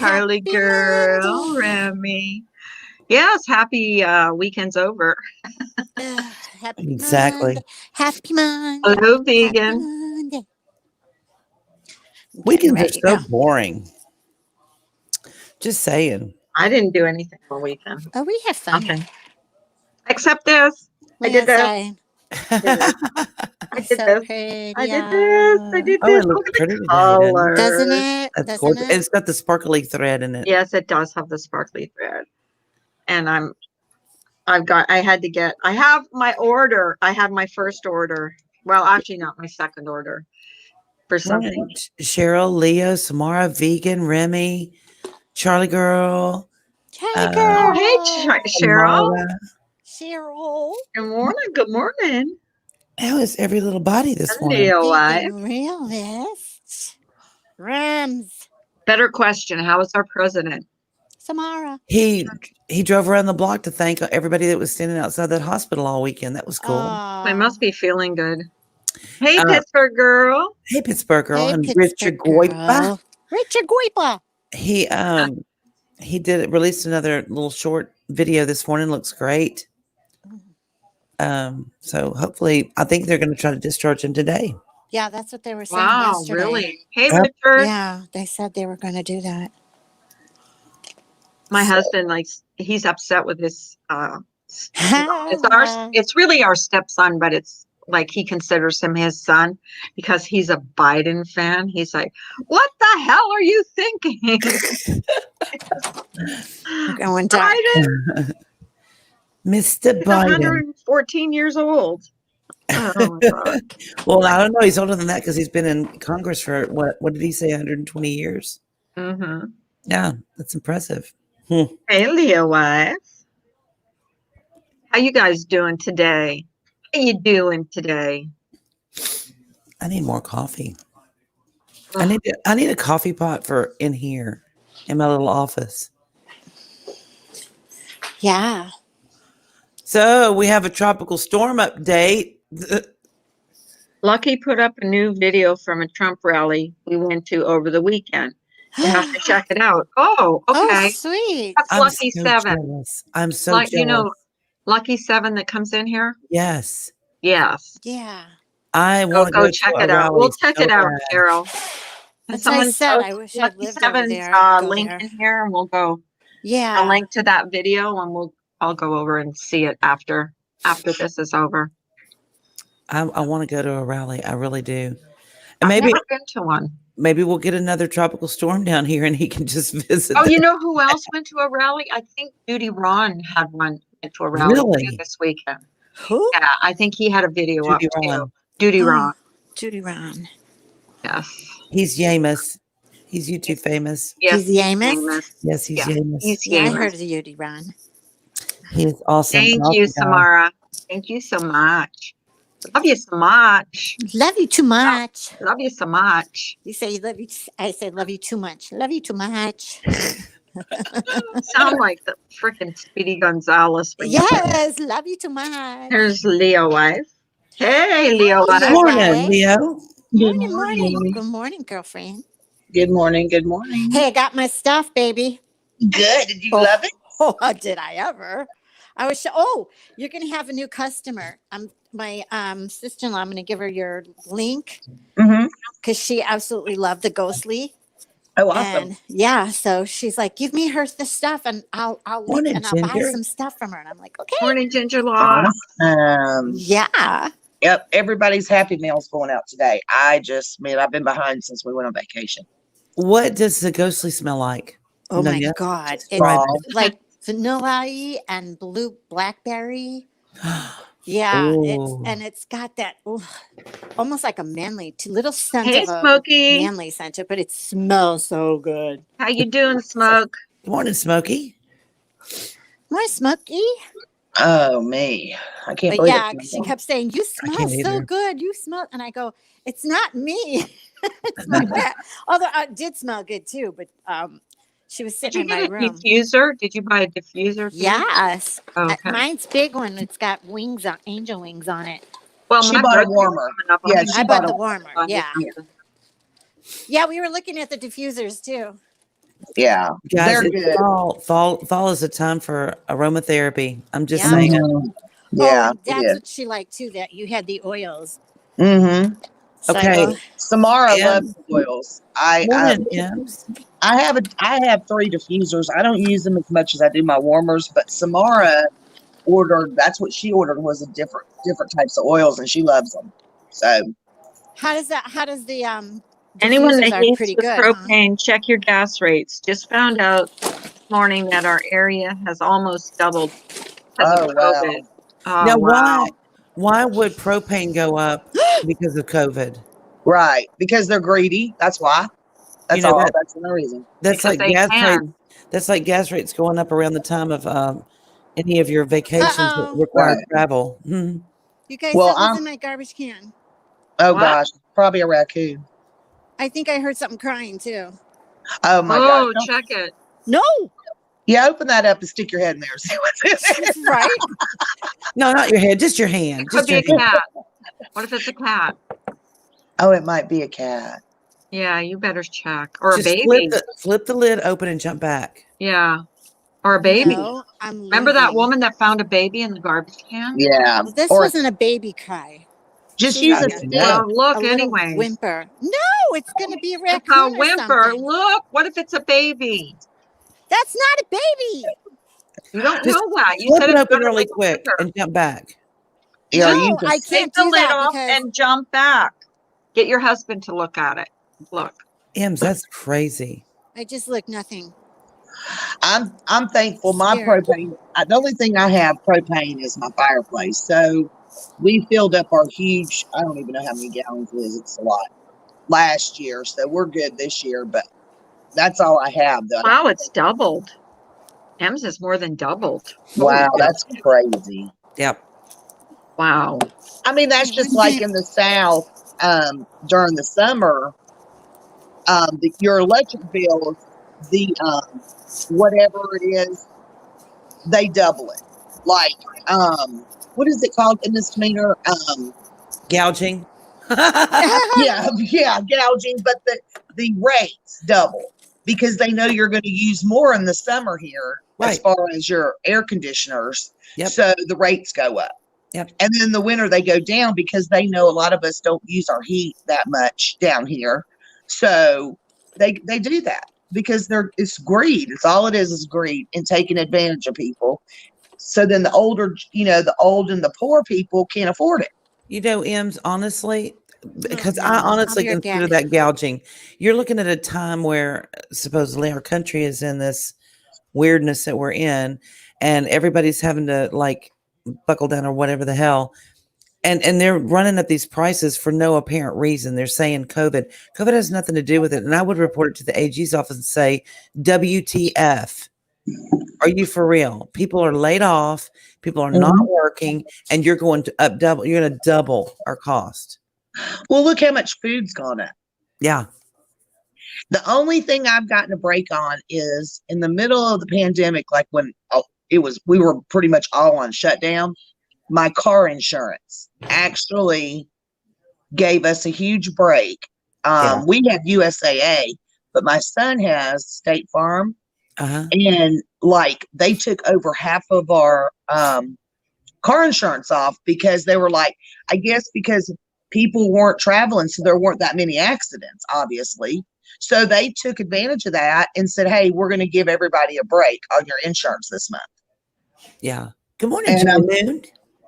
Charlie Happy girl, Monday. Remy. Yes, happy weekend's over. Happy Exactly. Monday. Happy Monday. Hello, Happy vegan. Monday. Getting Weekends are ready to so go. boring. Just saying. I didn't do anything all weekend. Oh, we have fun. Nothing. Except this. I did Yes, this. I I did this. I it's did so this. pretty. I did this. I did Oh, this. it Look looks at the pretty today, doesn't it? colors. Doesn't it? That's Doesn't gorgeous. it? It's got the sparkly thread in it. Yes, it does have the sparkly thread. And I have my order. I have my first order. Well, actually not my second order for something. Morning, Cheryl, Leo, Samara, Vegan, Remy, Charlie Girl, Charlie Oh, girl. hey, Cheryl. Mara. Cheryl. Good morning. Good morning. How is every little body this morning? Leo wife. Vegan realist. Rams. Better question. How is our president? Samara. He drove around the block to thank everybody that was standing outside that hospital all weekend. That was cool. We must be feeling good. Hey, Uh, Pittsburgh girl. Hey, Pittsburgh girl, Hey, and Pittsburgh Richard Goipa. girl. Richard Goipa. He released another little short video this morning. Looks great. So hopefully, I think they're going to try to discharge him today. Yeah, that's what they were saying Wow, yesterday. really? Hey, Yep. Richard. Yeah, they said they were going to do that. My husband, he's upset with this. It's really our stepson, but it's like he considers him his son because he's a Biden fan. He's like, what the hell are you thinking? We're going dark. Biden? Mr. He's Biden. 114 years old. Oh, my God. Well, I don't know. He's older than that because he's been in Congress for what did he say? 120 years. Mm-hmm. Yeah, that's impressive. Hey, Leo wife. How you guys doing today? How you doing today? I need more coffee. I need a coffee pot for in here in my little office. Yeah. So we have a tropical storm update. Lucky put up a new video from a Trump rally we went to over the weekend. You have to check it out. Oh, okay. Oh, sweet. That's I'm Lucky so 7. jealous. I'm so Like, jealous. you know, Lucky 7 that comes in here? Yes. Yes. Yeah. I Go, want to go go check to a it out. rally We'll check so it out, bad. Cheryl. And That's what I said. post I wish I Lucky lived over 7's there. I'd go link there. in here, and we'll go Yeah. a link to that video, and I'll go over and see it after this is over. I want to go to a rally. I really do. I've And maybe never been to one. maybe we'll get another tropical storm down here and he can just visit. Oh, you know who else went to a rally? I think Judy Ron went to a rally Really? this weekend. Who? Yeah, I think he had a video Judy up too. Ron. Judy Oh. Ron. Judy Ron. Yes. He's Yamus. He's YouTube famous. Yes. He's Yamus? Yes, he's Yeah, Yamus. he's Yeah, I Yamus. heard of Judy Ron. He is awesome. Thank An you, awesome guy. Samara. Thank you so much. Love you so much. Love you too much. Love you so much. You say you love you. I say love you too much. Love you too much. Sound like the freaking Speedy Gonzalez. when you say it. Yes, love you too much. Here's Leo wife. Hey, Leo Hi, wife. Good Leo. morning, Right? Leo. Morning, morning. Good morning, girlfriend. Good morning. Good morning. Hey, I got my stuff, baby. Good. Did you love it? Oh, did I ever? I was. Oh, you're going to have a new customer. My sister-in-law. I'm going to give her your link Mm-hmm. because she absolutely loved the ghostly. Oh, awesome. And yeah, so she's like, give me the stuff, and I'll link, Morning, and I'll buy Ginger. some stuff from her. And I'm like, okay, Morning, Ginger Law. yeah. Yep. Everybody's Happy Meal's going out today. I've been behind since we went on vacation. What does the ghostly smell like? Oh No, my yeah. God, Raw. it's like vanilla-y and blue blackberry. Yeah, Ooh. it's got that almost like a manly, little scent Hey, of a Smokey. manly scent, but it smells so good. How you doing, Smoke? Good morning, Smokey. My Smokey. Oh, me. I can't But believe yeah, it. she kept saying, "You smell can't so either. good. You smell," and I go, "It's not me. It's my cat." Although I did smell good too, but she was Did sitting you in my get a room. diffuser? Did you buy a diffuser? too? Yes, Okay. mine's big one. It's got wings on, angel wings on it. Well, She my bought a birthday's warmer. coming up. Yeah, I'm she I gonna bought bought the a- warmer. buy Yeah, diffuser. yeah. We were looking at the diffusers too. Yeah, Guys, they're it's good. fall is a time for aromatherapy. I'm just Yeah. saying. Mhm. Oh, Yeah, and it that's is. what she liked too, that you had the oils. Mm-hmm. Okay. So, Samara loves Em, oils. I morning, Ems. I have 3 diffusers. I don't use them as much as I do my warmers, but Samara ordered. That's what she ordered was a different types of oils, and she loves them. So how does that? How does the Anyone diffusers that are heats pretty with good, huh? propane, check your gas rates. Just found out this morning that our area has almost doubled because of oh wow, COVID. Oh, Now, wow. why would propane go up because of COVID? right? Because they're greedy. That's why. You That's know all. that That's the only reason. that's Because like they gas rate. can. That's like gas rates going up around the time of any of your vacations that Uh-oh. require Right. travel. You guys, Well, something's in my garbage can. oh What? gosh, probably a raccoon. I think I heard something crying too. Oh my gosh. Oh, check it. No, Yeah, open that up and stick your head in there and see what's in there. right? No, not your head, just your It hand. could Just be your a hand. cat. What if it's a cat? Oh, it might be a cat. Yeah, you better check. Or a Just flip baby. the lid open and jump back. Yeah. Or a baby. No, I'm Remember that leaving. woman that found a baby in the garbage can? Yeah. Well, this Or wasn't a baby cry. This just was use a like Gotcha. stick. Well, a look, little anyways. whimper. No, it's going to be a It's a raccoon or whimper. something. Look, what if it's a baby? That's not a baby. You don't Just know that. You flip said it it's open got a really little quick whimper. and jump back. Yeah, or No, use a I Take can't the do lid that off because and jump back. Get your husband to look at it. Look. Ems, that's crazy. I just look nothing. I'm thankful my Scared. propane. The only thing I have propane is my fireplace. So we filled up our huge. I don't even know how many gallons it is. It's a lot last year, so we're good this year. But that's all I have. Though. Wow, it's doubled. M's is more than doubled. Holy Wow, cow. that's crazy. Yep. Wow. I mean, I that's just like wouldn't. in the South during the summer. Your electric bills, the whatever it is, they double it. Like, what is it called in this meter? Gouging. Yeah, yeah, gouging, but the rates double because they know you're going to use more in the summer here as Right. far as your air conditioners. Yep. So the rates go up. Yep. And then in the winter they go down because they know a lot of us don't use our heat that much down here. So they do that because it's greed. It's all it is greed and taking advantage of people. So then the older, the old and the poor people can't afford it. You know, Ems, honestly, because I I'll honestly be right consider back. that gouging. You're looking at a time where supposedly our country is in this weirdness that we're in, and everybody's having to like buckle down or whatever the hell. And they're running up these prices for no apparent reason. They're saying COVID. COVID has nothing to do with it. And I would report it to the AG's office and say, WTF. Are you for real? People are laid off. People are not working, and you're going to double. You're going to double our cost. Well, look how much food's gone up. Yeah. The only thing I've gotten a break on is in the middle of the pandemic, like when we were pretty much all on shutdown. My car insurance actually gave us a huge break. Yeah. We have USAA, but my son has State Farm, Uh-huh. and like they took over half of our car insurance off because they were like, I guess because people weren't traveling, so there weren't that many accidents, obviously. So they took advantage of that and said, hey, we're going to give everybody a break on your insurance this month. Yeah. Good morning, And Joe Moon.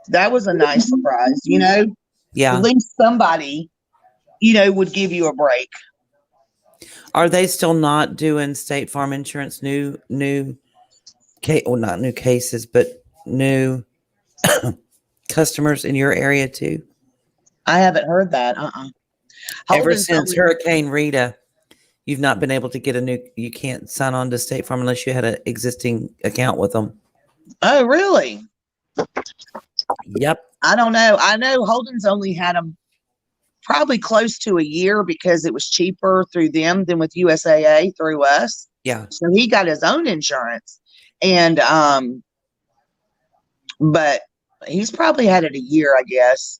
that was a nice surprise, At Yeah. least somebody, would give you a break. Are they still not doing State Farm insurance? New case, well, not new cases, but new customers in your area too? I haven't heard that. Ever Holden's since only- Hurricane Rita, you've not been able to get you can't sign on to State Farm unless you had an existing account with them. Oh, really? Yep. I don't know. I know Holden's only had them probably close to a year because it was cheaper through them than with USAA through us. Yeah. So he got his own insurance, and but he's probably had it a year, I guess.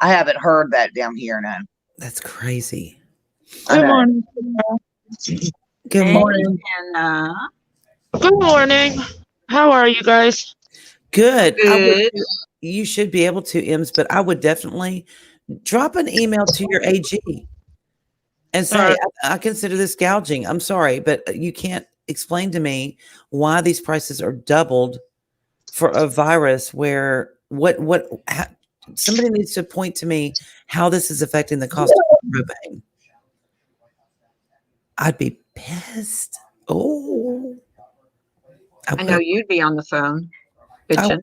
I haven't heard that down here now. That's crazy. Good morning. Good Hey, morning. Hannah. Good morning. How are you guys? Good. Good. You should be able to, Ems, but I would definitely drop an email to your AG and say, I consider this gouging. I'm sorry, but you can't explain to me why these prices are doubled for a virus where somebody needs to point to me how this is affecting the cost of propane. I'd be pissed. Oh, I know you'd be on the phone bitching.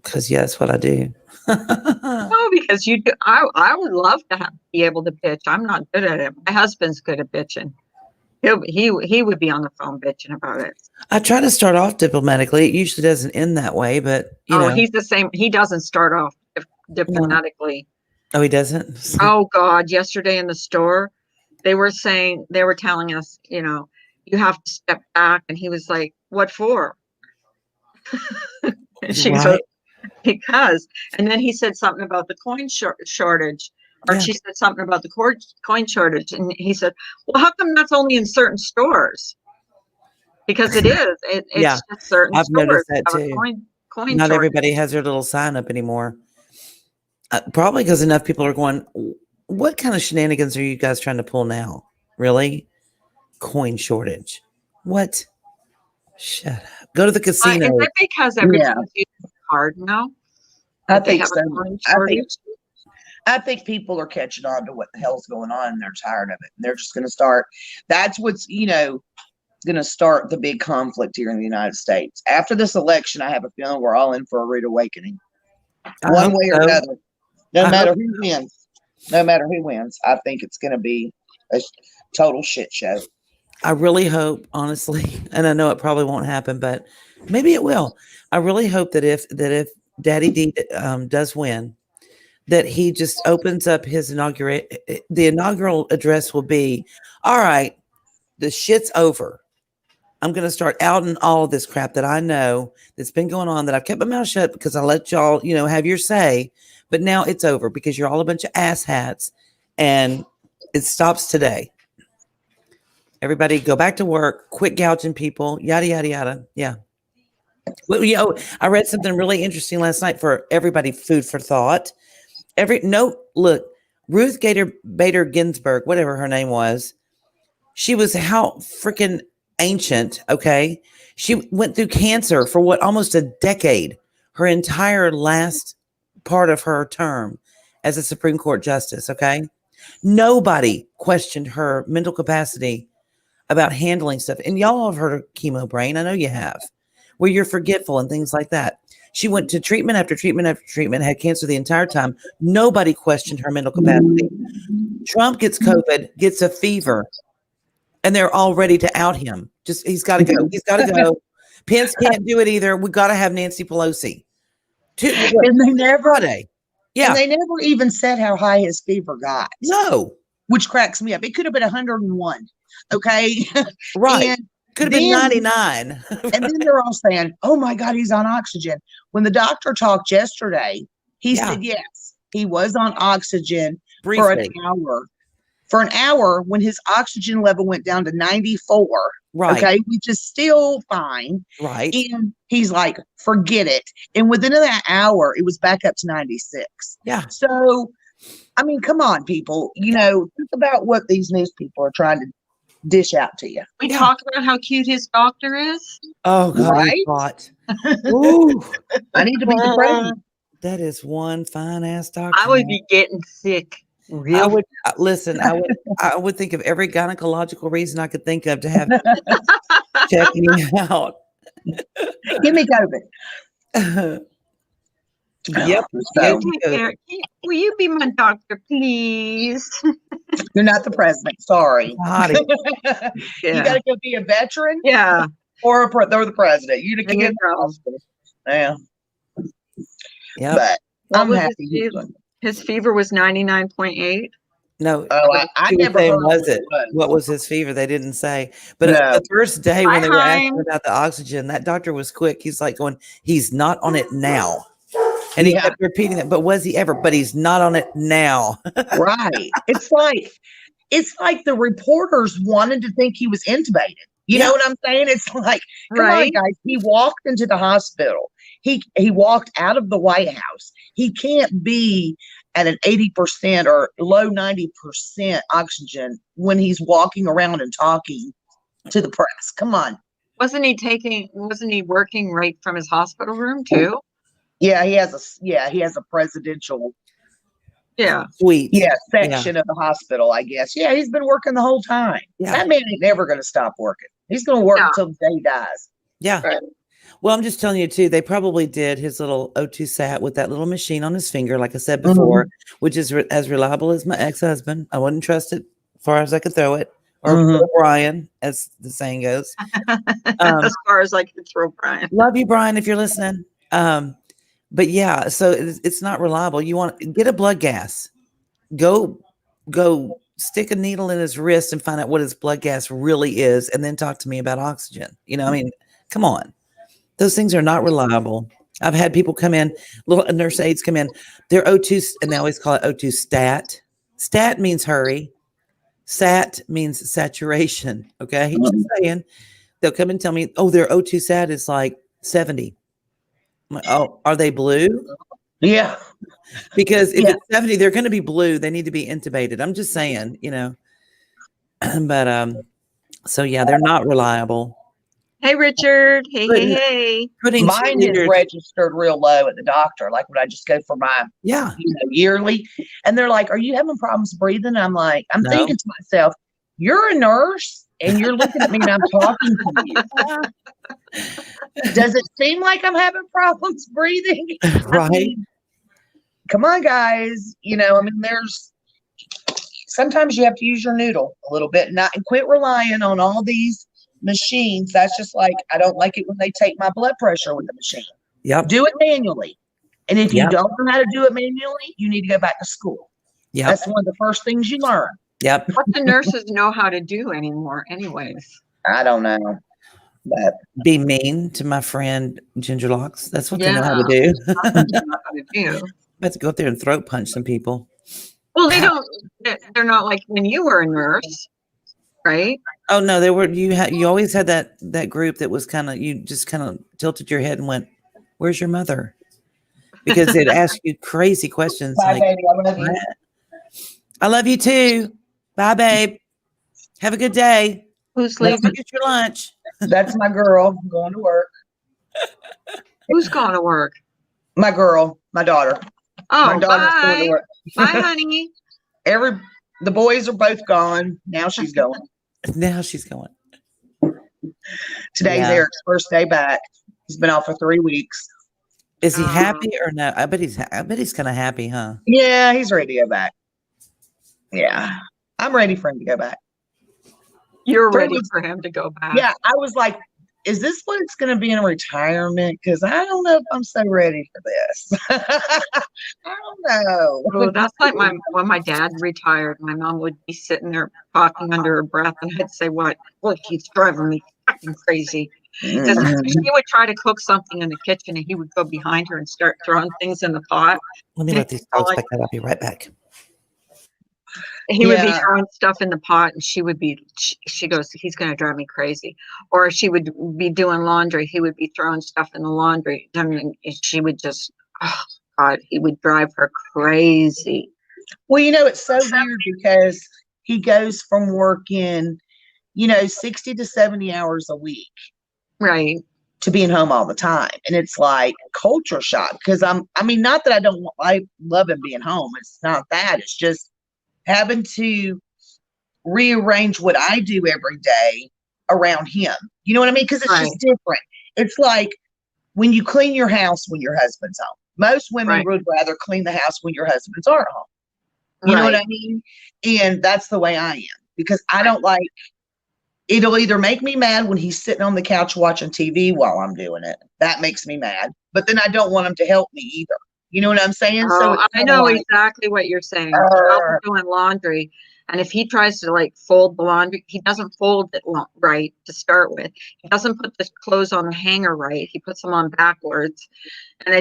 because yeah, that's what I do. No, because you do. I would love to be able to bitch. I'm not good at it. My husband's good at bitching. He would be on the phone bitching about it. I try to start off diplomatically. It usually doesn't end that way, but you know. He's the same. He doesn't start off diplomatically. Oh, he doesn't. Oh God! Yesterday in the store, they were telling us, you have to step back, and he was like, "What for?" And she Right. said, "Because." And then he said something about the coin shortage, or Yeah. she said something about the coin shortage, and he said, "Well, how come that's only in certain stores?" Because it is. It's Yeah, just certain I've stores noticed that have a too. coin Not shortage. everybody has their little sign up anymore. Probably because enough people are going, what kind of shenanigans are you guys trying to pull now? Really? Coin shortage. What? Shut up. Go to the casino. Is it because everybody's using a card now? I That they think have so. a coin I think shortage? I think people are catching on to what the hell's going on and they're tired of it. And they're just going to start. That's what's, going to start the big conflict here in the United States. After this election, I have a feeling we're all in for a rude awakening. One way or another. No matter who wins. No matter who wins. I think it's going to be a total shit show. I really hope, honestly, and I know it probably won't happen, but maybe it will. I really hope that if Daddy D does win, that he just opens up his the inaugural address will be, all right, the shit's over. I'm going to start outing all of this crap that I know that's been going on, that I've kept my mouth shut because I let y'all, have your say. But now it's over because you're all a bunch of asshats, and it stops today. Everybody go back to work, quit gouging people, yada, yada, yada. Yeah. Well, I read something really interesting last night for everybody, food for thought. Look, Ruth Bader Ginsburg, whatever her name was, she was how freaking ancient. Okay. She went through cancer for almost a decade, her entire last part of her term as a Supreme Court justice. Okay. Nobody questioned her mental capacity about handling stuff. And y'all have heard of chemo brain. I know you have, where you're forgetful and things like that. She went to treatment after treatment after treatment, had cancer the entire time. Nobody questioned her mental capacity. Trump gets COVID, gets a fever, and they're all ready to out him. He's got to go. He's got to go. Pence can't do it either. We got to have Nancy Pelosi. And they never, yeah. And they never even said how high his fever got. No. Which cracks me up. It could have been 101. Okay. Right. And could have been 99. And then they're all saying, oh my God, he's on oxygen. When the doctor talked yesterday, he said, yes, he was on oxygen briefly. For an hour. For an hour when his oxygen level went down to 94. Right. Okay. Which is still fine. Right. And he's like, forget it. And within that hour, it was back up to 96. Yeah. So, I mean, come on, people. Think about what these news people are trying to dish out to you. We talk about how cute his doctor is. Oh God, right? Ooh, I need to be the president. That is one fine ass doctor. I would be getting sick. Really? I would listen. I would think of every gynecological reason I could think of to have check me out. Give me COVID. Yep. So, will you be my doctor, please? You're not the president. Sorry. You Yeah. got to go be a veteran. Yeah. Or the president. You to get Yeah. Yeah. But I'm happy. His fever was 99.8. No. I never heard was it. What was his fever? They didn't say. But the first day when they were asking about the oxygen, that doctor was quick. He's like going, he's not on it now. And he kept repeating that, but was he ever? But he's not on it now. Right. It's like, it's like the reporters wanted to think he was intubated. You know what I'm saying? It's like, come on, Right. guys. He walked into the hospital. He walked out of the White House. He can't be at an 80% or low 90% oxygen when he's walking around and talking to the press. Come on. Wasn't he working right from his hospital room too? Yeah, he has a presidential Yeah. Sweet. section of the hospital, I guess. Yeah, he's been working the whole time. Yeah. That man ain't never gonna stop working. He's gonna work until the day he dies. Yeah. Right. Well, I'm just telling you too, they probably did his little O2 sat with that little machine on his finger, like I said before, which is as reliable as my ex-husband. I wouldn't trust it as far as I could throw it, or Brian, as the saying goes. As far as I can throw Brian. Love you, Brian, if you're listening. But yeah, so it's not reliable. You want to get a blood gas. Go stick a needle in his wrist and find out what his blood gas really is, and then talk to me about oxygen. You know, I mean, come on. Those things are not reliable. I've had people come in, little nurse aides come in. They're O2, and they always call it O2 stat. Stat means hurry. Sat means saturation. Okay, just saying. They'll come and tell me, oh, their O2 sat is like 70. I'm like, oh, are they blue? Yeah. Because if it's 70, they're going to be blue. They need to be intubated. I'm just saying, you know. But so yeah, they're not reliable. Hey, Richard. Hey. Mine is registered real low at the doctor. Like when I just go for my yearly, and they're like, "Are you having problems breathing?" I'm like, I'm thinking to myself, "You're a nurse, and you're looking at me, and I'm talking to you. Does it seem like I'm having problems breathing?" Right. I mean, come on, guys. You know, I mean, sometimes you have to use your noodle a little bit, and quit relying on all these machines. That's just like, I don't like it when they take my blood pressure with the machine. Yep. Do it manually. And if you don't know how to do it manually, you need to go back to school. Yeah. That's one of the first things you learn. Yep. What do nurses know how to do anymore anyways? I don't know. But be mean to my friend Ginger Locks. That's what they know how to do. About to go up there and throat punch some people. Well, they're not like when you were a nurse, right? Oh no, they were. You always had that group that was kind of, you just kind of tilted your head and went, "Where's your mother?" Because they'd ask you crazy questions. Bye, like, baby. I love you. I love you too. Bye, babe. Have a good day. Who's Let's leaving? get your lunch. That's my girl. I'm going to work. Who's going to work? My girl, my daughter. Oh, My daughter's going bye. to work. Bye, honey. The boys are both gone. Now she's going. Now she's going. Today's Eric's first day back. He's been off for 3 weeks. Is he happy or no? I bet he's kind of happy, huh? Yeah, he's ready to go back. Yeah, I'm ready for him to go back. You're ready for him to go back. Yeah, I was like, is this what it's going to be in retirement? Because I don't know if I'm so ready for this. I don't know. Well, that's like when my dad retired, my mom would be sitting there talking under her breath, and I'd say, "What? Look, he's driving me fucking crazy." Because she would try to cook something in the kitchen, and he would go behind her and start throwing things in the pot. Let me let these dogs back that. I'll be right back. He would be throwing stuff in the pot, and she goes, "He's going to drive me crazy." Or she would be doing laundry. He would be throwing stuff in the laundry. I mean, she would just, oh God, he would drive her crazy. Well, you know, it's so weird because he goes from working, 60 to 70 hours a week. Right. To being home all the time. And it's like culture shock. Because not that I love him being home. It's not that. It's just having to rearrange what I do every day around him. You know what I mean? Because it's just different. It's like when you clean your house when your husband's home. Most women would rather clean the house when your husbands aren't home. You know what I mean? And that's the way I am. Because I don't like, it'll either make me mad when he's sitting on the couch watching TV while I'm doing it. That makes me mad. But then I don't want him to help me either. You know what I'm saying? So I know exactly what you're saying. I'm doing laundry, and if he tries to fold the laundry, he doesn't fold it right to start with. He doesn't put the clothes on the hanger right. He puts them on backwards, and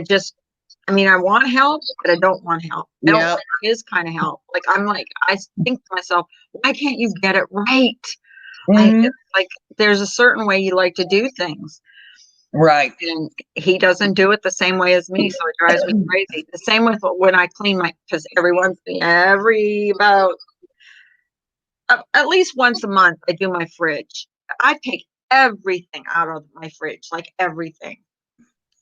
I mean, I want help, but I don't want help. I don't Yeah. want his kind of help. Like, I think to myself, why can't you get it right? Mhm. Like, there's a certain way you like to do things. Right. And he doesn't do it the same way as me, so it drives me crazy. The same with when I clean because about at least once a month, I do my fridge. I take everything out of my fridge, like everything.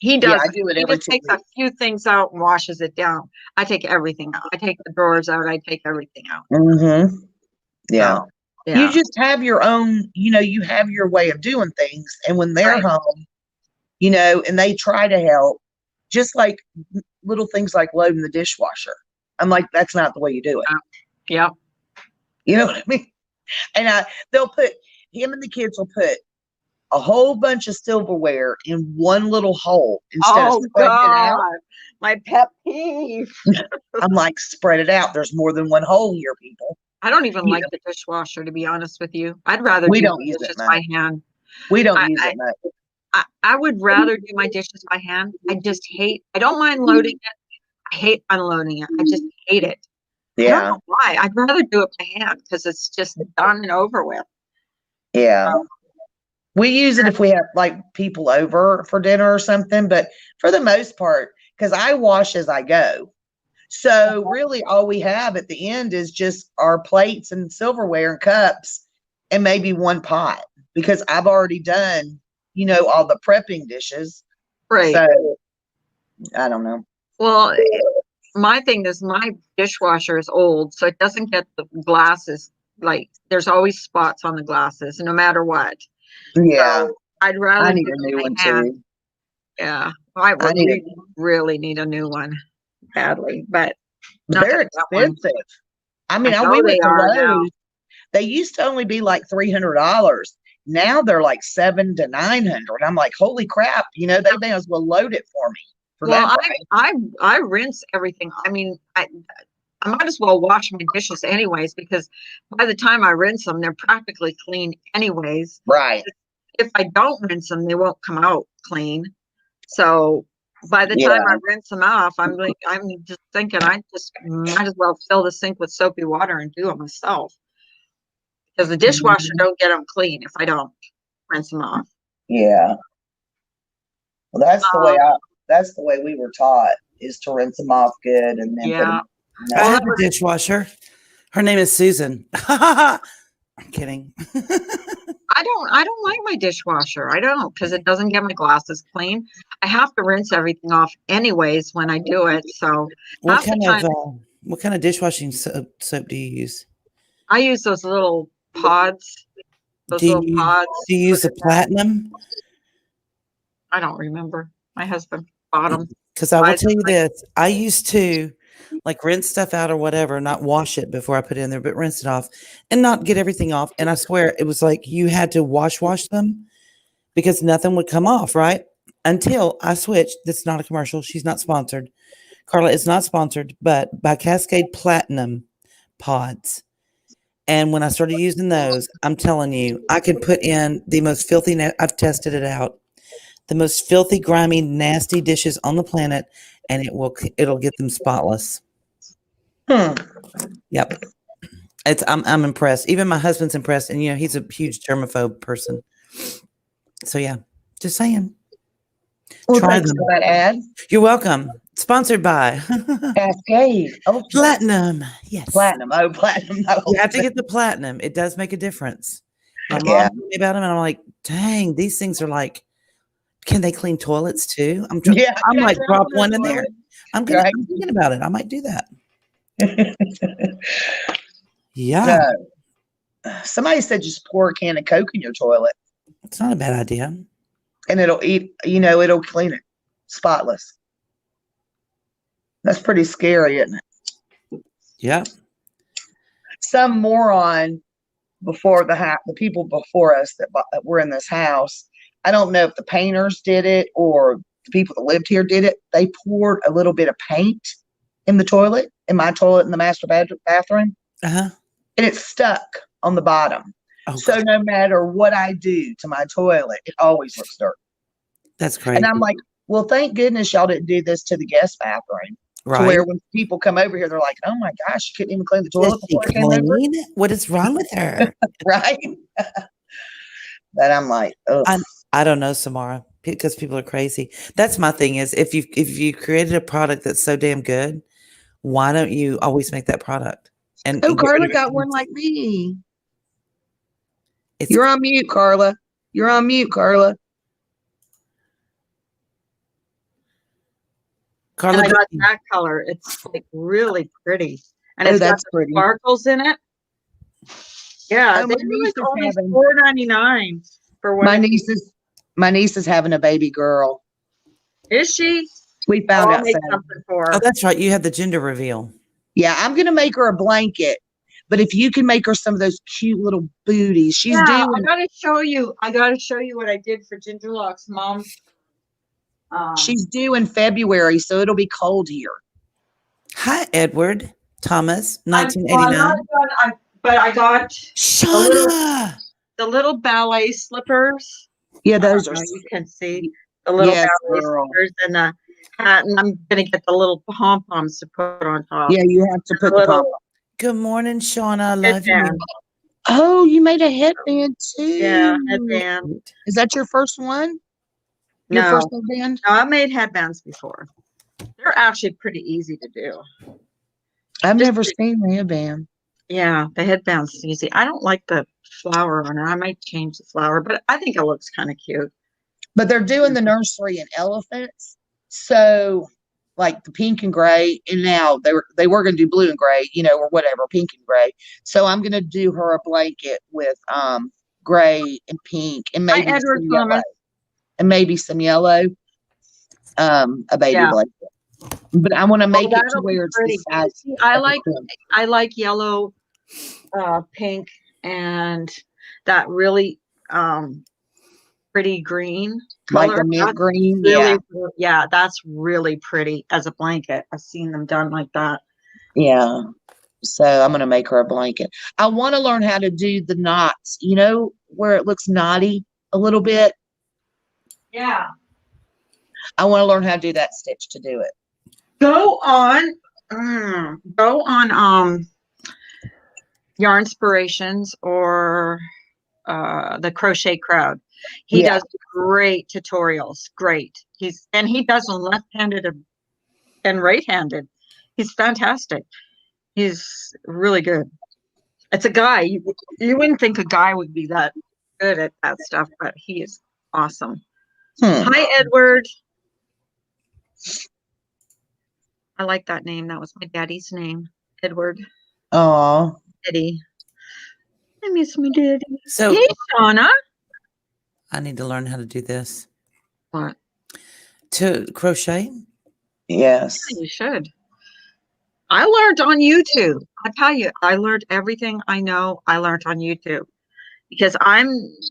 He Yeah, does. I do it He every just 2 takes a weeks. few things out and washes it down. I take everything out. I take the drawers out. I take everything out. Mm-hmm. Yeah. So, You yeah. just have your own, you have your way of doing things. And when they're Right. home, and they try to help, just like little things like loading the dishwasher. I'm like, that's not the way you do it. Yep. You know what I mean? And they'll put him and the kids will put a whole bunch of silverware in one little hole instead of Oh spreading it out. God, my pet peeve. I'm like, spread it out. There's more than one hole here, people. I don't even You like the dishwasher, to be honest with you. I'd rather We do don't my use it dishes much. by hand. We don't I, use I, it much. I would rather do my dishes by hand. I don't mind loading it. I hate unloading it. I just hate it. I don't Yeah. know why. I'd rather do it by hand because it's just done and over with. Yeah. Um, We use it if we have like people over for dinner or something, but for the most part, because I wash as I go. So really all we have at the end is just our plates and silverware and cups and maybe one pot because I've already done, all the prepping dishes. right. So I don't know. Well, my thing is my dishwasher is old, so it doesn't get the glasses. Like there's always spots on the glasses, no matter what. Yeah. So I'd I rather need do a it new by one hand. too. Yeah, I I would need really, really need a new one badly, but but not they're that I got one. expensive. I I mean, know we they went to are now. Lowe's. They used to only be like $300. Now they're like $700 to $900. I'm like, holy crap! They may as well load it for me for Well, that price. I rinse everything. I mean, I might as well wash my dishes anyways because by the time I rinse them, they're practically clean anyways. Right? If I don't rinse them, they won't come out clean. So by the time Yeah. I rinse them off, I'm just thinking I just might as well fill the sink with soapy water and do it myself because the dishwasher don't get them clean if I don't rinse them off. Yeah. Well, Um, that's the way we were taught is to rinse them off good and then put yeah. them. I Well, have a dishwasher. Her name is Susan. I'm kidding. I don't like my dishwasher. I don't because it doesn't get my glasses clean. I have to rinse everything off anyways when I do it. So half the time What kind of dishwashing soap do you use? I use those little pods. Those Do little you pods. do you use the platinum? I don't remember. My husband bought them. Because I will Buys tell them you like this, I used to like rinse stuff out or whatever, not wash it before I put it in there, but rinse it off and not get everything off. And I swear it was like you had to wash them because nothing would come off, right? Until I switched. That's not a commercial. She's not sponsored. Carla is not sponsored, but by Cascade Platinum pods. And when I started using those, I'm telling you, I could put in the most filthy, I've tested it out, the most filthy, grimy, nasty dishes on the planet, and it'll get them spotless. Yep. I'm impressed. Even my husband's impressed, and he's a huge germaphobe person. So yeah, just saying. Well, Try thanks them. for that ad. You're welcome. Sponsored by Cascade. Oh, Platinum. Yes. platinum. Oh, platinum. You have to get the platinum. It does make a difference. My mom Yeah. told me about them, and I'm like, dang, these things are like, can they clean toilets too? I'm Yeah. like, drop one in there. I'm Right. thinking about it. I might do that. Yeah, Somebody said just pour a can of Coke in your toilet it's not a bad idea. and it'll clean it spotless. That's pretty scary, isn't it? Yeah. Some moron before the people before us that were in this house. I don't know if the painters did it or the people that lived here did it. They poured a little bit of paint in the toilet, in my toilet in the master bathroom, Uh-huh. and it stuck on the bottom. Oh, So no matter what I do to my toilet, it always looks dirty. that's crazy. And I'm like, Well, thank goodness y'all didn't do this to the guest bathroom. To Right. where when people come over here, they're like, "Oh my gosh, you couldn't even clean the toilet Is she before I came over." clean? What is wrong with her? Right? But I'm like, oh, I don't know, Samara, because people are crazy. That's my thing is if you created a product that's so damn good, why don't you always make that product? And oh, get rid Carla of it? got one like me. It's You're on mute, Carla. You're on mute, Carla. Carla. And I got that color. It's like really pretty. And Oh, it's got that's the pretty. sparkles in it. Yeah, Oh, they my were niece like is almost having $4.99 for one my of niece these. is having a baby girl. Is she? We Oh, found I'll out make Saturday. something for Oh, her. that's right. You had the gender reveal. Yeah, I'm gonna make her a blanket. But if you can make her some of those cute little booties, she's Yeah, I doing gotta show you. I gotta show you what I did for Ginger Locks, Mom. she's due in February, so it'll be cold here. Hi, Edward Thomas, Well, I'm 1989. not done, but I got Shauna. the little ballet slippers. Yeah, I those don't are know, you can see the little yes, ballet girl. slippers and the hat, and I'm gonna get the little pom poms to put on top. Yeah, you have to put The the pom. little Good morning, Shauna. I love headband. Oh, you made a headband too. Yeah, headband. you. Is that your first one? Your No, first headband? no, I made headbands before. They're actually pretty easy to do. I've Just never seen a headband. Yeah, the headband's easy. I don't like the flower on it. I might change the flower, but I think it looks kind of cute. But they're doing the nursery in elephants. So like the pink and gray, and now they were gonna do blue and gray, or whatever, pink and gray. So I'm gonna do her a blanket with gray and pink and Hi, maybe Edward some yellow. Thomas. And maybe some yellow. A baby Yeah. blanket. But I want to make it to That'll be where it's pretty. the size. See, of a quilt. I like yellow, pink, and that really pretty green Like color. a mint That's green. really, Yeah. yeah, that's really pretty as a blanket. I've seen them done like that. Yeah. So I'm going to make her a blanket. I want to learn how to do the knots, where it looks knotty a little bit. Yeah. I want to learn how to do that stitch to do it. Go on Yarn Inspirations or the Crochet Crowd. He Yeah. does great tutorials. Great. He does them left-handed and right-handed. He's fantastic. He's really good. It's a guy. You wouldn't think a guy would be that good at that stuff, but he is awesome. Hi, Edward. I like that name. That was my daddy's name, Edward. Oh. Eddie. I miss my daddy. So Hey, Shauna. I need to learn how to do this. What? To crochet? Yes. You should. I learned on YouTube. I tell you, I learned everything I know. I learned on YouTube because I'm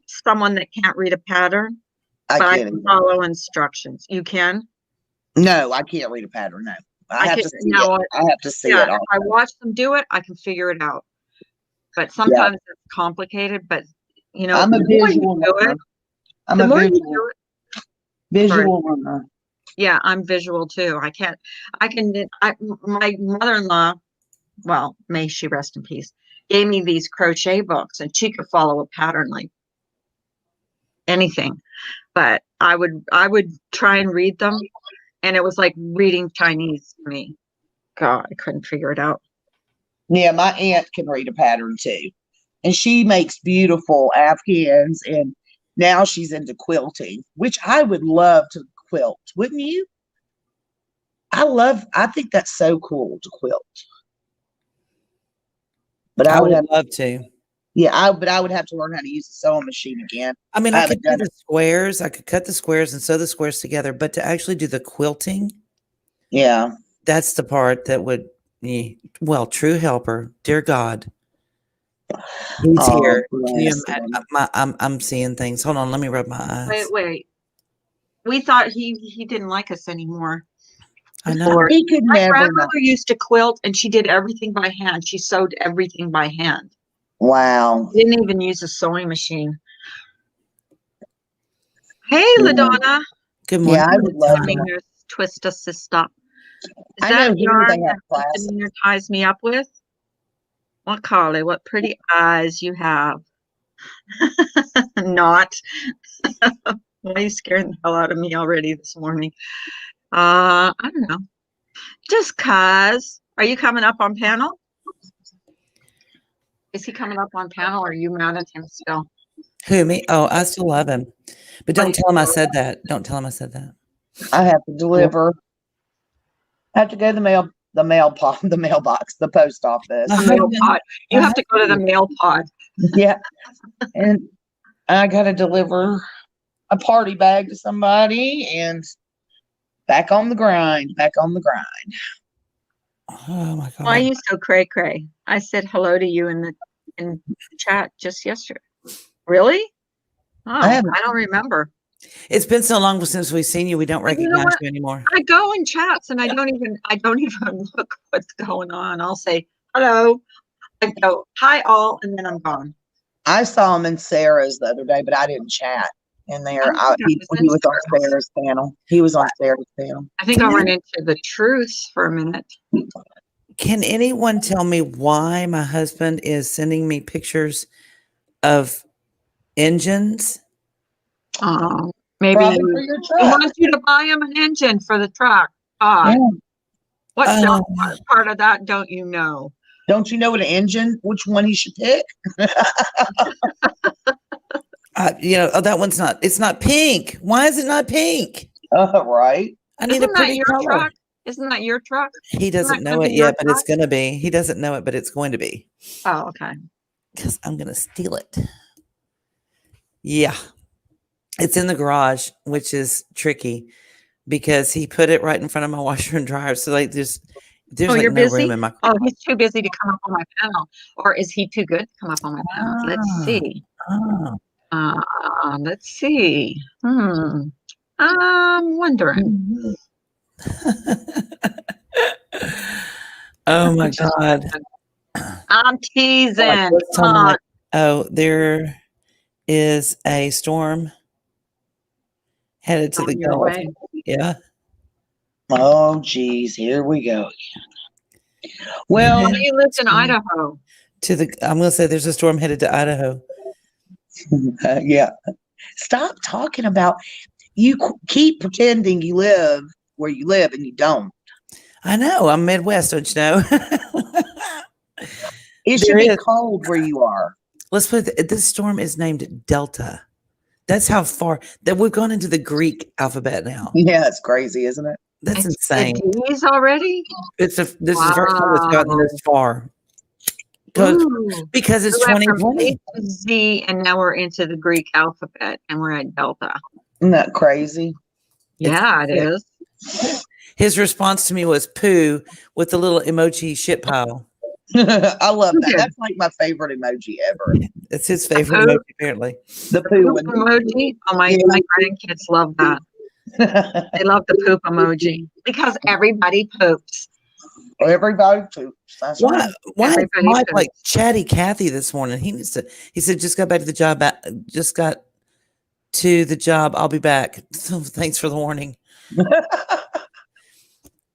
someone that can't read a pattern, but I can follow instructions. You can? No, I can't read a pattern. No, I have to see it. I have to see it. If I watch them do it, I can figure it out. But sometimes it's complicated. But I'm a visual learner. I'm a visual learner. Yeah, I'm visual too. My mother-in-law, well, may she rest in peace, gave me these crochet books and she could follow a pattern like anything. But I would try and read them and it was like reading Chinese to me. God, I couldn't figure it out. Yeah, my aunt can read a pattern too. And she makes beautiful Afghans, and now she's into quilting, which I would love to quilt, wouldn't you? I think that's so cool to quilt. But I would love to. Yeah, but I would have to learn how to use the sewing machine again. I mean, I could do the squares. I could cut the squares and sew the squares together, but to actually do the quilting, yeah, that's the part that would, well, true helper, dear God, he's here. Can you imagine? I'm seeing things. Hold on, let me rub my eyes. Wait. We thought he didn't like us anymore. I know. He could My never. grandmother used to quilt, and she did everything by hand. She sewed everything by hand. Wow. Didn't even use a sewing machine. Hey, LaDonna. Good morning. Yeah, I would love Tanya. to. Demeanor's Twist a Sister. Is I that know here yarn they have that classes. Demeanor ties me up with? What, Carly? What pretty eyes you have. Not. Why are you scaring the hell out of me already this morning? I don't know. Just cause. Are you coming up on panel? Is he coming up on panel or are you mad at him still? Who, me? Oh, I still love him. But Are don't you tell him I sure? said that. Don't tell him I said that. I have to deliver. I have to go to the mailbox, the post office. My The mail husband- pod. You my have to go to the husband- mail pod. Yeah. And I got to deliver a party bag to somebody and back on the grind, back on the grind. Oh my Why are God. you so cray cray? I said hello to you in the chat just yesterday. Really? Oh, I haven't- I don't remember. It's been so long since we've seen you. We don't But you know recognize what? you anymore. I go in chats and I don't even look what's going on. I'll say hello. I go hi all, and then I'm gone. I saw him in Sarah's the other day, but I didn't chat in there. I don't think I was He in was on Sarah's. Sarah's panel. He was on Sarah's panel. I think I Can went into the truths for a minute. Can anyone tell me why my husband is sending me pictures of engines? Maybe Probably for your he truck. wants you to buy him an engine for the truck. Yeah. What Oh. part of that don't you know? Don't you know what an engine, which one he should pick? That one's not. It's not pink. Why is it not pink? Right. I need Isn't a that pretty your color. truck? Isn't that your truck? He doesn't that know gonna it be your yet, but it's truck? gonna be. He doesn't know it, but it's going to be. Oh, okay. Because I'm gonna steal it. Yeah, it's in the garage, which is tricky because he put it right in front of my washer and dryer. So there's Oh, like you're no busy? room in my. Oh, he's too busy to come up on my panel. Or is he too good to come up on my panel? Let's Ah. see. Oh. Let's see. I'm wondering. Oh my God. I'm teasing. Let's tell Come me on. what- Oh, there is a storm headed to the On your Gulf. way. Yeah. Oh, geez. Here we go again. Well, Oh, you lived in Idaho. I'm gonna say there's a storm headed to Idaho. yeah. Stop talking about you. Keep pretending you live where you live and you don't. I know. I'm Midwest, don't you know? It should There be is. cold where you are. Let's put this storm is named Delta. That's how far that we've gone into the Greek alphabet now. Yeah, it's crazy, isn't it? That's It's insane. the D's already? This is the first time it's gotten this far. Ooh. Because it's We went from 2020. A to Z, and now we're into the Greek alphabet, and we're at Delta. Isn't that crazy? Yeah, it sick. is. His response to me was poo with the little emoji shit pile. I love that. Okay. That's like my favorite emoji ever. It's his favorite poo? emoji, apparently. The poo Poop one. emoji. Oh, my grandkids love that. They love the poop emoji because everybody poops. Everybody poops. That's Why? right. Why is Everybody Mike poops. like chatty Cathy this morning? He said, just got back to the job. Just got to the job. I'll be back. So thanks for the warning.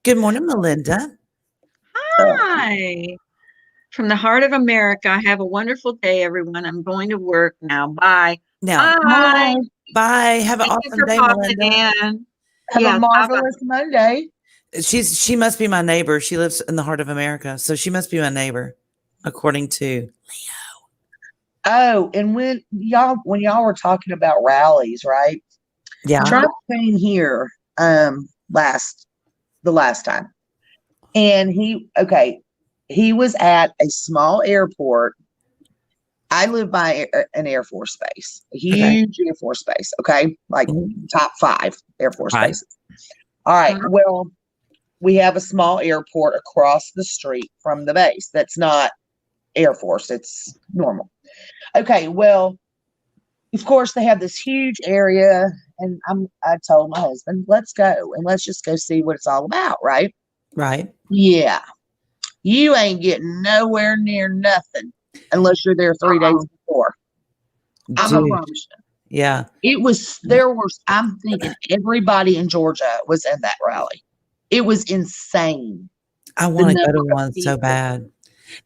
Good morning, Melinda. Hi. From the heart of America. Have a wonderful day, everyone. I'm going to work now. Bye. Now, Bye. bye. Have an Thank you awesome for day, popping Melinda. in. Have Yes, a marvelous Monday. She must be my neighbor. She lives in the heart of America, so she must be my neighbor, according to. Oh, and when y'all were talking about rallies, right? Yeah. Trump came here the last time. And he was at a small airport. I live by an Air Force base, a huge Air Force base, okay? Like top 5 Air Force Right. bases. All right. Well, we have a small airport across the street from the base. That's not Air Force, it's normal. Okay, well, of course they have this huge area, and I told my husband, let's go and let's just go see what it's all about, right? Right. Yeah. You ain't getting nowhere near nothing unless you're there 3 days before. I'm Dude. a promise you. Yeah. It was, I'm thinking everybody in Georgia was in that rally. It was insane. I The want to go number to of one so people. bad.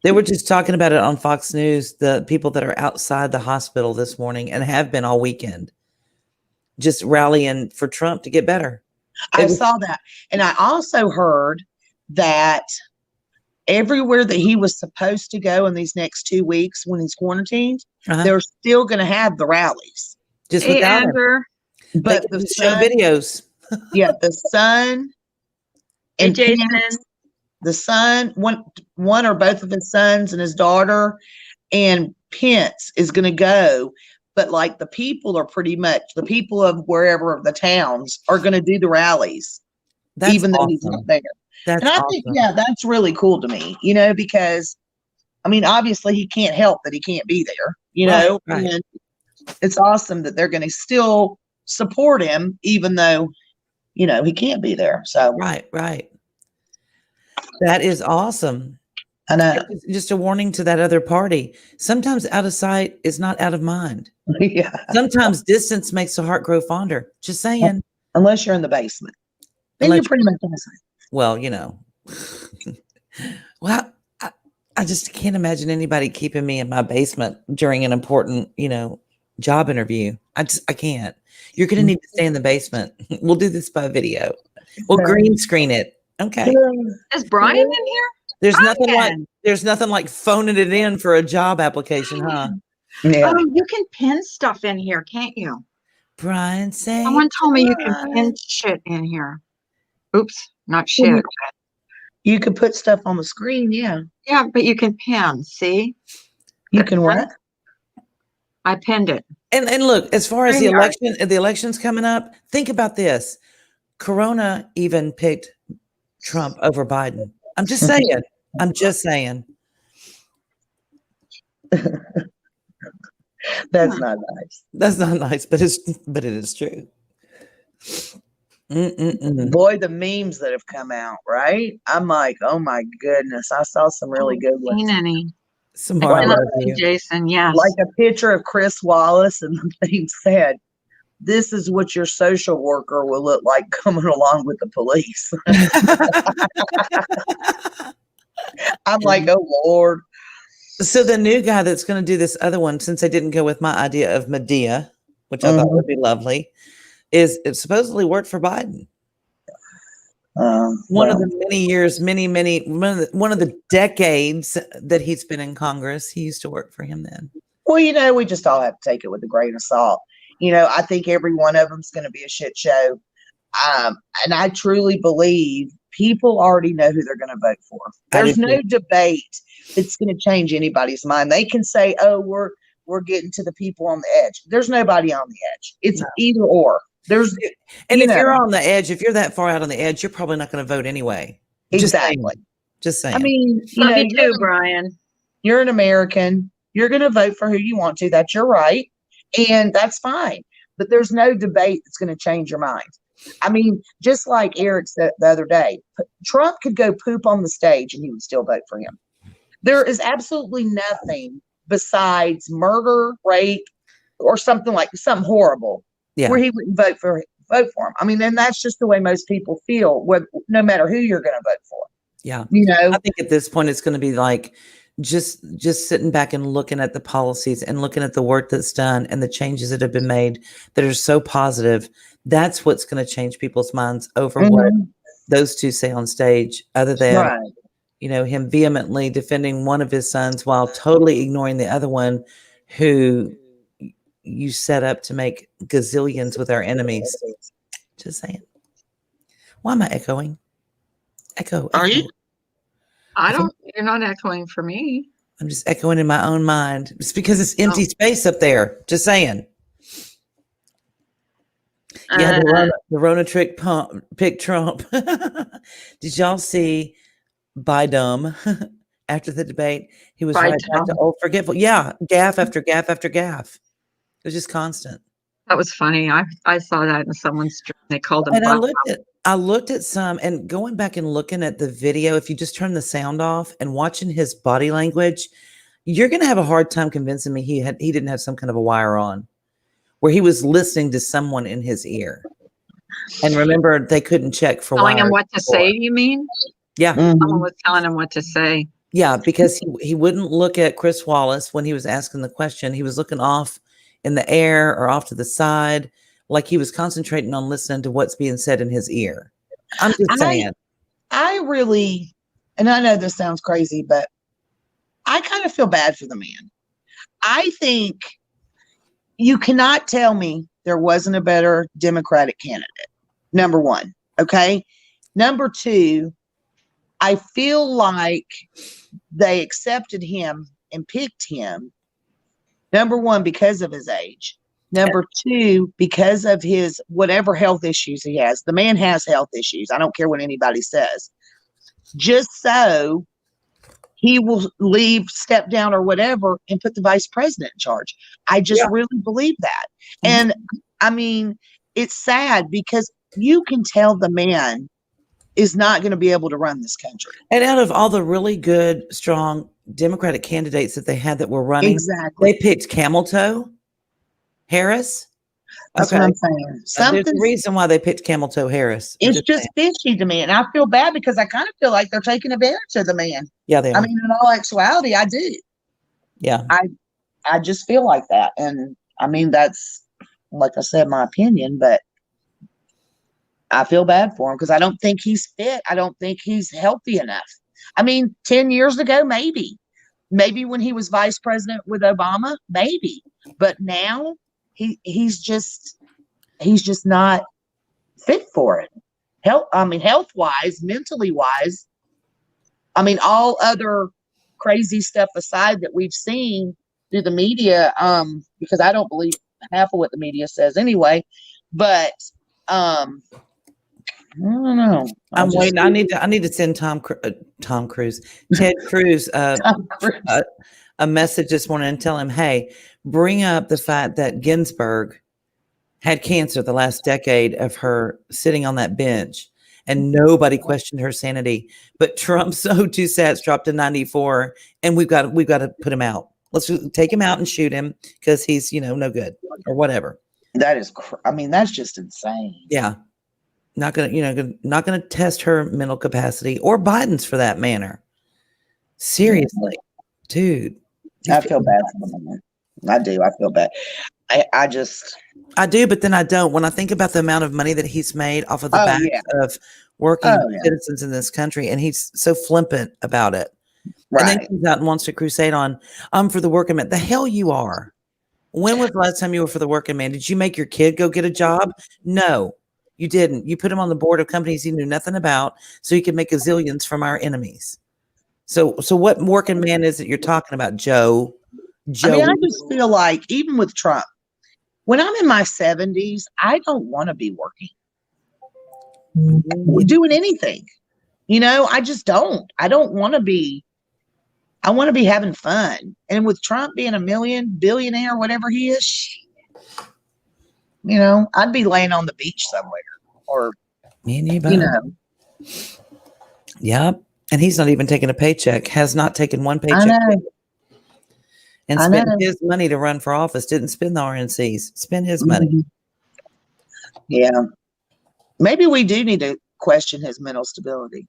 They were just talking about it on Fox News, the people that are outside the hospital this morning and have been all weekend, just rallying for Trump to get better. I saw that. And I also heard that everywhere that he was supposed to go in these next 2 weeks when he's quarantined, they're still going to have the rallies. Just Hey, without him. Amber. But They the can show son, videos. yeah, the son Hey, and Jason. Pence, the son, one or both of his sons and his daughter, and Pence is going to go. But like the people are pretty much the people of wherever the towns are going to do the rallies, That's even though he's awesome. not there. That's And I awesome. think, yeah, that's really cool to me, because I mean, obviously he can't help that he can't be there, Right. and it's awesome that they're going to still support him, even though, he can't be there. So, Right. That is awesome. I know. Just a warning to that other party. Sometimes out of sight is not out of mind. Yeah. Sometimes distance makes the heart grow fonder. Just saying. Unless you're in the basement. Then you're pretty much innocent. Well, well, I just can't imagine anybody keeping me in my basement during an important, job interview. I can't. You're going to need to stay in the basement. We'll do this by video. We'll green screen it. Okay. Is Brian in here? There's nothing like phoning it in for a job application, huh? Yeah. Oh, you can pin stuff in here, can't you? Brian say Someone told me you can pin shit in here. Oops, not shit. You could put stuff on the screen, yeah. Yeah, but you can pin, see? You can what? I pinned it. And look, as far as the election's coming up, think about this. Corona even picked Trump over Biden. I'm just saying. That's not nice. That's not nice, but it is true. Boy, the memes that have come out, right? I'm like, oh my goodness, I saw some really good ones. Seen any? Jason, yes. Like a picture of Chris Wallace, and the thing said, "This is what your social worker will look like coming along with the police." I'm like, oh Lord. So the new guy that's going to do this other one, since I didn't go with my idea of Medea, which I thought would be lovely, it supposedly worked for Biden. One of the many years, one of the decades that he's been in Congress, he used to work for him then. Well, we just all have to take it with a grain of salt. I think every one of them's going to be a shit show. And I truly believe people already know who they're going to vote for. There's no debate that's going to change anybody's mind. They can say, oh, we're getting to the people on the edge. There's nobody on the edge. It's either or. And if you're on the edge, if you're that far out on the edge, you're probably not going to vote anyway. Exactly. Just saying. I mean, love you too, Brian. You're an American. You're going to vote for who you want to. That's your right. And that's fine. But there's no debate that's going to change your mind. I mean, just like Eric said the other day, Trump could go poop on the stage and he would still vote for him. There is absolutely nothing besides murder, rape, or something horrible where he wouldn't vote for him. I mean, and that's just the way most people feel, no matter who you're going to vote for. Yeah. I think at this point it's going to be like just sitting back and looking at the policies and looking at the work that's done and the changes that have been made that are so positive. That's what's going to change people's minds over what those two say on stage, other than him vehemently defending one of his sons while totally ignoring the other one, who you set up to make gazillions with our enemies. Just saying. Why am I echoing? Echo. Are you? You're not echoing for me. I'm just echoing in my own mind. It's because it's empty space up there. Just saying. Yeah, the Rona trick picked Trump. Did y'all see Biden after the debate? He was right back to old forgetful. Yeah, gaffe after gaffe after gaffe. It was just constant. That was funny. I saw that in someone's stream. They called him. And I looked at some, and going back and looking at the video, if you just turn the sound off and watching his body language, you're going to have a hard time convincing me he didn't have some kind of a wire on. where he was listening to someone in his ear. And remember, they couldn't check for Telling him wires what to before. say, you mean? Yeah. Mhm. Someone was telling him what to say. Yeah, because he wouldn't look at Chris Wallace when he was asking the question. He was looking off in the air or off to the side, like he was concentrating on listening to what's being said in his ear. I'm just saying. I really, and I know this sounds crazy, but I kind of feel bad for the man. I think you cannot tell me there wasn't a better Democratic candidate. Number one. Okay. Number two, I feel like they accepted him and picked him. Number one, because of his age. Number two, because of his whatever health issues he has. The man has health issues. I don't care what anybody says. Just so he will step down or whatever, and put the vice president in charge. I just really believe that. And I mean, it's sad because you can tell the man is not going to be able to run this country. And out of all the really good, strong Democratic candidates that they had that were running, Exactly. they picked Camel Toe Harris. That's what I'm saying. There's a reason why they picked Camel Toe Harris. It's just fishy to me. And I feel bad because I kind of feel like they're taking advantage of the man. Yeah, they are. I mean, in all actuality, I do. Yeah. I just feel like that. And I mean, that's, like I said, my opinion, but I feel bad for him because I don't think he's fit. I don't think he's healthy enough. I mean, 10 years ago, maybe when he was vice president with Obama, maybe, but now he's just not fit for it. Health wise, mentally wise. I mean, all other crazy stuff aside that we've seen through the media, because I don't believe half of what the media says anyway, but, I don't know. I'm waiting. I need to send Ted Cruz, a message this morning and tell him, hey, bring up the fact that Ginsburg had cancer the last decade of her sitting on that bench, and nobody questioned her sanity. But Trump's O2 sats dropped to 94, and we've got to put him out. Let's take him out and shoot him because he's no good or whatever. That is, that's just insane. Yeah. Not gonna test her mental capacity or Biden's for that matter. Seriously, dude. I feel bad for them. I do. I feel bad. I do, but then I don't. When I think about the amount of money that he's made off of the back of working citizens in this country, and he's so flippant about it. Right. And then he comes out and wants to crusade on, I'm for the working man. The hell you are. When was the last time you were for the working man? Did you make your kid go get a job? No. You didn't. You put him on the board of companies he knew nothing about so he could make gazillions from our enemies. So what working man is it you're talking about, Joe? I mean, I just feel like even with Trump, when I'm in my 70s, I don't want to be working, doing anything. I just don't. I don't want to be. I want to be having fun. And with Trump being a billionaire, whatever he is, I'd be laying on the beach somewhere or, Yep. And he's not even taking a paycheck, has not taken one paycheck. And spent his money to run for office. Didn't spend the RNCs. Spend his money. Yeah. Maybe we do need to question his mental stability.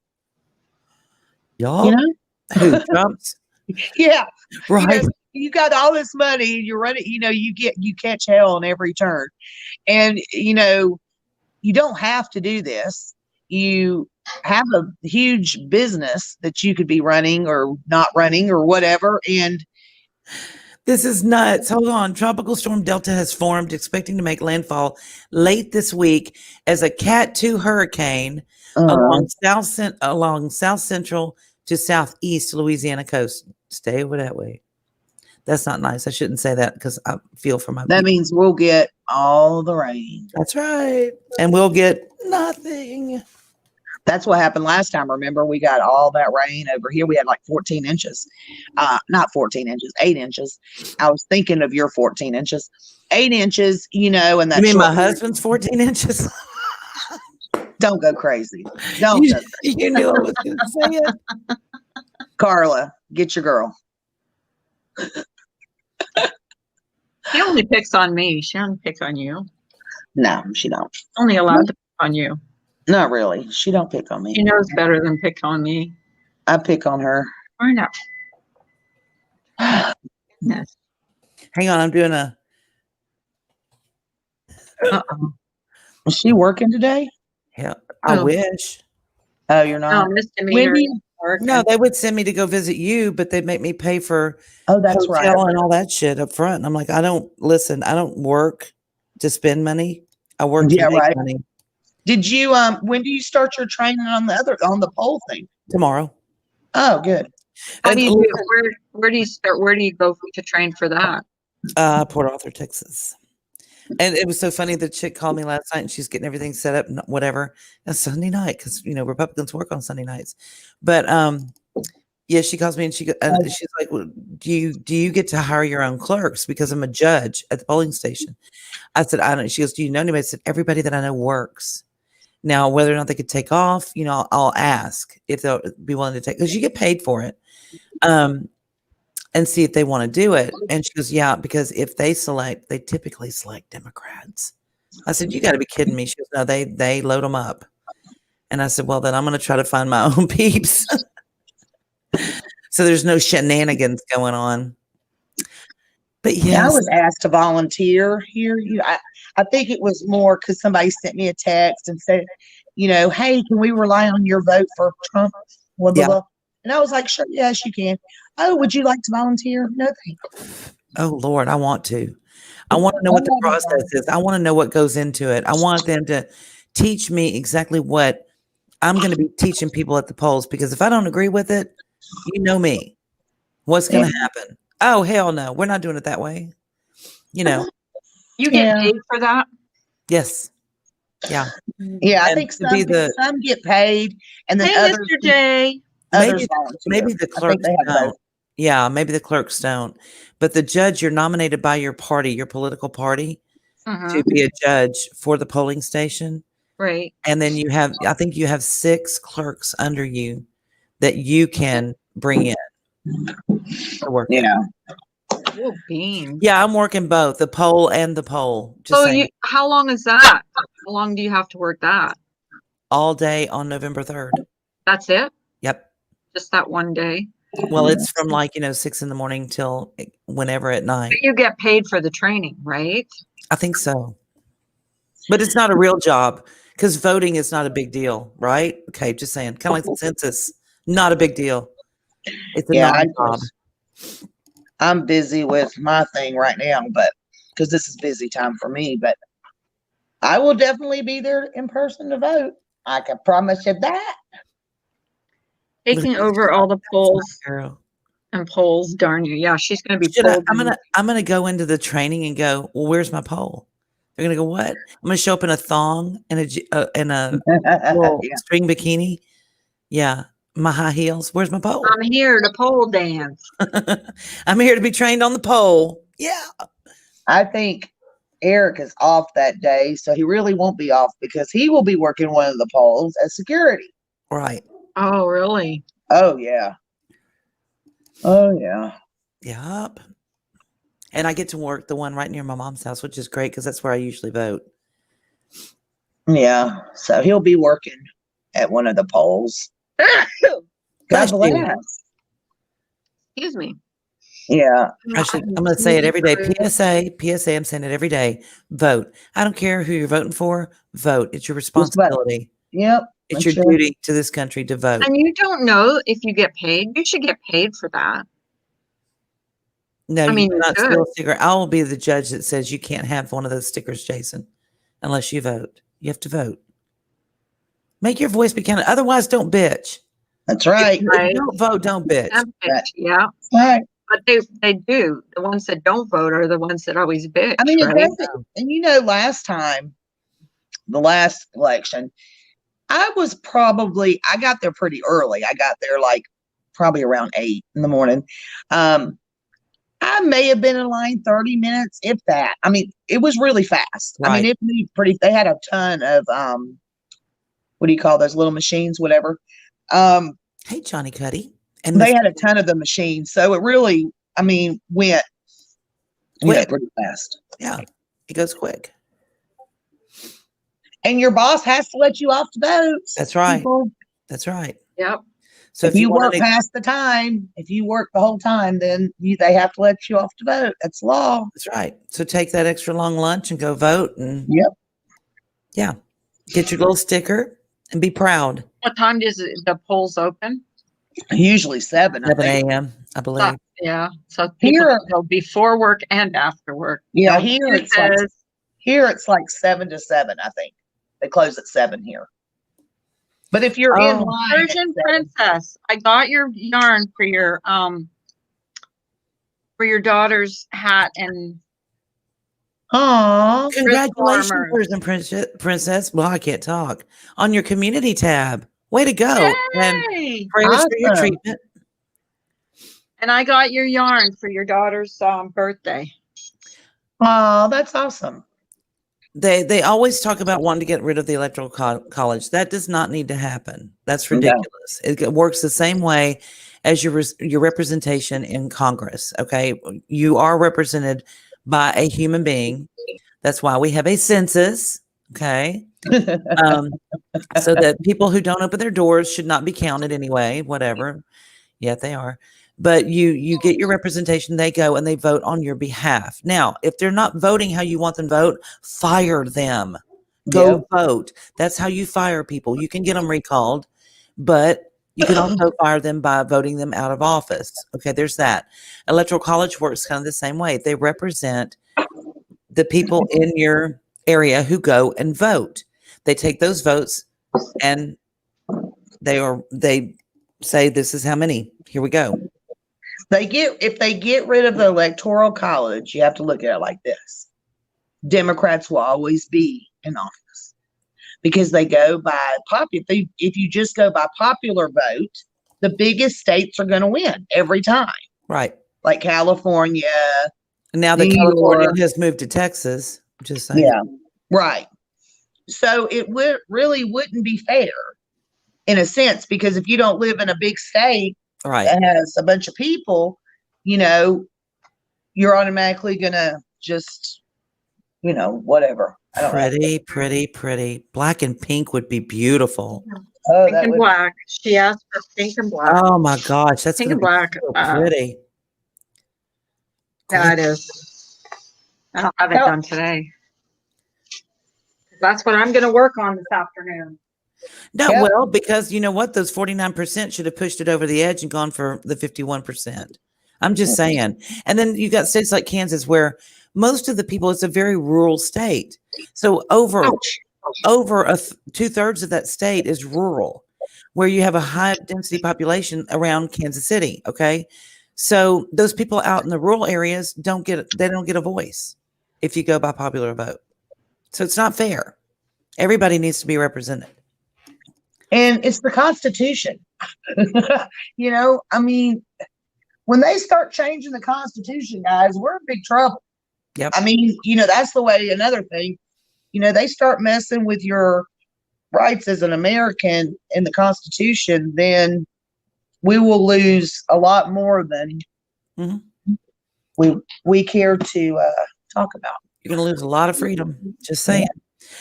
Y'all? Who, Trump's? Yeah. Right. You got all this money, you're running, you catch hell on every turn. And, you don't have to do this. You have a huge business that you could be running or not running or whatever. And this is nuts. Hold on. Tropical Storm Delta has formed, expecting to make landfall late this week as a Cat 2 hurricane along south central to southeast Louisiana coast. Stay over that way. That's not nice. I shouldn't say that because I feel for my That means we'll get all the rain. That's right. And we'll get nothing. That's what happened last time. Remember, we got all that rain over here. We had like 14 inches. Not 14 inches, 8 inches. I was thinking of your 14 inches. 8 inches, and that. You mean my husband's 14 inches? Don't go crazy. Don't go crazy. You knew I was going to say it. Carla, get your girl. She only picks on me. She doesn't pick on you. No, she don't. Only allowed to pick on you. Not really. She don't pick on me. She knows better than pick on me. I pick on her. Why not? Yes. Hang on, I'm doing a. Uh-oh. Is she working today? Yeah, I Oh. wish. Oh, you're No, not. misdemeanor. Wendy? Work. No, they would send me to go visit you, but they'd make me pay for Oh, that's right. hotel and all that shit up front. And I'm like, I don't work to spend money. I work Yeah, to make right. money. Did you when do you start your training on the pole thing? Tomorrow. Oh, good. How do you And do? Where do you start? Where do you go to train for that? Port Arthur, Texas. And it was so funny. The chick called me last night and she's getting everything set up, whatever. That's Sunday night because Republicans work on Sunday nights. But yeah, she calls me and she's like, well, do you get to hire your own clerks? Because I'm a judge at the polling station. I said, I don't. She goes, do you know anybody? I said, everybody that I know works. Now, whether or not they could take off, I'll ask if they'll be willing to take, because you get paid for it. And see if they want to do it. And she goes, yeah, because if they typically select Democrats. I said, you got to be kidding me. She goes, no, they load them up. And I said, well, then I'm going to try to find my own peeps. So there's no shenanigans going on. But Yeah, I yes, was asked to volunteer here. I think it was more because somebody sent me a text and said, hey, can we rely on your vote for Trump? Blah, blah, Yeah. blah. And I was like, sure, yes, you can. Oh, would you like to volunteer? No, thank you. oh Lord, I want to. I want to know what the process is. I want to know what goes into it. I want them to teach me exactly what I'm going to be teaching people at the polls, because if I don't agree with it, you know me. What's going to happen? Oh, hell no. We're not doing it that way. You get Yeah. paid for that? Yes. Yeah. Yeah, I And think to be some get paid, and then Hey, others, Mr. J. others Maybe volunteer. the I think clerks they have don't. both. Yeah, maybe the clerks don't. But the judge, you're nominated by your party, your political party, to be a judge for the polling station. Right. And then I think you have 6 clerks under you that you can bring in to work. Yeah. Oh, beans. Yeah, I'm working both the poll and the poll. Just So saying, how long is that? How long do you have to work that? all day on November 3rd. That's it? Yep. Just that one day? Well, it's from 6 in the morning till whenever at night. But you get paid for the training, right? I think so. But it's not a real job, because voting is not a big deal, right? Okay, just saying. Kind of like the census. Not a big deal. It's a non-job. I'm busy with my thing right now, but because this is busy time for me, but I will definitely be there in person to vote. I can promise you that. Taking over all the polls Girl. and polls, darn you. Yeah, she's going to be I'm gonna go into the training and go, well, where's my poll? They're gonna go, what? I'm gonna show up in a thong and a little string bikini. Yeah, my high heels. Where's my pole? I'm here to pole dance. I'm here to be trained on the pole. Yeah. I think Eric is off that day, so he really won't be off because he will be working one of the polls as security. Right. Oh, really? Oh, yeah. Oh, yeah. Yep. And I get to work the one right near my mom's house, which is great because that's where I usually vote. Yeah. So he'll be working at one of the polls. God bless. Excuse me. Yeah. I'm going to say it every day. PSA, I'm saying it every day. Vote. I don't care who you're voting for. Vote. It's your responsibility. Yep. It's your duty to this country to vote. And you don't know if you get paid. You should get paid for that. No, I mean, you cannot steal a sticker. I will be the judge that says you can't have one of those stickers, Jason, unless you vote. You have to vote. Make your voice be counted. Otherwise, don't bitch. That's right. If you don't vote, don't bitch. Yeah. Right. But they do. The ones that don't vote are the ones that always bitch. I mean, it right? doesn't, and last time, the last election, I got there pretty early. I got there probably around 8 in the morning. I may have been in line 30 minutes, if that. I mean, it was really fast. Right. I mean, it moved they had a ton of, what do you call those little machines, whatever. Hey, Johnny Cuddy. And they had a ton of the machines. So it really, went Quick. pretty fast. Yeah, it goes quick. And your boss has to let you off the boats. That's right. people. That's right. Yep. So If you work want past the time, if you work the whole time, then they have to let you off the boat. That's law. that's right. So take that extra long lunch and go vote, and Yep. yeah, get your little sticker and be proud. What time does the polls open? Usually 7. I 7 think. a.m. I believe. Yeah. So people Here- can go before work and after work. Yeah, Don't here do it's like this. Here it's like 7 to 7, I think. They close at 7 here. But if you're in Oh. line, at Persian 7, Princess, I got your yarn for your daughter's hat and aw, Congratulations, farmers. Persian Princess. Well, I can't talk. On your community tab. Way to go. And Yay! prayers for your Awesome. treatment. And I got your yarn for your daughter's birthday. aw, that's awesome. They always talk about wanting to get rid of the electoral college. That does not need to happen. That's No. ridiculous. It works the same way as your representation in Congress. Okay, you are represented by a human being. That's why we have a census. Okay, so that people who don't open their doors should not be counted anyway. Whatever, yet they are. But you get your representation, they go and they vote on your behalf. Now, if they're not voting how you want them to vote, fire them. Go Yep. vote. That's how you fire people. You can get them recalled, but you can also fire them by voting them out of office. Okay, there's that. Electoral college works kind of the same way. They represent the people in your area who go and vote. They take those votes and they say, this is how many. Here we go. If they get rid of the electoral college, you have to look at it like this. Democrats will always be in office because they go by if you just go by popular vote, the biggest states are going to win every time. Right. Like California. And now that New California York. has moved to Texas, just saying. Yeah. Right. So it really wouldn't be fair in a sense, because if you don't live in a big state Right. that has a bunch of people, you're automatically gonna just, whatever. I don't know. Pretty. Black and pink would be beautiful. Oh, Pink that and would, black. She asked for pink and black. Oh my gosh, that's Pink gonna and be black. so pretty. Yeah, it is. I'll have it Well- done today. That's what I'm going to work on this afternoon. No, Yep. well, because you know what? Those 49% should have pushed it over the edge and gone for the 51%. I'm just saying. And then you got states like Kansas where most of the people, it's a very rural state. So over 2/3 of that state is rural, where you have a high density population around Kansas City. Okay. So those people out in the rural areas don't get a voice if you go by popular vote. So it's not fair. Everybody needs to be represented. and it's the Constitution. When they start changing the Constitution, guys, we're in big trouble. Yep. That's the way. Another thing, they start messing with your rights as an American in the Constitution, then we will lose a lot more than we care to talk about. You're going to lose a lot of freedom. Just saying.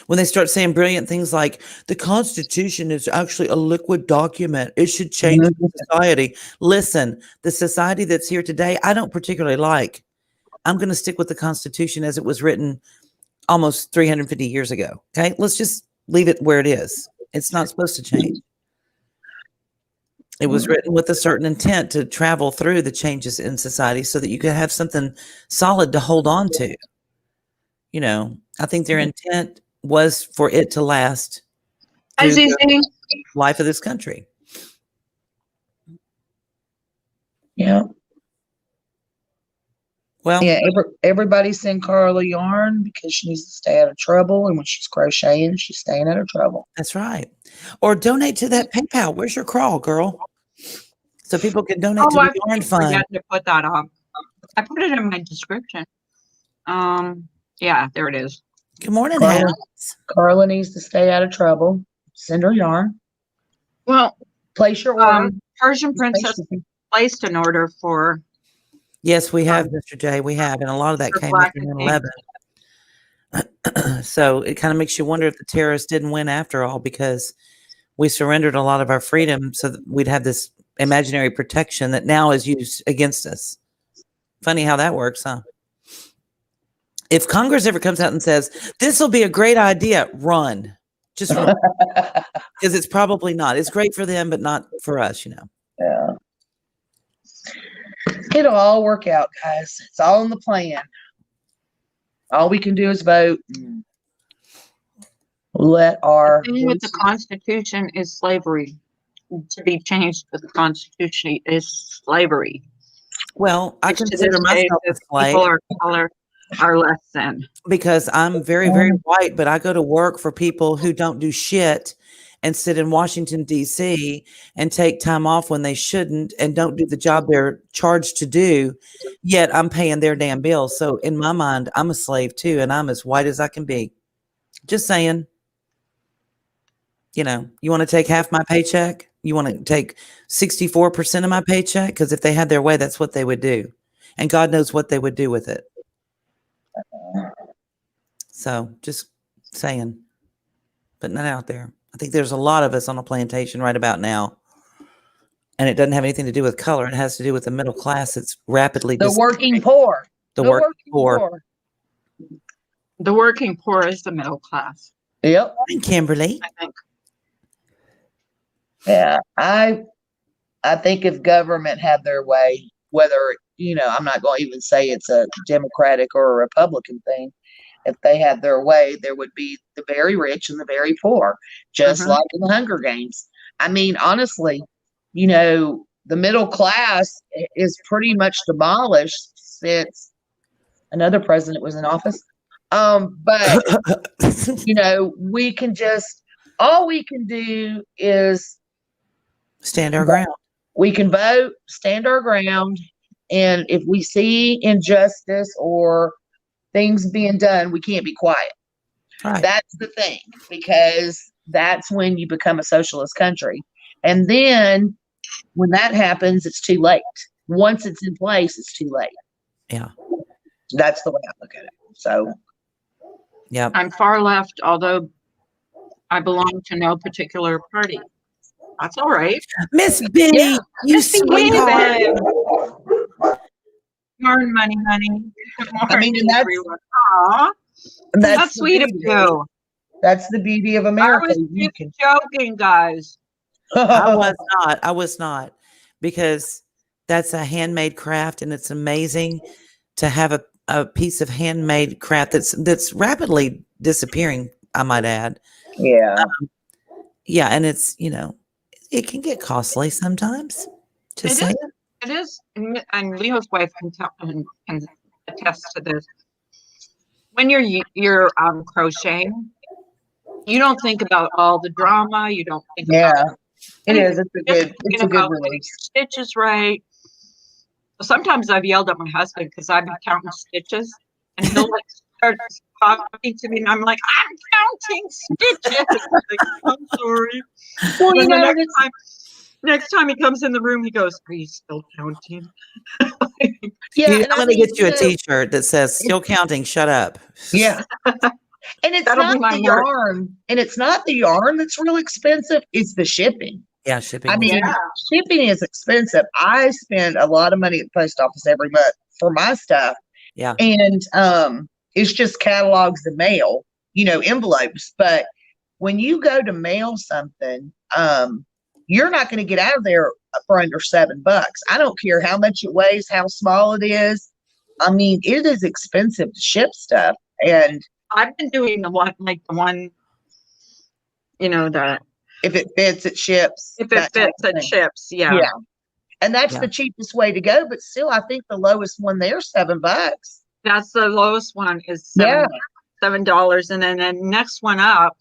When they start saying brilliant things like the Constitution is actually a liquid document, it should change society. Listen, the society that's here today, I don't particularly like. I'm going to stick with the Constitution as it was written almost 350 years ago. Okay, let's just leave it where it is. It's not supposed to change. It was written with a certain intent to travel through the changes in society so that you could have something solid to hold on to. I think their intent was for it to last through the life of this country. Yeah. Well, Yeah. Everybody send Carla yarn because she needs to stay out of trouble. And when she's crocheting, she's staying out of trouble. that's right. Or donate to that PayPal. Where's your crawl, girl? So people can donate to I the yarn fund. forgot to put that up. I put it in my description. Yeah, there it is. Good morning, Carla. Hans. Carla needs to stay out of trouble. Send her yarn. Well, Place your order. Persian Princess placed an order for Yes, we have, Mr. J. We have, and a lot of that For came black after and 9/11. So it kind of makes you wonder if the terrorists didn't win after all, because we surrendered a lot of our freedom so that we'd have this imaginary protection that now is used against us. Funny how that works, huh? If Congress ever comes out and says, this will be a great idea, run. Just run. Because it's probably not. It's great for them, but not for us, you know. Yeah. It'll all work out, guys. It's all in the plan. All we can do is vote. And let our The thing with the Constitution is slavery. To be changed with the Constitution is slavery. Well, I Which to consider this day, myself a the slave people of color are less than. because I'm very, very white, but I go to work for people who don't do shit and sit in Washington, D.C. and take time off when they shouldn't and don't do the job they're charged to do, yet I'm paying their damn bills. So in my mind, I'm a slave too, and I'm as white as I can be. Just saying. You know, you want to take half my paycheck? You want to take 64% of my paycheck? Because if they had their way, that's what they would do. And God knows what they would do with it. So just saying, putting that out there. I think there's a lot of us on a plantation right about now. And it doesn't have anything to do with color. It has to do with the middle class that's rapidly the working poor. The working poor. The working poor is the middle class. Yep. And Kimberly. I think. Yeah. I think if government had their way, whether, you know, I'm not going to even say it's a Democratic or a Republican thing. If they had their way, there would be the very rich and the very poor, just like in the Hunger Games. I mean, honestly, you know, the middle class is pretty much demolished since another president was in office. But you know, we can just, all we can do is stand our ground. We can vote, stand our ground, and if we see injustice or things being done, we can't be quiet. Right. That's the thing, because that's when you become a socialist country. And then when that happens, it's too late. Once it's in place, it's too late. Yeah. That's the way I look at it. So, yeah. I'm far left, although I belong to no particular party. That's all right. Miss B, Yeah. you sweetheart. Earn money, honey. I mean, and that's, Aw, that's the sweet of beauty. you. That's the beauty of I America. was You just joking, guys. I was not, because that's a handmade craft, and it's amazing to have a piece of handmade craft that's rapidly disappearing, I might add. Yeah. Yeah, and it's, you know, it can get costly sometimes. Just saying. It is, and Leo's wife can attest to this. When you're crocheting, you don't think about all the drama. You don't think about it is. It's a good about release. getting your stitches right. Sometimes I've yelled at my husband because I've been counting stitches, and he'll like start talking to me, and I'm like, I'm counting stitches. Like, I'm sorry. Well, you know, next time he comes in the room, he goes, "Are you still counting?" yeah, I'm going to get you a T-shirt that says "Still counting, shut up." Yeah. And it's That'll not be my the merch. yarn. And it's not the yarn that's real expensive. It's the shipping. Yeah, shipping. I mean, shipping is expensive. I spend a lot of money at the post office every month for my stuff. Yeah. And it's just catalogs and mail, you know, envelopes. But when you go to mail something, you're not going to get out of there for under $7. I don't care how much it weighs, how small it is. I mean, it is expensive to ship stuff. And I've been doing the one, you know, that if it fits, it ships. if it fits, it ships. Yeah. Yeah. And that's the cheapest way to go. But still, I think the lowest one there's $7. That's the lowest one is $7, and then the next one up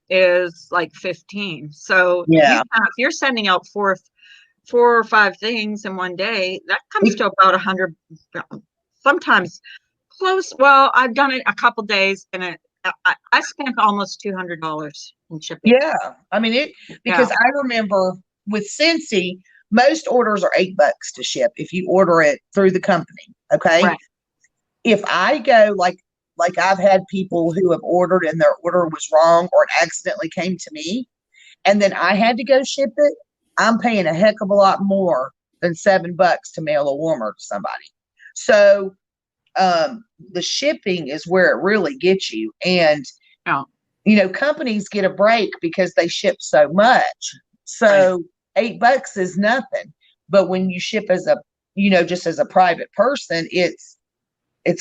is like 15. So if you're sending out four or five things in one day, that comes to about 100. Sometimes close. Well, I've done it a couple days, and I spent almost $200 in shipping. Yeah, I mean it because I remember with Scentsy, most orders are $8 to ship if you order it through the company. Okay. Right. If I go like I've had people who have ordered and their order was wrong or it accidentally came to me and then I had to go ship it, I'm paying a heck of a lot more than $7 to mail a warmer to somebody. So the shipping is where it really gets you. And Yeah. companies get a break because they ship so much. So $8 is nothing. But when you ship as a, just as a private person, it's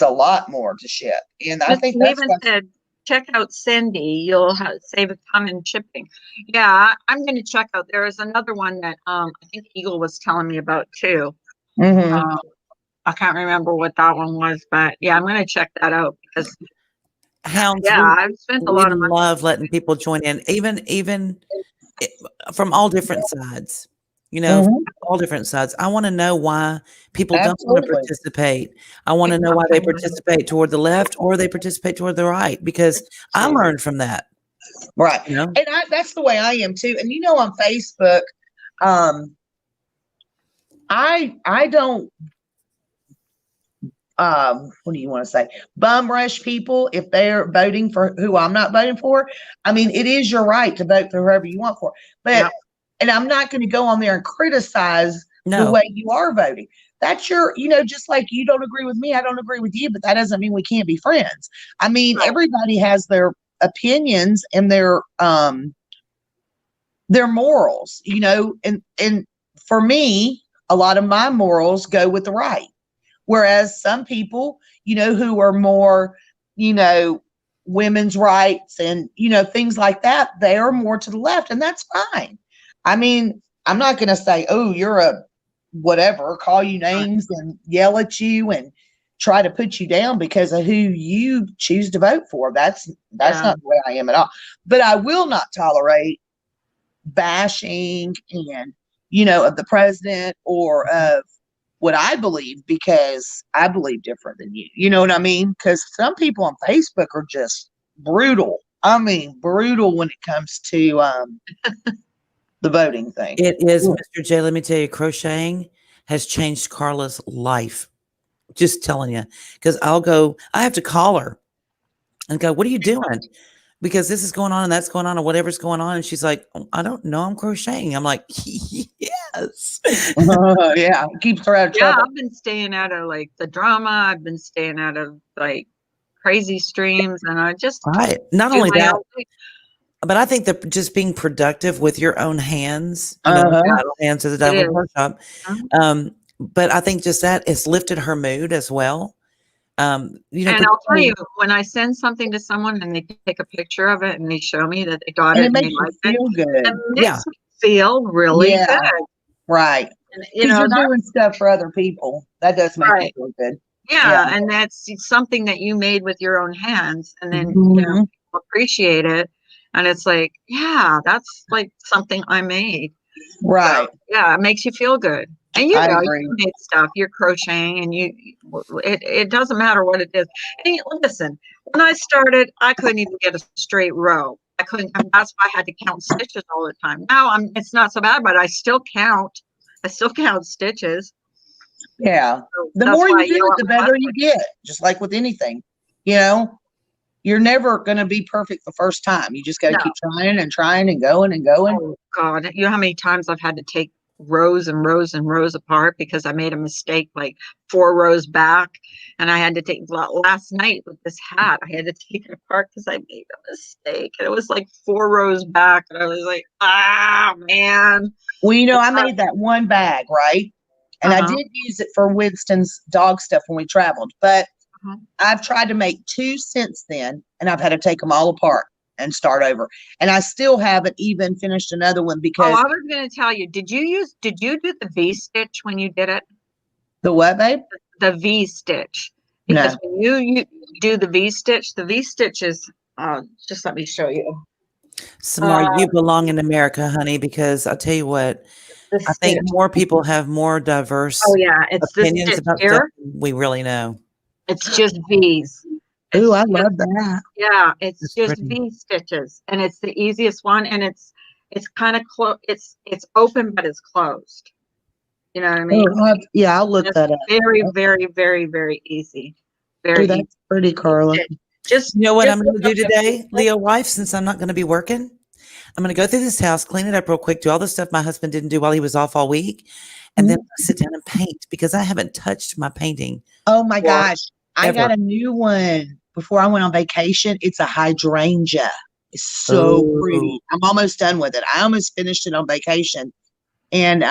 a lot more to ship. And I think that's even said, check out Cindy. You'll save a ton in shipping. Yeah, I'm going to check out. There is another one that I think Eagle was telling me about too. I can't remember what that one was, but yeah, I'm going to check that out because Hounds, I've spent a we lot of money. love letting people join in, even from all different sides. All different sides. I want to know why people don't want to Absolutely. participate. I want to know why they participate toward the left or they participate toward the right, because I learned from that. Right. And that's the way I am too. And on Facebook, I don't what do you want to say? Bum rush people if they're voting for who I'm not voting for. I mean, it is your right to vote for whoever you want for. But and I'm not going to go on there and criticize the way you are voting. That's your, just like you don't agree with me, I don't agree with you, but that doesn't mean we can't be friends. I mean, everybody has their opinions and their morals, and for me, a lot of my morals go with the right. Whereas some people, who are more, women's rights and, things like that, they are more to the left, and that's fine. I mean, I'm not going to say, oh, you're a whatever, call you names and yell at you and try to put you down because of who you choose to vote for. That's not the way I am at all. But I will not tolerate bashing and, of the president or of what I believe, because I believe different than you. You know what I mean? Because some people on Facebook are just brutal. I mean, brutal when it comes to the voting thing. It is, Mr. J. Let me tell you, crocheting has changed Carla's life. Just telling you, because I have to call her and go, "What are you doing?" Because this is going on and that's going on or whatever's going on. And she's like, "Oh, I don't know. I'm crocheting." I'm like, yes. Yeah. It keeps her out of trouble. I've been staying out of like the drama. I've been staying out of like crazy streams, and I just not only that, but I think that just being productive with your own hands, hands to the devil workshop. But I think just that it's lifted her mood as well. And I'll tell you, when I send something to someone and they take a picture of it and they show me that they got it, and makes you feel good. It makes me feel really good. Right. Because you're doing stuff for other people. That does make you feel good. Yeah, and that's something that you made with your own hands, and then people appreciate it, and it's like, that's like something I made. Right. So, it makes you feel good. And you made stuff, you're crocheting, and it doesn't matter what it is. And listen, when I started, I couldn't even get a straight row. I couldn't, that's why I had to count stitches all the time. Now it's not so bad, but I still count stitches. Yeah. So the more you do it, the better you get, just like with anything. You're never going to be perfect the first time. You just got to keep trying and trying and going and going. Oh, God. You know how many times I've had to take rows and rows and rows apart because I made a mistake like 4 rows back, and I had to take last night with this hat. I had to take it apart because I made a mistake, and it was like 4 rows back, and I was like, man. Well, I made that one bag, right? And I did use it for Winston's dog stuff when we traveled, but I've tried to make 2 since then, and I've had to take them all apart and start over. And I still haven't even finished another one because I was going to tell you, did you do the V stitch when you did it? The what, babe? The V stitch. Because when you do the V stitch is just let me show you. Samar, you belong in America, honey, because I'll tell you what, I think more people have more diverse it's opinions about stuff than we really know. It's just V's. Oh, I love that. Yeah, it's just V stitches, and it's the easiest one, and it's kind of close. It's open, but it's closed. You know what I mean? Yeah, I'll look It's that up. very, very, very, very easy. Very Oh, easy. that's pretty, Carla. Just You know what just I'm going to look do up the today, basics. Leo wife, since I'm not going to be working? I'm going to go through this house, clean it up real quick, do all the stuff my husband didn't do while he was off all week, and then sit down and paint because I haven't touched my painting Oh my for gosh. I got ever. a new one before I went on vacation. It's a hydrangea. It's so Oh, pretty. I'm almost done with it. I almost finished it on vacation. And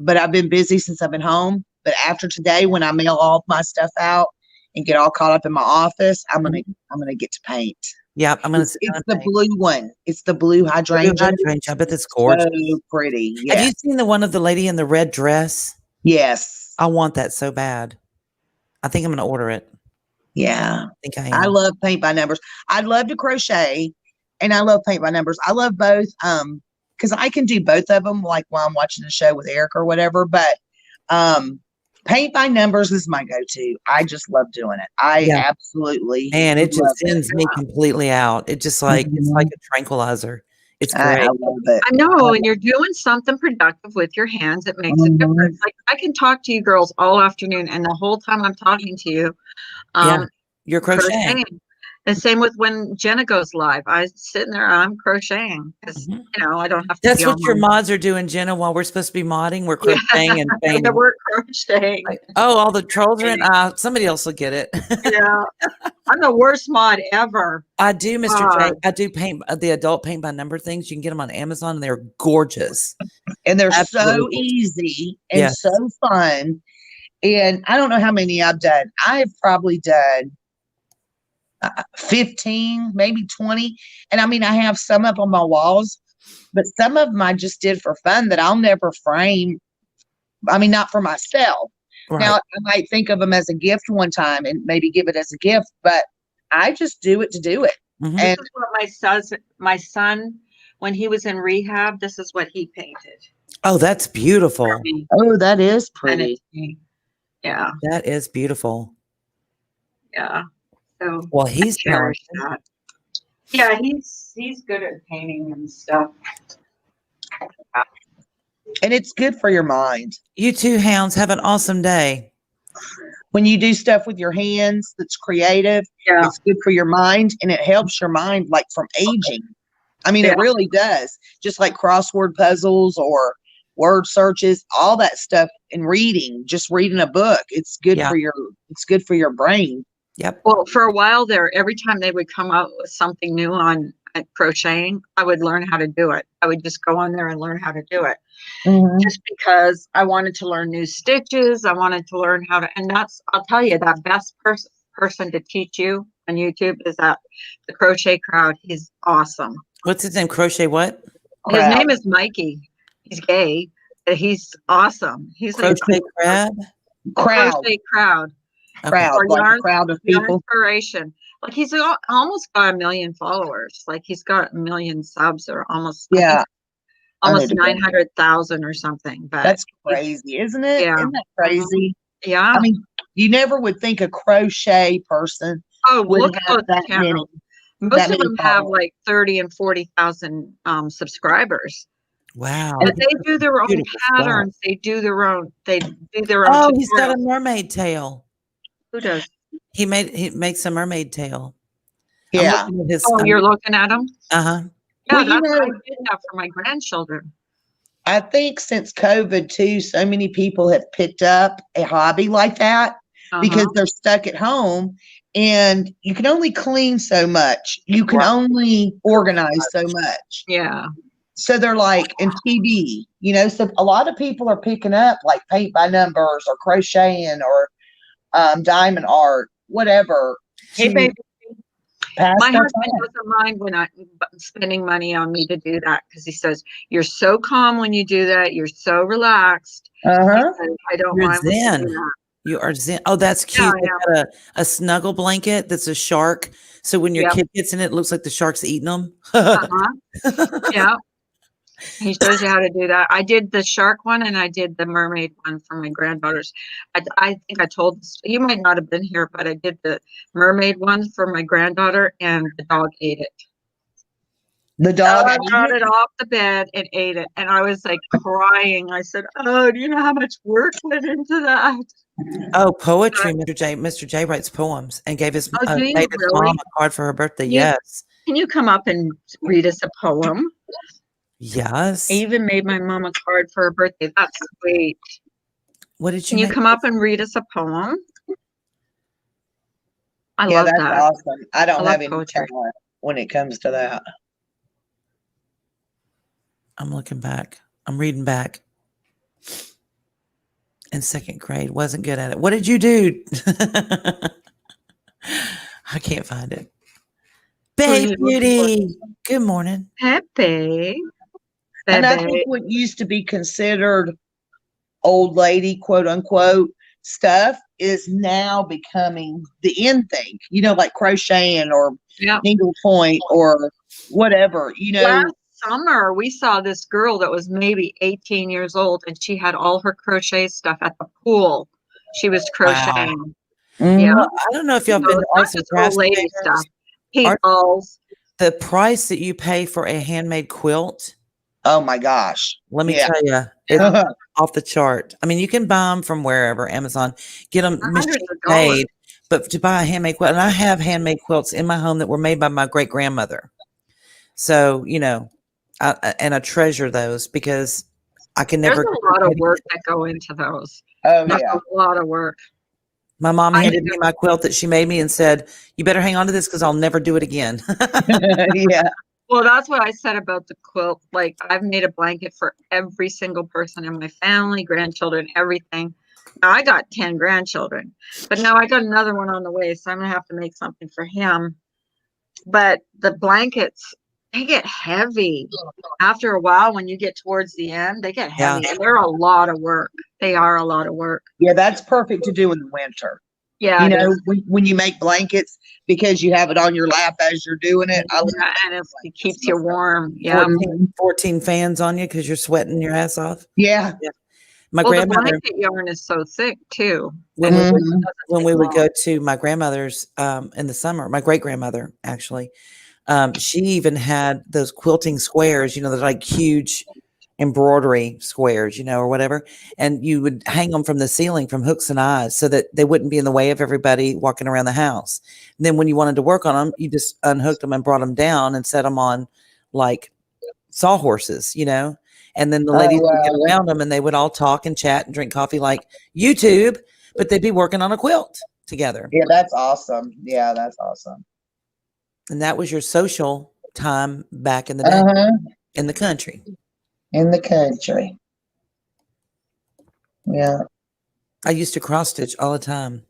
but I've been busy since I've been home. But after today, when I mail all of my stuff out and get all caught up in my office, I'm gonna get to paint. yeah, I'm going to It's, sit down it's and the paint. blue one. It's the blue Blue hydrangea. hydrangea, I bet that's So gorgeous. pretty. Have Yes. you seen the one of the lady in the red dress? Yes. I want that so bad. I think I'm going to order it. Yeah. I think I I am. love paint by numbers. I love to crochet and I love paint by numbers. I love both. Because I can do both of them like while I'm watching a show with Eric or whatever. But paint by numbers is my go-to. I just love doing it. I Yeah. absolutely And it love just sends me completely out. It just like it's like a tranquilizer. It's I great. love it. I know, and you're doing something productive with your hands. It makes a Mhm. difference. Like I can talk to you girls all afternoon, and the whole time I'm talking to you, Yeah. You're crocheting. crocheting. And same with when Jenna goes live. I'm sitting there, I'm crocheting because Mhm. I don't have to That's be what on your my mods are doing, Jenna, while we're supposed to be modding. We're yeah. crocheting and painting. The word crocheting. Like, oh, all the trolls are in. Somebody else will get it. Yeah, I'm the worst mod ever. I do, Mr. J. God. I do paint the adult paint by number things. You can get them on Amazon and they're gorgeous. And they're so Absolutely. easy and Yes. so fun. And I don't know how many I've done. I've probably done 15, maybe 20. And I mean, I have some up on my walls, but some of them I just did for fun that I'll never frame. I mean, not for myself. Right. Now, I might think of them as a gift one time and maybe give it as a gift, but I just do it to do it. Mhm. This And is what my son, when he was in rehab, this is what he painted Oh, that's beautiful. for me. oh, that is And pretty. yeah, That is beautiful. yeah. So Well, he's cherish talented. that. Yeah, he's good at painting and stuff. And it's good for your mind. You two hounds have an awesome day. When you do stuff with your hands that's creative, Yeah, it's good for your mind and it helps your mind like from aging. I mean, Yeah. it really does. Just like crossword puzzles or word searches, all that stuff and reading, just reading a book. It's good Yeah. for your brain. Yep. Well, for a while there, every time they would come out with something new on crocheting, I would learn how to do it. I would just go on there and learn how to do it. Just because I wanted to learn new stitches. I wanted to learn how to, and I'll tell you, that best person to teach you on YouTube is that the Crochet Crowd. He's awesome. What's his name? Crochet what? His Crowd. name is Mikey. He's gay. But he's awesome. He's a Crochet crab? Crowd, Crochet Crowd. Okay. crowd, Or like a yarn- crowd of Yarn people. Inspiration. Like he's almost got 1 million followers. Like he's got 1 million subs or almost. I think Yeah, I almost need to go. 900,000 or something. But That's crazy, isn't it? Yeah. Isn't that crazy? yeah. I mean, you never would think a crochet person Oh, would look at have those that many. channels. Most that of many them have followers. like 30 and 40,000 subscribers. Wow. But they do their own Beautiful stuff. patterns. They do their own Oh, he's got a tutorials. mermaid tail. Who does? He makes a mermaid tail. Yeah. I'm looking at his Oh, you're looking at them? uh-huh. Yeah, Well, you that's what I know- did that for my grandchildren. I think since COVID too, so many people have picked up a hobby like that because they're stuck at home and you can only clean so much. You can Right. only organize so much. Yeah. So they're like, and TV, so a lot of people are picking up like paint by numbers or crocheting or diamond art, whatever. Hey, to baby. pass My their husband time. doesn't mind when I'm spending money on me to do that because he says, you're so calm when you do that. You're so relaxed. Uh-huh. And I don't You're mind when you zen. do that. You are zen. Oh, that's cute. Yeah, They got a snuggle blanket that's a shark. So when your Yep. kid gets in it, it looks like the shark's eating them. Uh-huh. Yeah. He shows you how to do that. I did the shark one and I did the mermaid one for my granddaughters. I think I told you might not have been here, but I did the mermaid one for my granddaughter and the dog ate it. The dog. I ate got it? it off the bed and ate it. And I was like crying. I said, "Oh, do you know how much work went into that?" Oh, poetry. Mr. J writes poems and gave Oh, do you made his really? mom a card for her birthday. Can you, Yes. can you come up and read us a poem? Yes. I even made my mom a card for her birthday. That's sweet. What did you Can you make? come up and read us a poem? I Yeah, love that's that. awesome. I I don't love have any poetry. talent when it comes to that. I'm looking back. I'm reading back. In second grade, wasn't good at it. What did you do? I can't find it. Babe Who's looking for Beauty. Good morning. Pepe? And I Bebe. think what used to be considered old lady, quote unquote, stuff is now becoming the in thing, like crocheting or Yeah. needlepoint or whatever, Last summer, we saw this girl that was maybe 18 years old, and she had all her crochet stuff at the pool. She was crocheting. Yeah. Well, I don't know if y'all have So been to it's not arts and just old crafts lady fairs. stuff. Art- Paintballs. The price that you pay for a handmade quilt, Oh my gosh. let me Yeah. tell you, it's off the chart. I mean, you can buy them from wherever, Amazon, get them Hundreds machine of dollars. made, but to buy a handmade quilt, and I have handmade quilts in my home that were made by my great grandmother. So, I treasure those because I can There's never. a lot of work that go into those. Oh There's yeah. a lot of work. My mom I handed me my quilt that she made me and said, "You better hang on to this because I'll never do it again." Yeah. Well, that's what I said about the quilt. Like, I've made a blanket for every single person in my family, grandchildren, everything. Now, I got 10 grandchildren, but now I got another one on the way, so I'm gonna have to make something for him. But the blankets, they get heavy. After a while, when you get towards the end, they get Yeah. heavy. And they're a lot of work. They are a lot of work. Yeah, that's perfect to do in the winter. Yeah, it is. When you make blankets because you have it on your lap as you're doing it. I Yeah, and it keeps you warm. Yeah. 14 fans on you because you're sweating your ass off. Yeah. My Well, the grandmother, blanket yarn is so thick too. when we would, Mhm. when we would go to my grandmother's in the summer, my great grandmother actually, she even had those quilting squares, they're like huge embroidery squares, or whatever. And you would hang them from the ceiling from hooks and eyes so that they wouldn't be in the way of everybody walking around the house. And then when you wanted to work on them, you just unhooked them and brought them down and set them on like sawhorses, and then the ladies would get around them and they would all talk and chat and drink coffee like YouTube, but they'd be working on a quilt together. Yeah, that's awesome. Yeah, that's awesome. And that was your social time back in the day in the country. In the country. Yeah. I used to cross stitch all the time.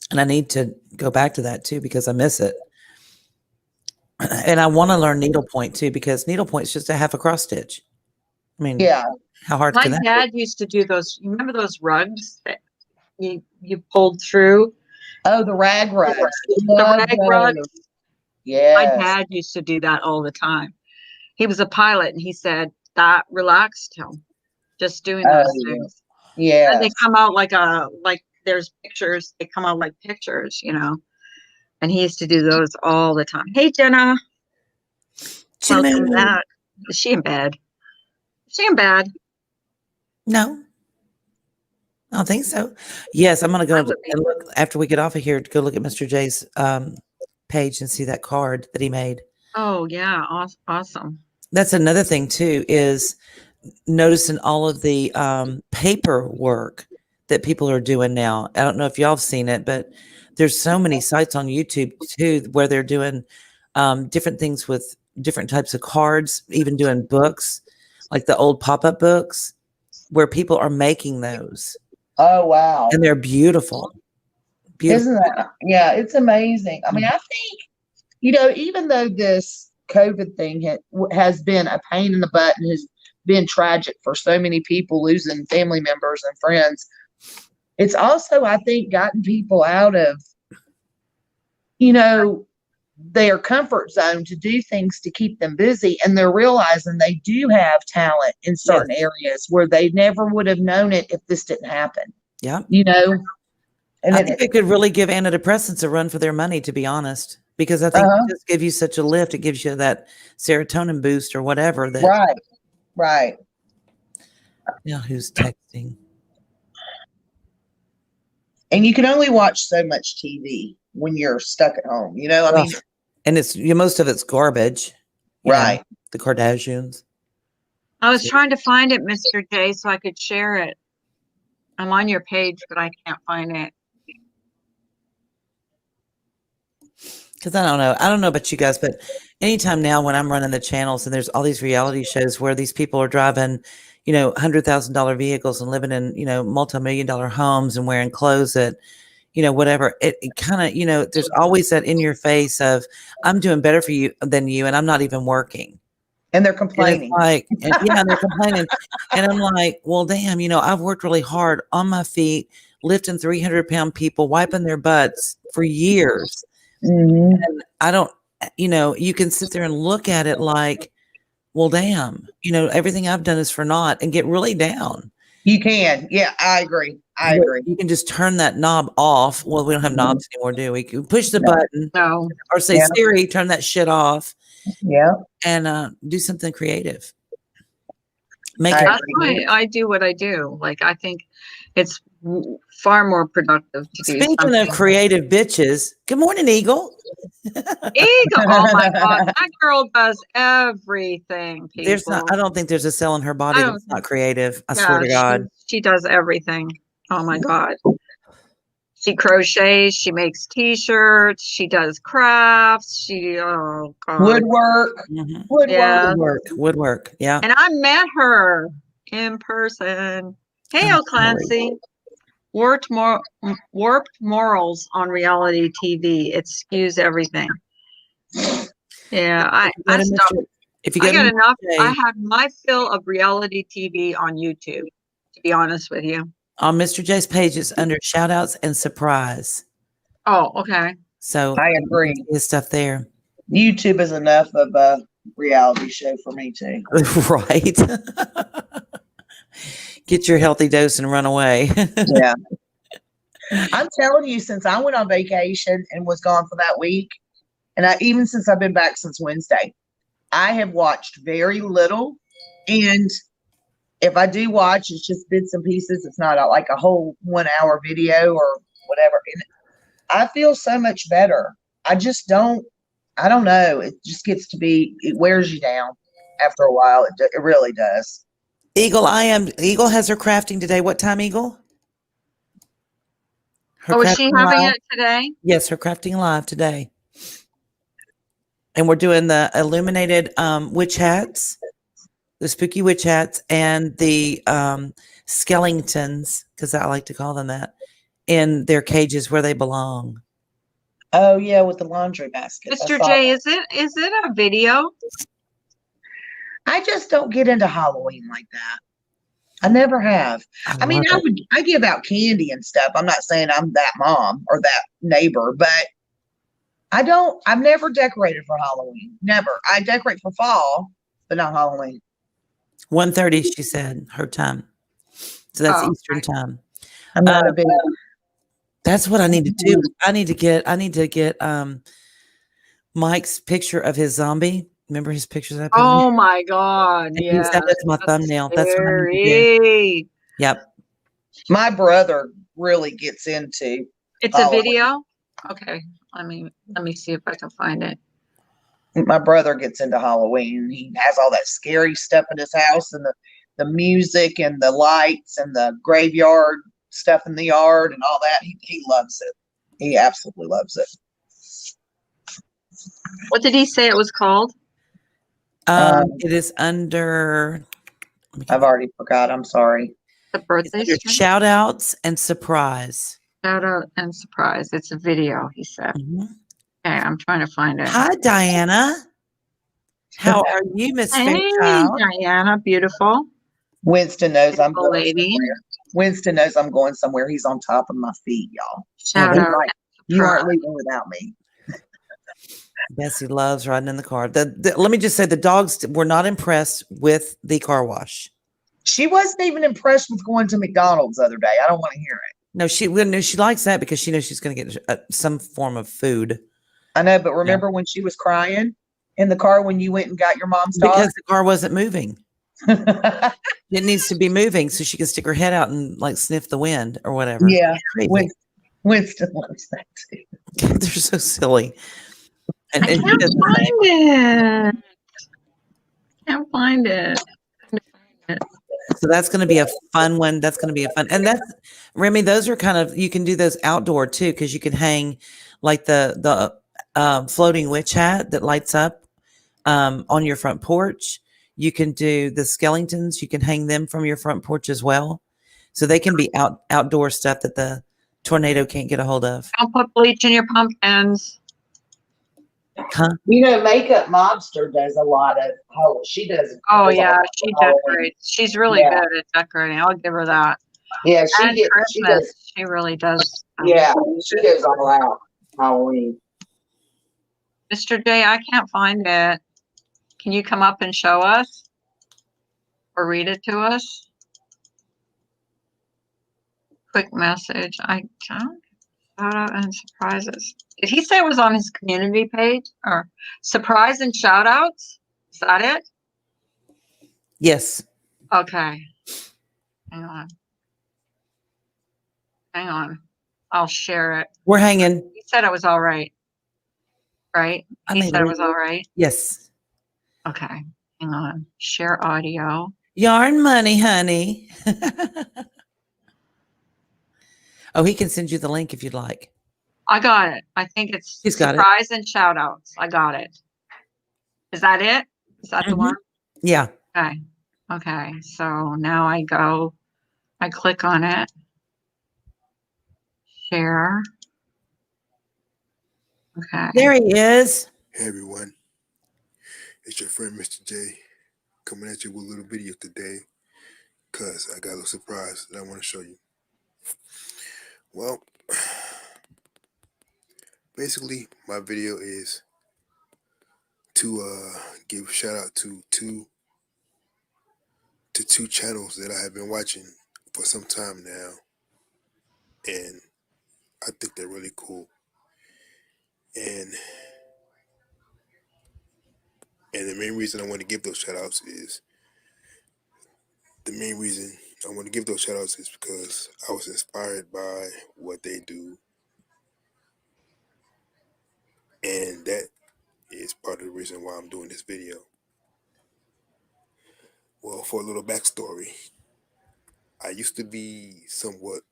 And I need to go back to that too because I miss it. And I want to learn needlepoint too because needlepoint's just a half a cross stitch. I mean, Yeah. how hard My can that dad used to do those. You remember those rugs that you pulled through? Oh, the rag rugs. The rag rugs. My Yes. dad used to do that all the time. He was a pilot, and he said that relaxed him just doing those yeah. things. Yeah. And they come out like there's pictures. They come out like pictures, And he used to do those all the time. Hey, Jenna. Welcome back. Is she in bed? Is she in bed? No, I don't think so. Yes, I'm going to go and look after we get off of here to go look at Mr. J's page and see that card that he made. Oh, yeah. Awesome. That's another thing too, is noticing all of the paperwork that people are doing now. I don't know if y'all have seen it, but there's so many sites on YouTube too, where they're doing different things with different types of cards, even doing books, like the old pop-up books where people are making those. Oh, wow. And they're beautiful. Isn't that? Yeah, it's amazing. I mean, I think, even though this COVID thing has been a pain in the butt and has been tragic for so many people losing family members and friends, it's also, I think, gotten people out of, their comfort zone to do things to keep them busy. And they're realizing they do have talent in certain areas where they never would have known it if this didn't happen. Yeah. And I think it could really give antidepressants a run for their money, to be honest, because I think it just give you such a lift. It gives you that serotonin boost or whatever. That Right. yeah, who's texting? And you can only watch so much TV when you're stuck at home. You know, I mean, and it's most of it's garbage. Right. The Kardashians. I was trying to find it, Mr. J, so I could share it. I'm on your page, but I can't find it. Because I don't know about you guys, but anytime now when I'm running the channels and there's all these reality shows where these people are driving, $100,000 vehicles and living in, multi-million-dollar homes and wearing clothes that, whatever, it kind of, there's always that in your face of, I'm doing better for you than you, and I'm not even working. And they're complaining. And they're complaining. And I'm like, well, damn, I've worked really hard on my feet, lifting 300-pound people, wiping their butts for years. Mm-hmm. And I don't, you can sit there and look at it like, well, damn, everything I've done is for naught, and get really down. You can. Yeah, I agree. You can just turn that knob off. Well, we don't have knobs anymore, do we? You push the button or say, Siri, turn that shit off. Yeah. And do something creative. That's why I do what I do. Like, I think it's far more productive to do. Speaking of creative bitches, good morning, Eagle. Eagle, oh my God, that girl does everything. People. I don't think there's a cell in her body that's not creative. I swear to God, she does everything. Oh my God. She crochets, she makes t-shirts, she does crafts, oh God. Woodwork. Mm-hmm. Woodwork. Yeah. And I met her in person. Hey, Clancy. Warped morals on reality TV. It skews everything. Yeah, I stopped. If you I got enough. I have my fill of reality TV on YouTube, to be honest with you. On Mr. J's page, it's under shout outs and surprise. Oh, okay. So I agree. His stuff there. YouTube is enough of a reality show for me too. Right. Get your healthy dose and run away. Yeah. I'm telling you, since I went on vacation and was gone for that week, and even since I've been back since Wednesday, I have watched very little. And if I do watch, it's just bits and pieces. It's not like a whole 1 hour video or whatever. And I feel so much better. I don't know. It just gets to be, it wears you down after a while. It really does. Eagle has her crafting today. What time, Eagle? Is she having it today? Yes, her crafting live today. And we're doing the illuminated witch hats, the spooky witch hats, and the skeletons, because I like to call them that, in their cages where they belong. Oh yeah, with the laundry basket. Mr. J, is it a video? I just don't get into Halloween like that. I never have. I mean, I give out candy and stuff. I'm not saying I'm that mom or that neighbor, but I've never decorated for Halloween. Never. I decorate for fall, but not Halloween. 1:30, she said, her time. So that's Eastern time. I'm not a big. That's what I need to do. I need to get Mike's picture of his zombie. Remember his pictures? Oh my God! Yeah, that's my thumbnail. Scary. That's what I need to do. Yep. My brother really gets into. It's Halloween. A video. Okay, let me see if I can find it. My brother gets into Halloween. He has all that scary stuff in his house, and the music and the lights and the graveyard stuff in the yard and all that. He loves it. He absolutely loves it. What did he say it was called? It is under. I've already forgot. I'm sorry. The birthday shout outs and surprise. Shout out and surprise. It's a video, he said. Mm-hmm. Okay, I'm trying to find it. Hi, Diana. How are you, Miss Fairchild? Diana, beautiful. Winston knows I'm going lady. somewhere. Winston knows I'm going somewhere. He's on top of my feet, y'all. Shout out. Like, you aren't leaving without me. Bessie loves riding in the car. Let me just say, the dogs were not impressed with the car wash. She wasn't even impressed with going to McDonald's the other day. I don't want to hear it. No, she likes that because she knows she's going to get some form of food. I know, but remember when she was crying in the car when you went and got your mom's dog? Because the car wasn't moving. It needs to be moving so she can stick her head out and like sniff the wind or whatever. Yeah. Crazy. Winston loves that too. They're so silly. And, I and he can't does the find same. it. Can't find it. So that's going to be a fun one. That's going to be a fun, and that's Remy. Those are kind of, you can do those outdoor too, because you can hang like the floating witch hat that lights up on your front porch. You can do the skeletons. You can hang them from your front porch as well. So they can be outdoor stuff that the tornado can't get a hold of. Don't put bleach in your pumpkins. Huh? You know, Makeup Mobster does a lot of she does. Oh does a yeah, lot she of Halloween. decorates. She's really Yeah. good at decorating. I'll give her that. Yeah, And she Christmas, does. she really does. Yeah, she goes all out Halloween. Mr. J, I can't find it. Can you come up and show us or read it to us? Quick message. I don't. Shout out and surprises. Did he say it was on his community page or surprise and shout outs? Is that it? Yes. Okay. Hang on. Hang on. I'll share it. We're hanging. He said it was all right. Right? I He mean, said it was all right. Yes. Okay. Hang on. Share audio. Yarn money, honey. Oh, he can send you the link if you'd like. I got it. I think it's He's got it. surprise and shout outs. I got it. Is that it? Is that the Mhm. one? Yeah. Okay. Okay. So now I click on it. Share. Okay. There he is. Hey everyone, it's your friend Mr. J coming at you with a little video today because I got a little surprise that I want to show you. Well, basically my video is to give a shout out to two channels that I have been watching for some time now, and I think they're really cool. And the main reason I want to give those shout outs is because I was inspired by what they do, and that is part of the reason why I'm doing this video. Well, for a little backstory, I used to be somewhat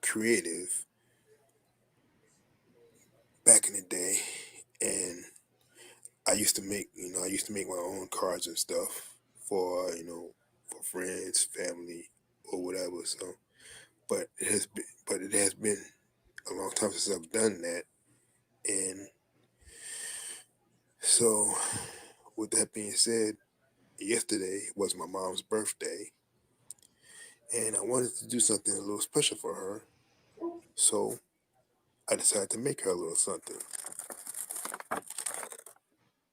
creative back in the day, and I used to make my own cards and stuff for for friends, family, or whatever. So, but it has been a long time since I've done that, and so with that being said, yesterday was my mom's birthday, and I wanted to do something a little special for her, so I decided to make her a little something.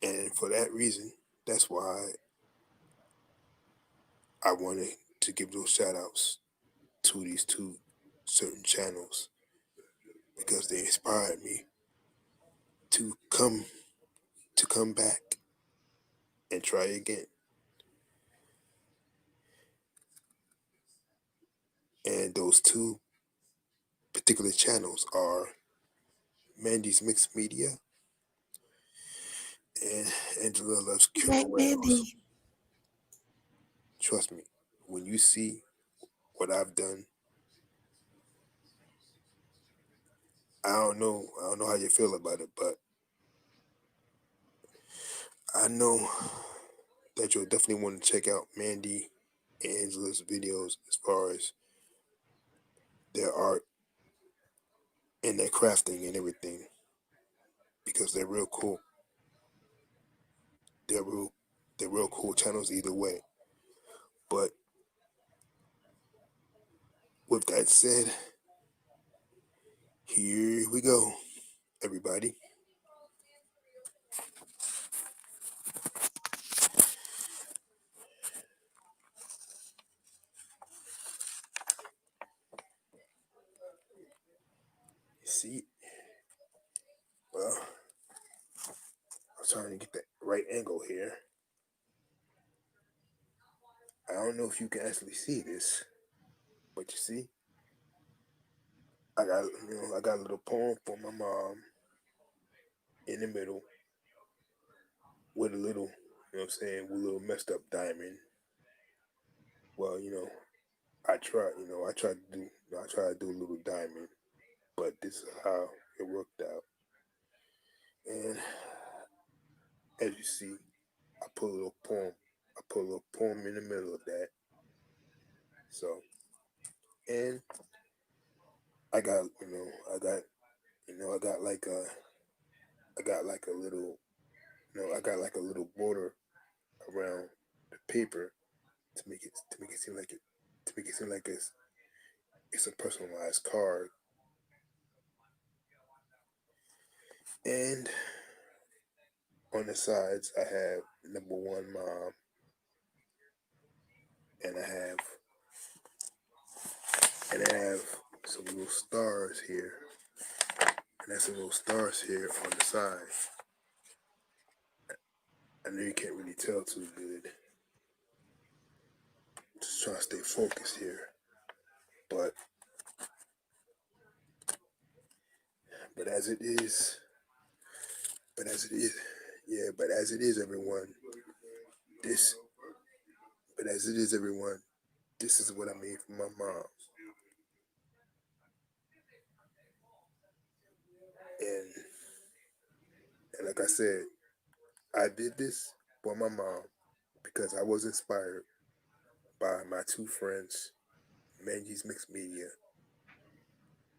And for that reason, that's why I wanted to give those shout outs to these two certain channels, because they inspired me to come back and try again. And those two particular channels are Mandy's Mixed Media and Angela Loves Killer Whales. Trust me, when you see what I've done, I don't know how you feel about it, but I know that you'll definitely want to check out Mandy and Angela's videos as far as their art and their crafting and everything, because they're real cool. They're real cool channels either way. But with that said, here we go, everybody. See, Well, I'm trying to get the right angle here. I don't know if you can actually see this, but you see, I got a little poem for my mom in the middle with a little, you know what I'm saying, with a little messed up diamond. Well, I try to do a little diamond, but this is how it worked out. And as you see, I put a little poem. I put a little poem in the middle of that. So, and I got, I got, I got like a, I got like a little, I got like a little border around the paper to make it seem like it's a personalized card. And on the sides, I have number one mom, and I have some little stars here, and there's some little stars here on the side. I know you can't really tell too good. Just trying to stay focused here, but as it is, but as it is, everyone. This, but as it is, everyone. This is what I made for my mom. And like I said, I did this for my mom because I was inspired by my two friends, Mangy's Mixed Media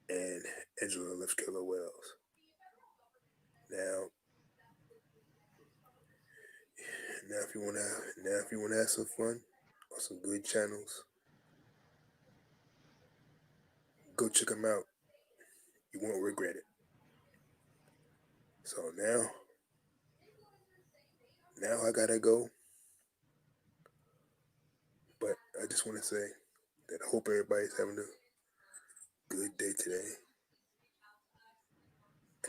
and Angela Lives Killer Wells. Now if you wanna have some fun on some good channels, go check them out. You won't regret it. So now I gotta go. But I just want to say that I hope everybody's having a good day today.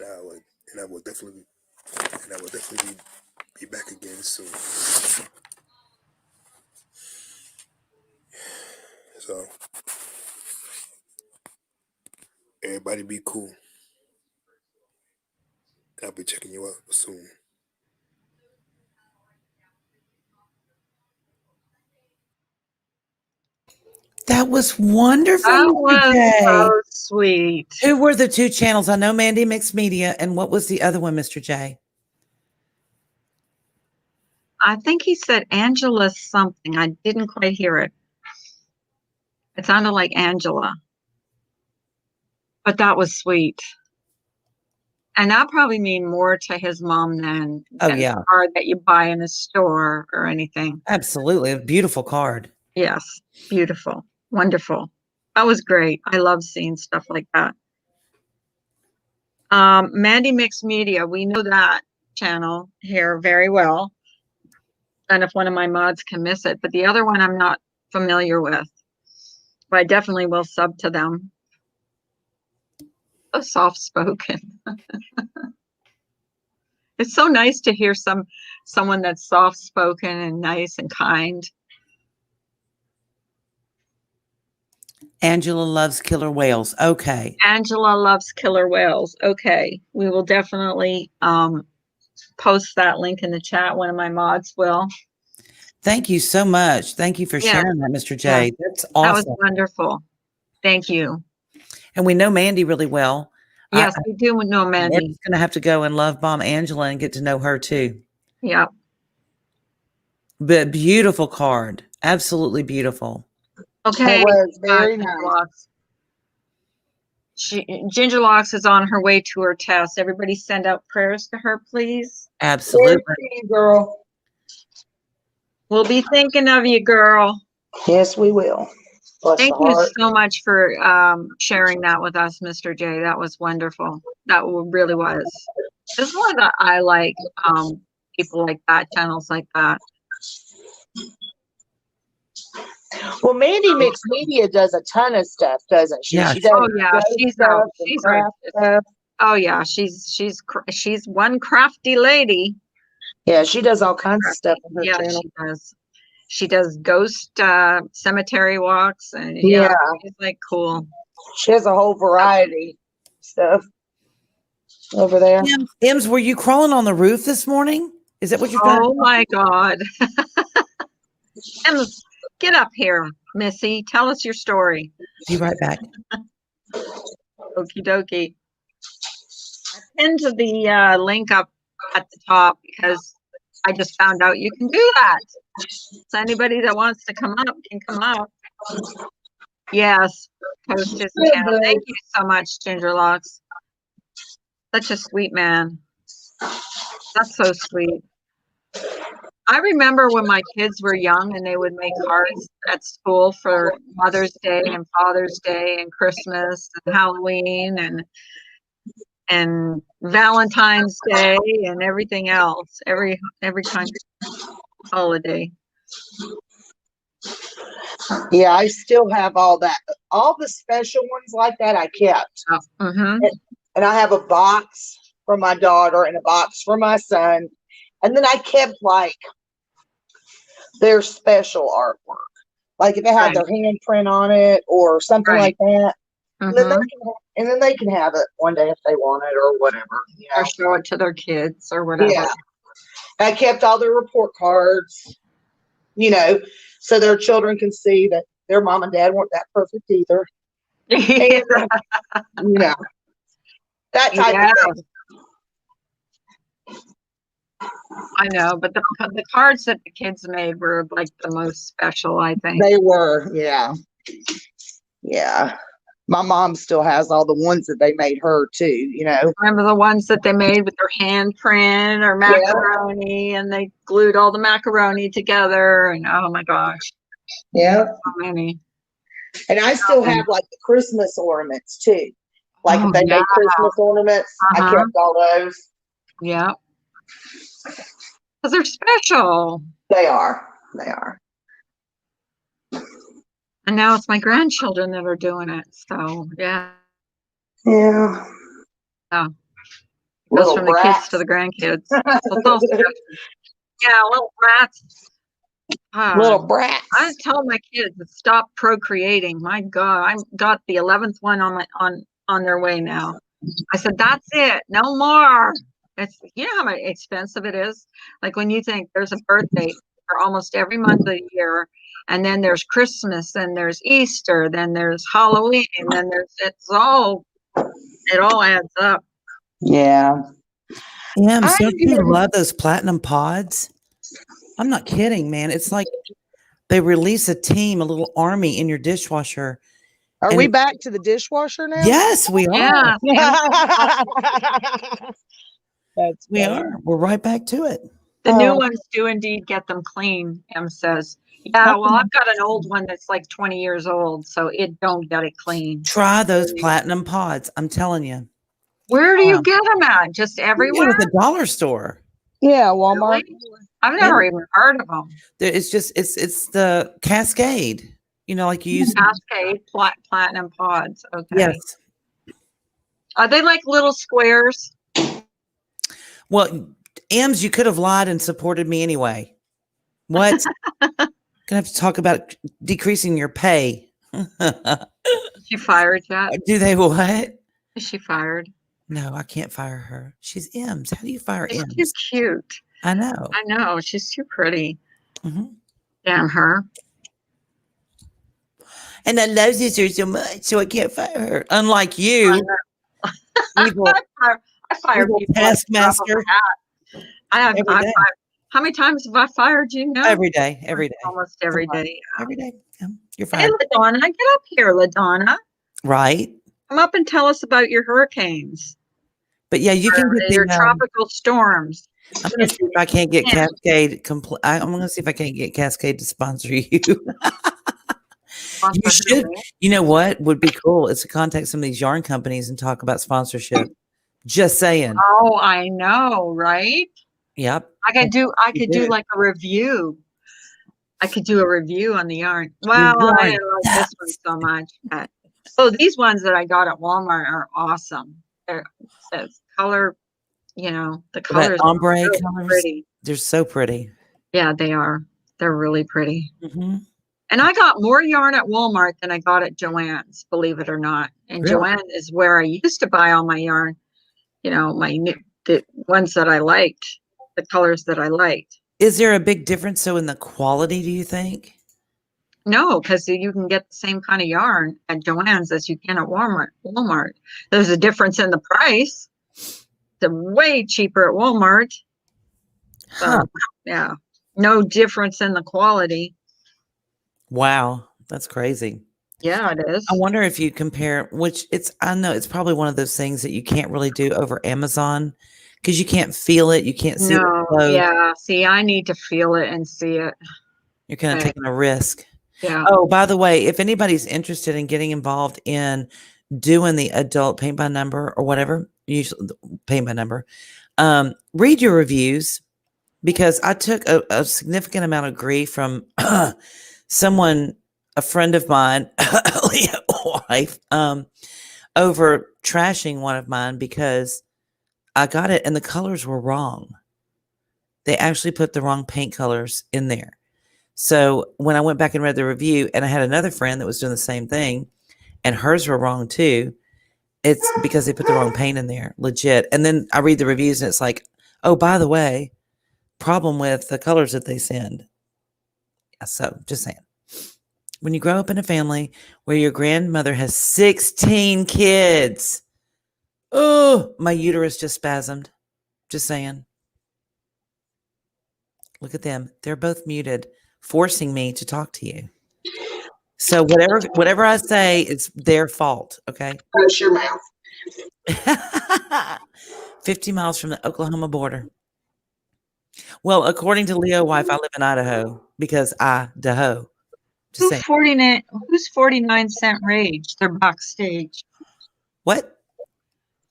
And I will definitely be back again soon. So everybody be cool. And I'll be checking you out soon. That was wonderful, That Mr. was J. so sweet. Who were the two channels? I know Mandy Mixed Media, and what was the other one, Mr. J? I think he said Angela something. I didn't quite hear it. It sounded like Angela, but that was sweet. And that probably mean more to his mom than Oh, a yeah, card that you buy in a store or anything. absolutely. A beautiful card. Yes, beautiful, wonderful. That was great. I love seeing stuff like that. Mandy Mixed Media, we know that channel here very well. And if one of my mods can miss it, but the other one I'm not familiar with. But I definitely will sub to them. So soft spoken. It's so nice to hear someone that's soft spoken and nice and kind. Angela Loves Killer Whales. Okay. Angela Loves Killer Whales. Okay. We will definitely post that link in the chat. One of my mods will. Thank you so much. Thank you for Yeah. sharing that, Mr. J. Yeah. That's That was awesome. wonderful. Thank you. And we know Mandy really well. Yes, we do know We're Mandy. just going to have to go and love bomb Angela and get to know her too. Yep. But beautiful card. Absolutely beautiful. Okay. It was very Ginger nice. Locks. Ginger Locks is on her way to her test. Everybody send out prayers to her, please. Absolutely. Thank you, girl. We'll be thinking of you, girl. Yes, we will. Bless Thank the you heart. so much for sharing that with us, Mr. J. That was wonderful. That really was. This is why that I like people like that, channels like that. Well, Mandy Mixed Media does a ton of stuff, doesn't she? Yeah. She does Oh yeah, show she's stuff out. and She's craft stuff. Oh yeah, she's one crafty lady. Yeah, she does all kinds of stuff on her Yeah, channel. she does. She does ghost cemetery walks, and yeah, Yeah, she's like cool. she has a whole variety of stuff over there. Ems, were you crawling on the roof this morning? Is that what you're trying Oh to my God. Em, get up here, Missy. Tell us your story. be right back? Okie dokie. I pinned the link up at the top because I just found out you can do that. So anybody that wants to come up can come up. Yes, post his channel. Thank you so much, Gingerlocks. Such a sweet man. That's so sweet. I remember when my kids were young and they would make cards at school for Mother's Day and Father's Day and Christmas and Halloween and Valentine's Day and everything else. Every kind of holiday. Yeah, I still have all that. All the special ones like that I kept. Oh, mm-hmm. And I have a box for my daughter and a box for my son. And then I kept like their special artwork. Like if it had their handprint on it or something like that. Mm-hmm. And then they can have it one day if they want it or whatever. You know? Or show it to their kids or whatever. Yeah. I kept all their report cards, you know, so their children can see that their mom and dad weren't that perfect either. And, you know, that type of thing. I know, but the cards that the kids made were like the most special, I think. They were, yeah. Yeah. My mom still has all the ones that they made her too, you know. Remember the ones that they made with their handprint or macaroni, and they glued all the macaroni together, and oh my gosh. Yeah. So many. And I still have like the Christmas ornaments too. Like if they made Christmas ornaments, I kept all those. Yeah. Because they're special. They are. They are. And now it's my grandchildren that are doing it. So yeah. Yeah. Yeah. It goes from the kids to the grandkids. Yeah, little brats. Little brats. I tell my kids to stop procreating. My God, I got the 11th one on their way now. I said, that's it, no more. It's, you know how expensive it is. Like when you think there's a birthday for almost every month of the year, and then there's Christmas, then there's Easter, then there's Halloween, and then it all adds up. Yeah. Yeah, don't you love those platinum pods? I'm not kidding, man. It's like they release a team, a little army in your dishwasher. Are we back to the dishwasher now? Yes, we are. Yeah. We are. We're right back to it. The new ones do indeed get them clean, Em says. Yeah, well, I've got an old one that's like 20 years old, so it don't get it clean. Try those platinum pods. I'm telling you. Where do you get them at? Just everywhere? At the dollar store. Yeah, Walmart. Really? I've never even heard of them. It's just it's the Cascade. You know, like you use Cascade platinum pods. Okay. Yes. Are they like little squares? Well, Ems, you could have lied and supported me anyway. What? Gonna have to talk about decreasing your pay. Is she fired yet? Do they what? Is she fired? No, I can't fire her. She's Ems. How do you fire She's Ems? too cute. I know. I know. She's too pretty. Mm-hmm. Damn her. And I love her so much, so I can't fire her. Unlike you, evil, I fired people. Taskmaster. How many times have I fired you now? Every day. Every day. Almost every day. Every day. Yeah, you're Hey, fine. LaDonna, get up here, LaDonna. Right. Come up and tell us about your hurricanes. But yeah, you can get your tropical storms. I'm gonna see if I can't get Cascade. I'm gonna see if I can't get Cascade to sponsor you. You should. You know what would be cool is to contact some of these yarn companies and talk about sponsorship. Just saying. Oh, I know, right? Yep. I could do like a review. I could do a review on the yarn. Well, I didn't like this one so much. So these ones that I got at Walmart are awesome. says color, the That colors are ombre really colors, pretty. they're so pretty. Yeah, they are. They're really pretty. Hmm. And I got more yarn at Walmart than I got at Joann's, believe it or not. And Really? Joann is where I used to buy all my yarn, the ones that I liked, the colors that I liked. Is there a big difference so in the quality, do you think? No, because you can get the same kind of yarn at Joann's as you can at Walmart. There's a difference in the price. They're way cheaper at Walmart. So, Huh. yeah, no difference in the quality. Wow, that's crazy. Yeah, it is. I wonder if you compare, I know it's probably one of those things that you can't really do over Amazon because you can't feel it. You can't see the No, clothes. yeah. See, I need to feel it and see it. You're kind of Okay. taking a risk. Yeah. Oh, by the way, if anybody's interested in getting involved in doing the adult paint by number or whatever, usually the paint by number, read your reviews because I took a significant amount of grief from someone, a friend of mine, Leah's wife, over trashing one of mine because I got it and the colors were wrong. They actually put the wrong paint colors in there. So when I went back and read the review, and I had another friend that was doing the same thing, and hers were wrong too, it's because they put the wrong paint in there, legit. And then I read the reviews, and it's like, oh, by the way, problem with the colors that they send. Yeah, so just saying. When you grow up in a family where your grandmother has 16 kids, oh, my uterus just spasmed. Just saying. Look at them. They're both muted, forcing me to talk to you. So whatever I say, it's their fault. Okay. Close your mouth. 50 miles from the Oklahoma border. Well, according to Leo's wife, I live in Idaho because Idaho. Just saying. Who's 49-cent Rage? They're backstage. What?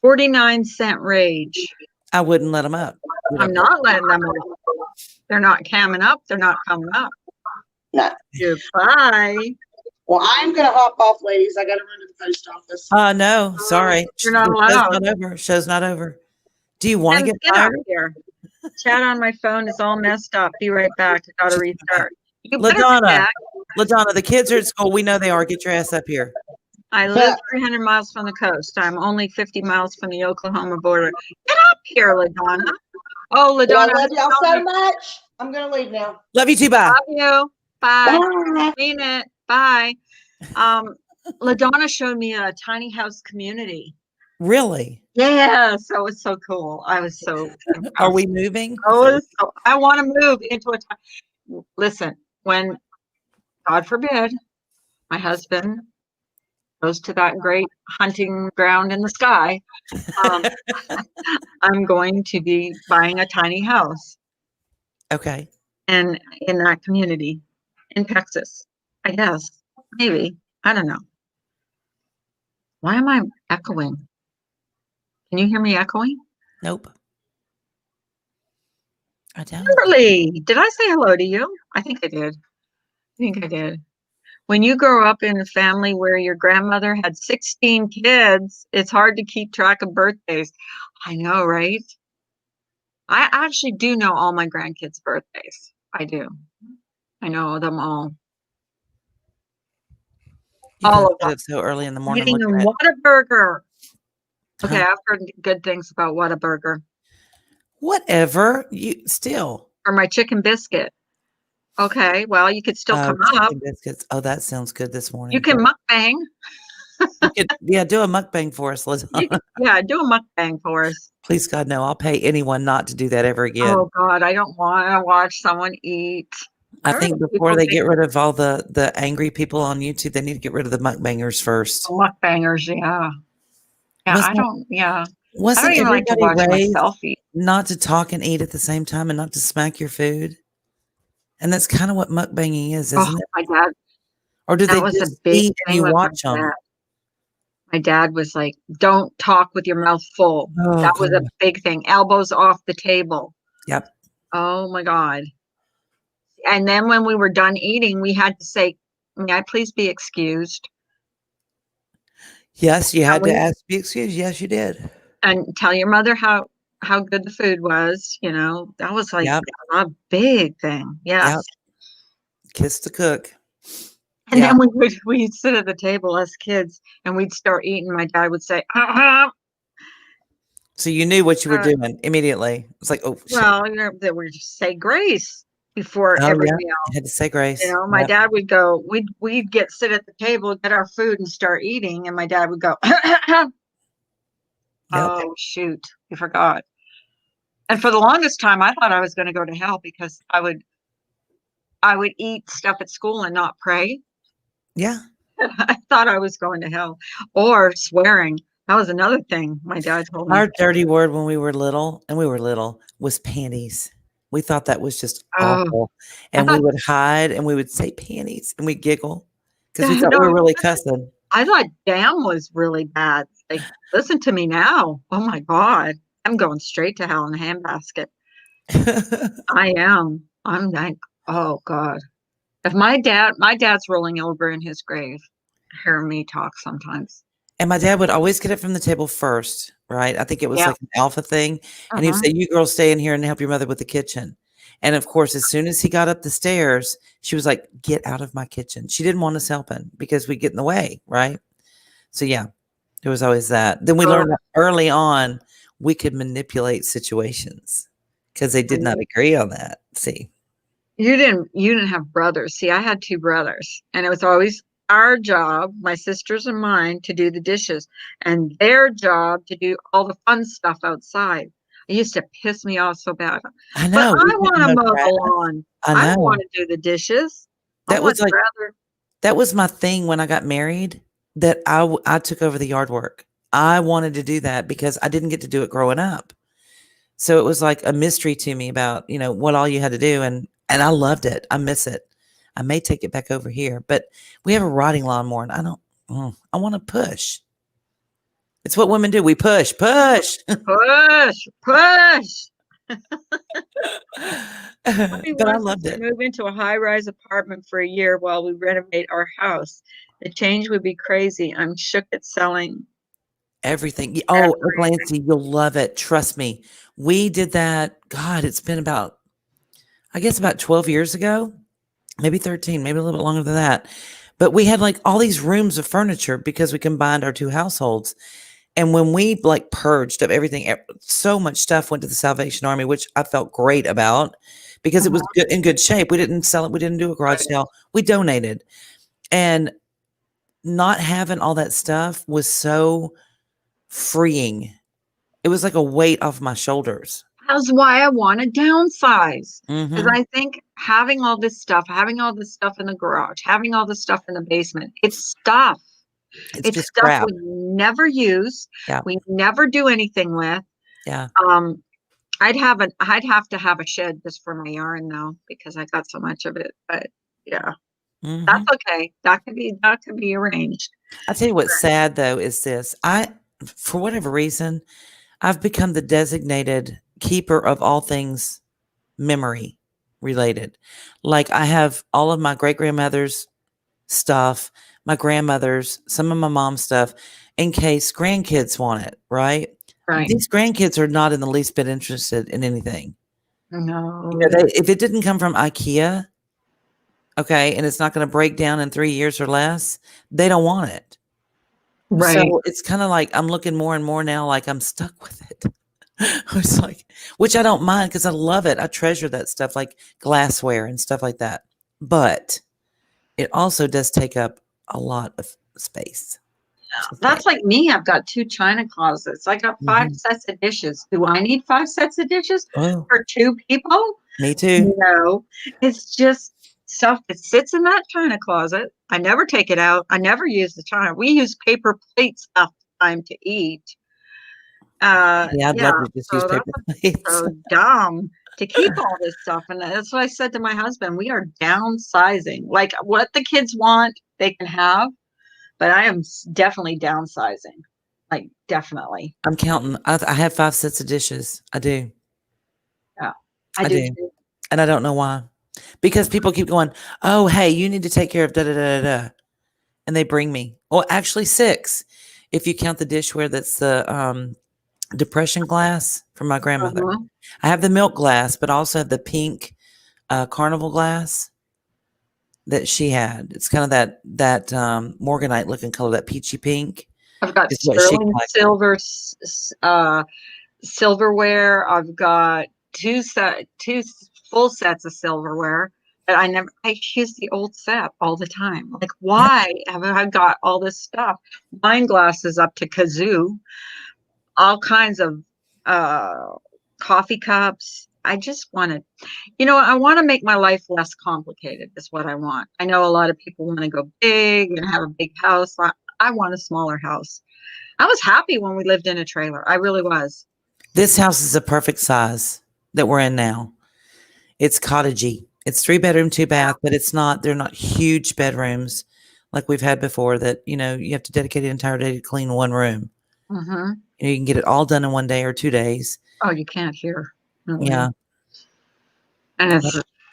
49-cent Rage. I wouldn't let them up. I'm not letting them up. They're not camming up. They're not coming up. No. Goodbye. Well, I'm gonna hop off, ladies. I gotta run to the post office. No, sorry. You're not The allowed. Show's not over. Show's not over. Do you want to And get get out fired? here. Chat on my phone is all messed up. Be right back. I gotta restart. You better be LaDonna, back. LaDonna, the kids are at school. We know they are. Get your ass up here. I live 300 miles from the coast. I'm only 50 miles from the Oklahoma border. Get up here, LaDonna. Oh, Well, I LaDonna. love y'all so much. I'm gonna leave now. Love you too. Bye. Love you. Bye. Bye. Mean it. Bye. LaDonna showed me a tiny house community. Really? Yeah, so it's so cool. I was so impressed. Are we moving? I want to move into listen, when God forbid my husband goes to that great hunting ground in the sky, I'm going to be buying a tiny house Okay. and in that community in Texas. I guess. Maybe. I don't know. Why am I echoing? Can you hear me echoing? Nope. I don't. Kimberly, did I say hello to you? I think I did. When you grow up in a family where your grandmother had 16 kids, it's hard to keep track of birthdays. I know, right? I actually do know all my grandkids' birthdays. I do. I know them all. You All guys of get them. up so early in the morning. Eating a looking at- Whataburger. Okay, Huh? I've heard good things about Whataburger. Whatever. You still. Or my chicken biscuit. Okay, well, you could still come up. Chicken biscuits. Oh, that sounds good this morning. You can mukbang. Yeah, do a mukbang for us, LaDonna. Yeah, do a mukbang for us. Please, God, no. I'll pay anyone not to do that ever again. Oh God, I don't want to watch someone eat. I think before they get rid of all the angry people on YouTube, they need to get rid of the mukbangers first. Mukbangers, yeah. Yeah, I don't Wasn't even like to watch everybody raised myself eat. not to talk and eat at the same time and not to smack your food? And that's kind of what mukbanging is, isn't it? My dad, Or do they that was a just big eat and thing you with watch my them? dad. My dad was like, don't talk with your mouth full. Oh, That was a God. big thing. Elbows off the table. Yep. Oh my God. And then when we were done eating, we had to say, may I please be excused? Yes, you had we- to ask to be excused. Yes, you did. and tell your mother how good the food was. That was like Yep. a big thing. Yes. Yep. Kiss the cook. And Yeah. then we'd sit at the table as kids and we'd start eating. My dad would say, So you knew what you were doing immediately. It's like, oh, shit. well, they would just say grace before Oh, every yeah. meal. You had to say grace. My Yep. dad would go, we'd sit at the table, get our food and start eating. And my dad would go, Yep. oh, shoot, you forgot. And for the longest time, I thought I was going to go to hell because I would eat stuff at school and not pray. Yeah. I thought I was going to hell. Or swearing. That was another thing my dad told me. Our dirty word when we were little, was panties. We thought that was just awful. And we would hide and we would say panties and we'd giggle because we thought we were really cussing. I thought damn was really bad. Like, listen to me now. Oh my God. I'm going straight to hell in a handbasket. I am. I'm like, oh God. If my dad's rolling over in his grave, hear me talk sometimes. And my dad would always get it from the table first, right? I think it was like an alpha thing. And he would say, you girls stay in here and help your mother with the kitchen. And of course, as soon as he got up the stairs, she was like, get out of my kitchen. She didn't want us helping because we'd get in the way, right? So yeah, there was always that. Then we learned that early on, we could manipulate situations because they did not agree on that. See, you didn't have brothers. See, I had two brothers, and it was always our job, my sisters and mine, to do the dishes, and their job to do all the fun stuff outside. It used to piss me off so bad. I know. But I want to mow the lawn. I don't want to do the dishes. That was my thing when I got married, that I took over the yard work. I wanted to do that because I didn't get to do it growing up. So it was like a mystery to me about, what all you had to do. And I loved it. I miss it. I may take it back over here, but we have a riding lawnmower and I want to push. It's what women do. We push. Push. But I loved it. Move into a high-rise apartment for a year while we renovate our house. The change would be crazy. I'm shook at selling everything. Oh, Glancy, you'll love it. Trust me. We did that. God, it's been about 12 years ago, maybe 13, maybe a little bit longer than that. But we had like all these rooms of furniture because we combined our two households. And when we like purged of everything, so much stuff went to the Salvation Army, which I felt great about because it was in good shape. We didn't sell it. We didn't do a garage sale. We donated. And not having all that stuff was so freeing. It was like a weight off my shoulders. That's why I want to downsize. Because I think having all this stuff in the garage, having all this stuff in the basement, it's stuff. It's just stuff crap. we never use. Yeah. We never do anything with. Yeah. I'd have to have a shed just for my yarn though, because I got so much of it. But yeah. That's okay. That could be arranged. I'll tell you what's sad though is this. For whatever reason, I've become the designated keeper of all things memory related. Like I have all of my great grandmother's stuff, my grandmother's, some of my mom's stuff, in case grandkids want it, right? Right. These grandkids are not in the least bit interested in anything. No. If it didn't come from IKEA, okay, and it's not going to break down in 3 years or less, they don't want it. Right. So it's kind of like I'm looking more and more now like I'm stuck with it. It's like, which I don't mind because I love it. I treasure that stuff like glassware and stuff like that. But it also does take up a lot of space. That's like me. I've got 2 china closets. I got 5 sets of dishes. Do I need 5 sets of dishes for 2 people? Me too. No, it's just stuff that sits in that china closet. I never take it out. I never use the china. We use paper plates half the time to eat. I'd love to just use paper plates. So dumb to keep all this stuff. And that's what I said to my husband. We are downsizing. Like what the kids want, they can have. But I am definitely downsizing. Like definitely. I'm counting. I have 5 sets of dishes. I do. Yeah, I do too. And I don't know why. Because people keep going, oh, hey, you need to take care of da-da-da-da-da. And they bring me. Well, actually 6. If you count the dishware that's the depression glass from my grandmother. Uh-huh. I have the milk glass, but also have the pink carnival glass that she had. It's kind of that morganite looking color, that peachy pink. I've got Is what she sterling collected. silver silverware. I've got two full sets of silverware. But I use the old set all the time. Like, why haven't I got all this stuff? Wine glasses up to kazoo, all kinds of coffee cups. I just want to, I want to make my life less complicated is what I want. I know a lot of people want to go big and have a big house. I want a smaller house. I was happy when we lived in a trailer. I really was. This house is a perfect size that we're in now. It's cottagey. It's 3-bedroom, 2-bath, but they're not huge bedrooms like we've had before that, you have to dedicate an entire day to clean one room. Mm-hmm. You can get it all done in 1 day or 2 days. Oh, you can't hear. Mm-hmm. Yeah. And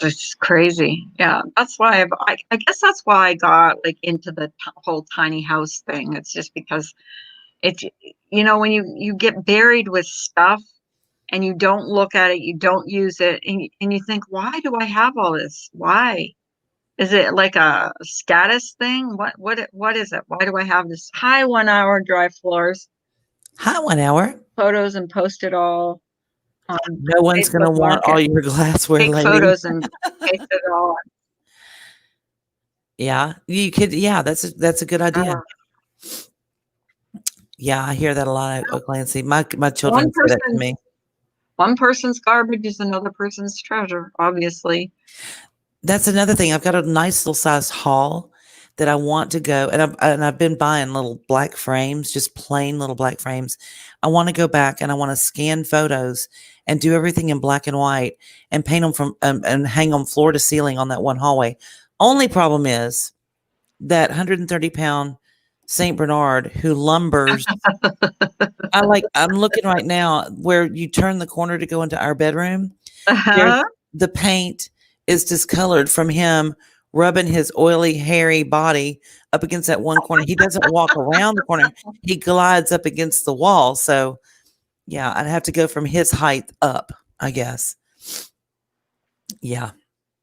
it's crazy. Yeah. That's why I guess that's why I got like into the whole tiny house thing. It's just because it's, when you get buried with stuff and you don't look at it, you don't use it, and you think, why do I have all this? Why? Is it like a status thing? What is it? Why do I have this? Hi, 1 hour dry floors, Hi, 1 hour. photos and post it all on No one's going to Facebook want all Market. your glassware, Take lady. photos and paste it all. Yeah, you could. Yeah, that's a good idea. Yeah, I hear that a lot, Clancy. My children say that to me. One person's garbage is another person's treasure, obviously. That's another thing. I've got a nice little sized haul that I want to go, and I've been buying little black frames, just plain little black frames. I want to go back and I want to scan photos and do everything in black and white and paint them from and hang them floor to ceiling on that one hallway. Only problem is that 130-pound Saint Bernard who lumbers. I'm looking right now where you turn the corner to go into our bedroom. The paint is discolored from him rubbing his oily, hairy body up against that one corner. He doesn't walk around the corner. He glides up against the wall. So yeah, I'd have to go from his height up, I guess. Yeah.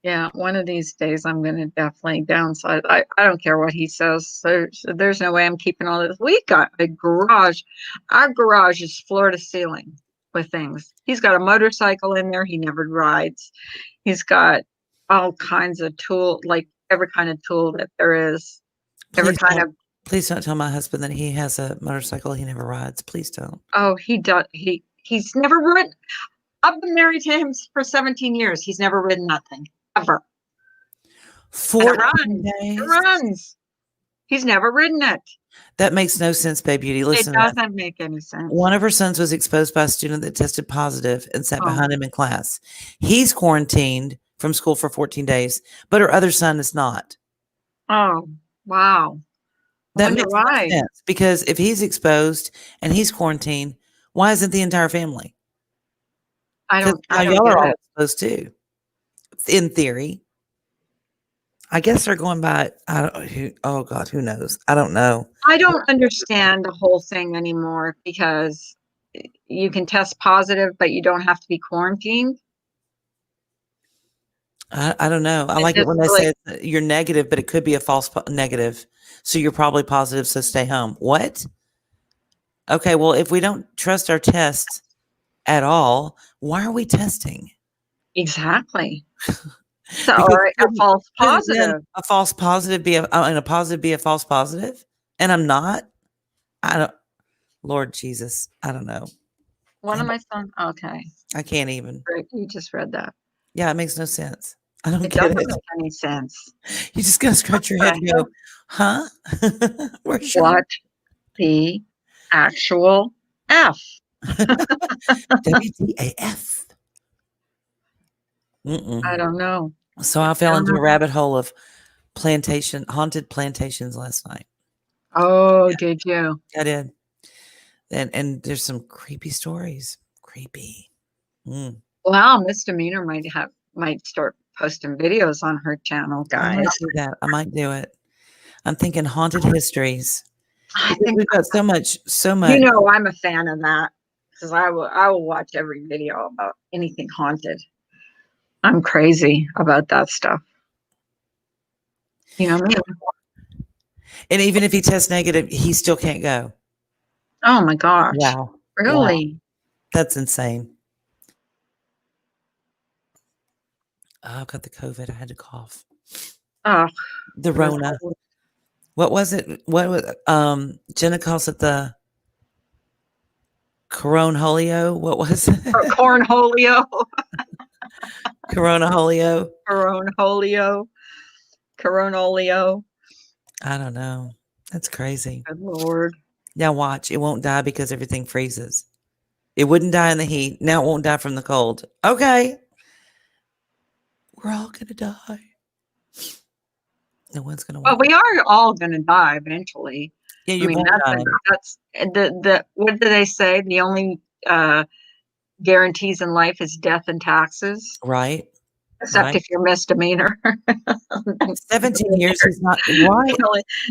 Yeah, one of these days I'm going to definitely downsize. I don't care what he says. So there's no way I'm keeping all this. We got a garage. Our garage is floor to ceiling with things. He's got a motorcycle in there. He never rides. He's got all kinds of tool, like every kind of tool that there is. Please don't tell my husband that he has a motorcycle he never rides. Please don't. Oh, he does. He's never ridden. I've been married to him for 17 years. He's never ridden that thing. Ever. 14 days. It runs. He's never ridden it. That makes no sense, Babe Beauty. Listen, it doesn't make any sense. One of her sons was exposed by a student that tested positive and sat behind him in class. He's quarantined from school for 14 days, but her other son is not. Oh, wow. That makes no sense, because if he's exposed and he's quarantined, why isn't the entire family? Y'all are all exposed too. In theory, I guess they're going by. Oh God, who knows? I don't know. I don't understand the whole thing anymore, because you can test positive, but you don't have to be quarantined. I don't know. I like it when they say you're negative, but it could be a false negative. So you're probably positive, so stay home. What? Okay, well, if we don't trust our tests at all, why are we testing? Exactly. So, or a false positive. A false positive be and a positive be a false positive, and I'm not. Lord Jesus, I don't know. One of my sons. Okay. I can't even. You just read that. Yeah, it makes no sense. I don't get it. Doesn't make any sense. You just gotta scratch your head and go, huh? What the actual F? WTAF. I don't know. So I fell into a rabbit hole of haunted plantations last night. Oh, yeah. Did you? I did. And there's some creepy stories. Creepy. Well, Misdemeanor might start posting videos on her channel, guys. I might do that. I might do it. I'm thinking haunted histories. I think we've got so much. I'm a fan of that. because I will watch every video about anything haunted. I'm crazy about that stuff. You know me. And even if he tests negative, he still can't go. Oh my gosh. Wow. Really? That's insane. Oh, I got the COVID. I had to cough. Oh, The Rona. What was it? What was Jenna calls it the Coronholio? What was it? cornholio, Coronaholio? coronholio, coronolio. I don't know. That's crazy. Good Lord. Now watch. It won't die because everything freezes. It wouldn't die in the heat. Now it won't die from the cold. Okay. We're all going to die. No one's going to Well, we are all going to die eventually. Yeah, I you mean, won't die. that's the what do they say? The only guarantees in life is death and taxes, Right. except Right. if you're misdemeanor. 17 years is not right.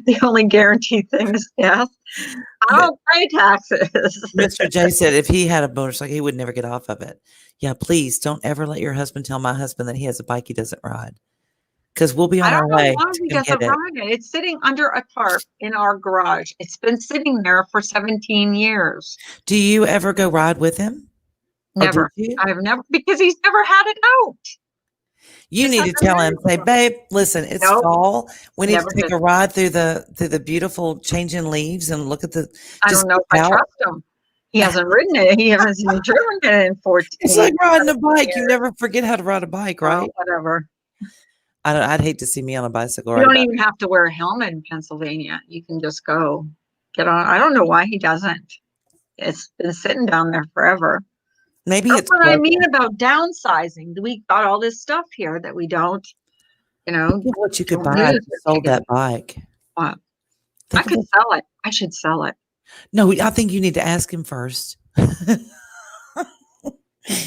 The only guaranteed thing is death. I don't pay taxes. Mr. J said if he had a motorcycle, he would never get off of it. Yeah, please don't ever let your husband tell my husband that he has a bike he doesn't ride. Because we'll be on I our don't know way why to he come doesn't get it. ride it. It's sitting under a tarp in our garage. It's been sitting there for 17 years. Do you ever go ride with him? Or Never. did you? I've never, because he's never had it out. You Just need to hasn't tell had him, it. say, babe, listen, it's Nope. fall. We need Never to take did. a ride through the beautiful changing leaves and look at the. I just don't know if get I out. trust him. He hasn't ridden it. He hasn't driven it in 14 It's like riding a 17 bike. You years. never forget how to ride a bike, Well, right? whatever. I'd hate to see me on a bicycle. You Right don't about even have to wear a helmet in Pennsylvania. You can just go get on. I don't know why he doesn't. It's been sitting down there forever. Maybe That's it's what I broken. mean about downsizing. We got all this stuff here that we don't, Think of what you could don't buy if use you or sold take that bike. What? I Think could about, sell it. I should sell it. no, I think you need to ask him first.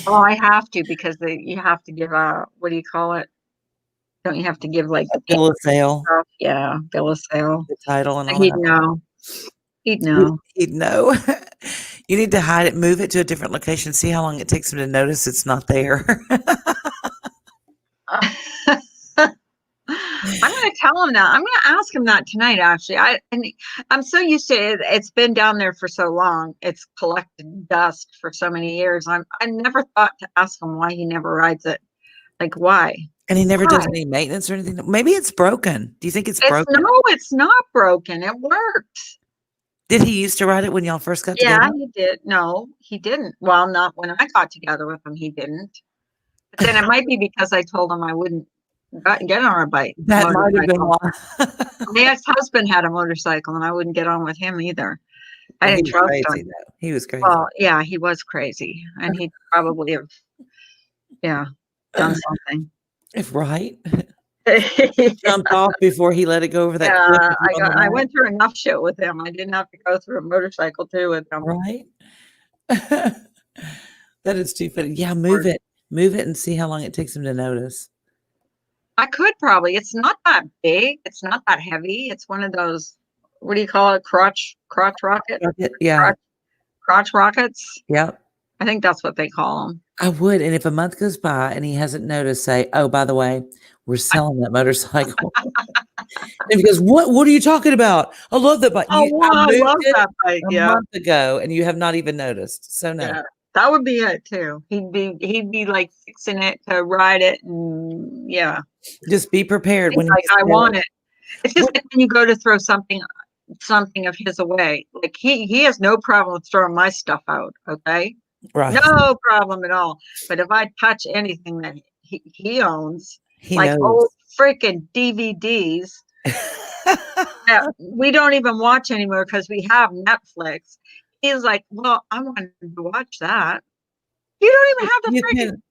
Oh, I have to because you have to give a, what do you call it? Don't you have to give like the Bill of sale, stuff? Yeah, bill of sale. the title, and all He'd that. know. He'd know. He'd know. You need to hide it, move it to a different location, see how long it takes him to notice it's not there. I'm going to tell him that. I'm going to ask him that tonight. Actually, I'm so used to it. It's been down there for so long. It's collected dust for so many years. I never thought to ask him why he never rides it. Like why? And he never Why? does any maintenance or anything. Maybe it's broken. Do you think it's broken? No, it's not broken. It works. Did he used to ride it when y'all first got Yeah, together? he did. No, he didn't. Well, not when I got together with him. He didn't. But then it might be because I told him I wouldn't get on a bike. That might have been motorcycle. why. My ex-husband had a motorcycle, and I wouldn't get on with him either. I Well, he didn't was trust crazy, him. though. He was crazy. Well, yeah, he was crazy, and he'd probably have, yeah, done something. Right? Yeah, Jumped off before he let it go over that cliff. I went through enough shit with him. I didn't have to go through a motorcycle too with him. Right? That is too funny. Yeah, move it. Move it and see how long it takes him to notice. I could probably. It's not that big. It's not that heavy. It's one of those, what do you call it? Crotch rocket? Yeah. Crotch rockets? Yep. I think that's what they call them. I would. And if a month goes by and he hasn't noticed, say, oh, by the way, we're selling that motorcycle. And he goes, what are you talking about? I love that bike. Oh, wow, I moved love it that bike. a Yeah. month ago and you have not even noticed. So no. Yeah. That would be it too. He'd be like fixing it to ride it, and yeah. Just be prepared He's when like, I you want it. It's just like when you go to throw something of his away. Like he has no problem with throwing my stuff out. Okay, right. no problem at all. But if I touch anything that he owns, He like knows. old freaking DVDs that we don't even watch anymore because we have Netflix. He's like, well, I wanted to watch that. You don't even have the freaking.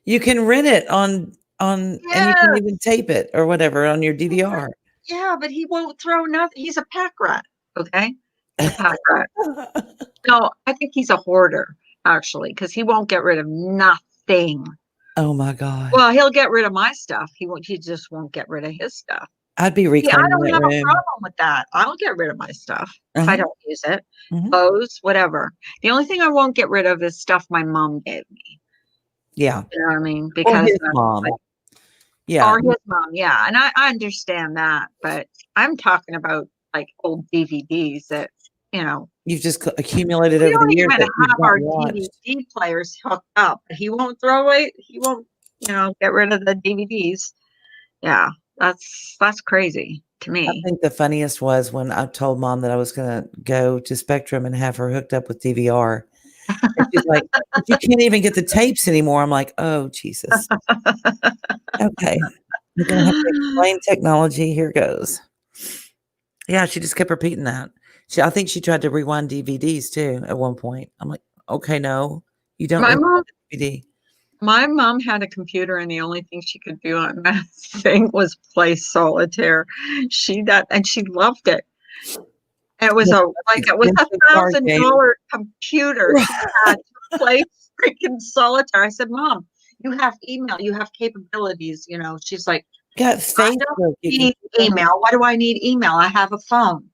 You can rent it on and you can Yes. even tape it or whatever on your DVR. Yeah, but he won't throw nothing. He's a pack rat. Okay, he's a pack rat. No, I think he's a hoarder actually, because he won't get rid of nothing. Oh my God. Well, he'll get rid of my stuff. He just won't get rid of his stuff. I'd be See, I reclaiming don't that have a room. problem with that. I'll get rid of my stuff if I Uh-huh. don't use it. Mhm. Clothes, whatever. The only thing I won't get rid of is stuff my mom gave me. Yeah. You know what I mean? Or Because his that's mom. like, Yeah. or his mom, yeah. And I understand that, but I'm talking about like old DVDs that, you know, You've just accumulated we over the don't years even that you've have not our watched. DVD players hooked up. He won't throw away, he won't, get rid of the DVDs. Yeah, that's crazy to I me. think the funniest was when I told mom that I was going to go to Spectrum and have her hooked up with DVR. And she's like, "But you can't even get the tapes anymore." I'm like, "Oh, Jesus. Okay. You're going to have to explain technology. Here goes." Yeah, she just kept repeating that. I think she tried to rewind DVDs too at one point. I'm like, "Okay, no, you don't My rewind mom a DVD." my mom had a computer and the only thing she could do on that thing was play solitaire. And she loved it. It was Those it was expensive card games. $1,000 computer she had to play freaking solitaire. I said, "Mom, you have email, you have capabilities." She's like, Got "I don't Facebook. You need email. Why do I need email? I have a phone."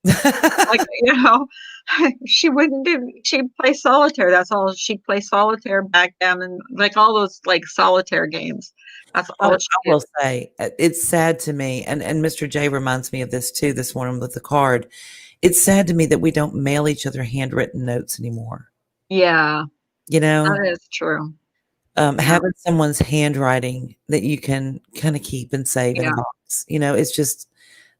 Like, can she'd play solitaire. That's all. She'd play solitaire, backgammon, like all those like solitaire games. That's Oh, all I she did. will say, it's sad to me, and Mr. J reminds me of this too this morning with the card. It's sad to me that we don't mail each other handwritten notes anymore. Yeah, You know, that is true. Yeah, having someone's handwriting that you can kind of keep and save in a yeah. box, it's just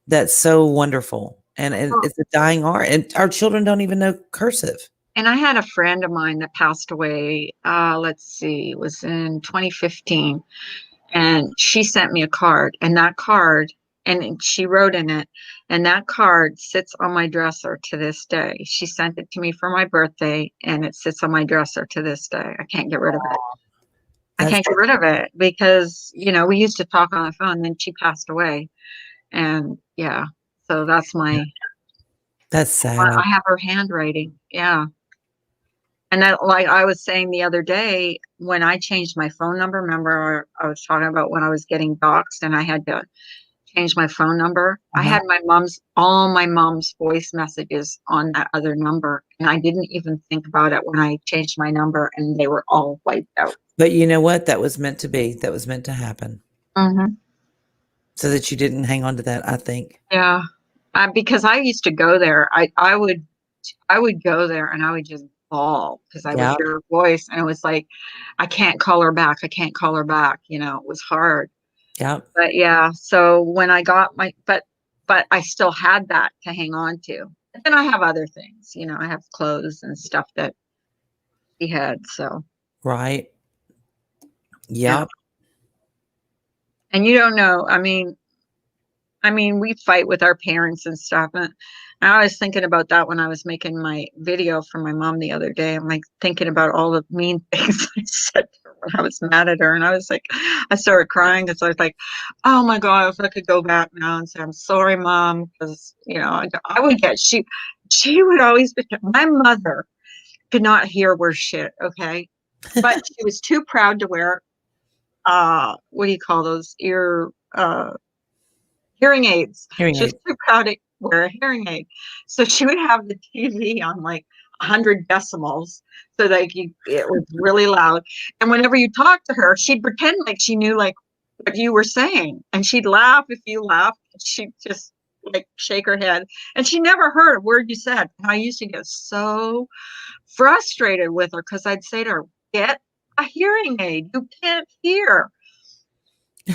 that's so wonderful. And Well, it's a dying art, and our children don't even know cursive. and I had a friend of mine that passed away. Let's see, it was in 2015. And she sent me a card, and that card, and she wrote in it, and that card sits on my dresser to this day. She sent it to me for my birthday, and it sits on my dresser to this day. I can't get rid of it. I That's can't get rid of it because, we used to talk on the phone, then she passed away. And yeah, so sad. I have her handwriting. Yeah. And that, like I was saying the other day, when I changed my phone number, remember I was talking about when I was getting doxxed and I had to change my phone number. I Uh-huh. had all my mom's voice messages on that other number. And I didn't even think about it when I changed my number and they were all wiped out. But you know what? That was meant to be. That was meant to happen. Mm-hmm. So that you didn't hang on to that, I think. Yeah. Because I used to go there. I would go there and I would just bawl because I would Yeah. hear her voice and it was like, I can't call her back. I can't call her back. It was hard. Yeah. But yeah, so when I got but I still had that to hang on to. And then I have other things, I have clothes and stuff that he had. So Right. yeah. Yep. And you don't know. I mean, we fight with our parents and stuff. And I was thinking about that when I was making my video for my mom the other day. I'm like thinking about all the mean things I said to her when I was mad at her. And I was like, I started crying because I was like, oh my God, if I could go back now and say, I'm sorry, Mom. Because, I would she would always be, my mother could not hear worse shit. Okay. But she was too proud to wear, what do you call those hearing aids. Hearing She was aid. too proud to wear a hearing aid. So she would have the TV on like 100 decibels. So like it was really loud. And whenever you talked to her, she'd pretend like she knew like what you were saying. And she'd laugh if you laughed. She'd just like shake her head. And she never heard a word you said. And I used to get so frustrated with her because I'd say to her, get a hearing aid. You can't hear.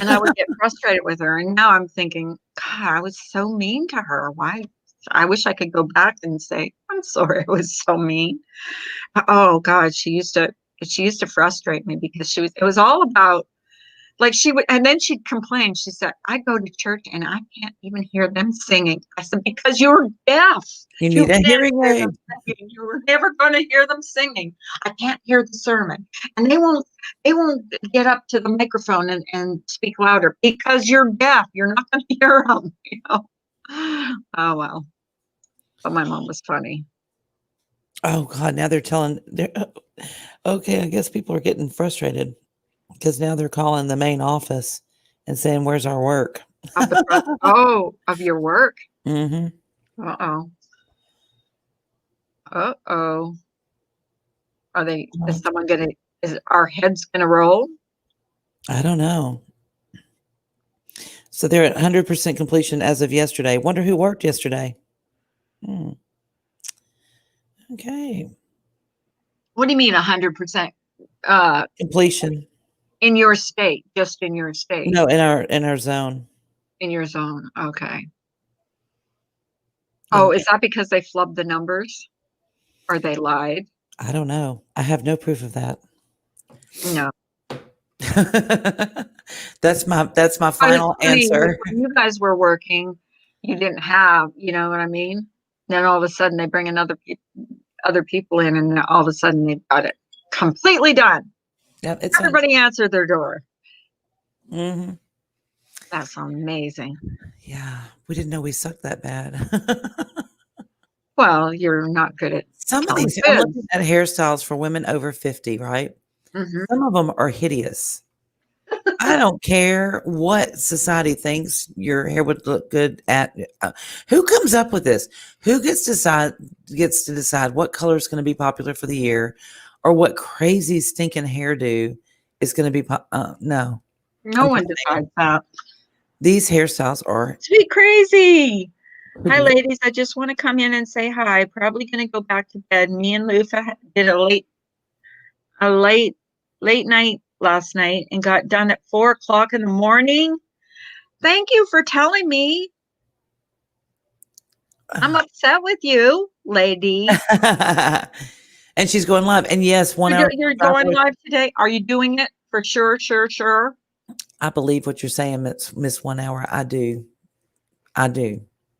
And I would get frustrated with her. And now I'm thinking, God, I was so mean to her. Why? I wish I could go back and say, I'm sorry, I was so mean. Oh God, she used to frustrate me because it was all about like she would, and then she'd complain. She said, I go to church and I can't even hear them singing. I said, because you're deaf. You You need a can't hearing hear aid. them singing. You're never going to hear them singing. I can't hear the sermon. And they won't get up to the microphone and speak louder because you're deaf. You're not going to hear them. Oh, well. But my mom was funny. Oh God, now they're okay, I guess people are getting frustrated because now they're calling the main office and saying, "Where's our work?" Of the of your work. Hmm. Uh-oh. Uh-oh. Is our heads gonna roll? I don't know. So they're at 100% completion as of yesterday. Wonder who worked yesterday. Hmm. Okay. What do you mean 100%? Completion. In your state, just in your state, No, in our zone. in your zone. Okay. Yeah. Oh, is that because they flubbed the numbers or they lied? I don't know. I have no proof of that. No. That's my But it's final funny, answer. when you guys were working, you didn't have, you know what I mean? Then all of a sudden they bring other people in, and then all of a sudden they've got it completely done. Yep, it's Everybody answered their door. hmm. That's amazing. Yeah, we didn't know we sucked that bad. Well, you're not good at Some of telling these, I'm fibs. looking at hairstyles for women over 50, right? Mhm. Some of them are hideous. I don't care what society thinks your hair would look good at. Who comes up with this? Who gets to decide what color is going to be popular for the year, or what crazy stinking hairdo is going to be? No, No I'm one telling you, decides that. these hairstyles are. Sweet crazy. Hi, ladies. I just want to come in and say hi. Probably going to go back to bed. Me and Lufa did a late night last night and got done at 4 o'clock in the morning. Thank you for telling me. I'm upset with you, lady. And she's going live. And yes, 1 hour. You're going live today. Are you doing it for sure? Sure. I believe what you're saying, Miss 1 hour. I do.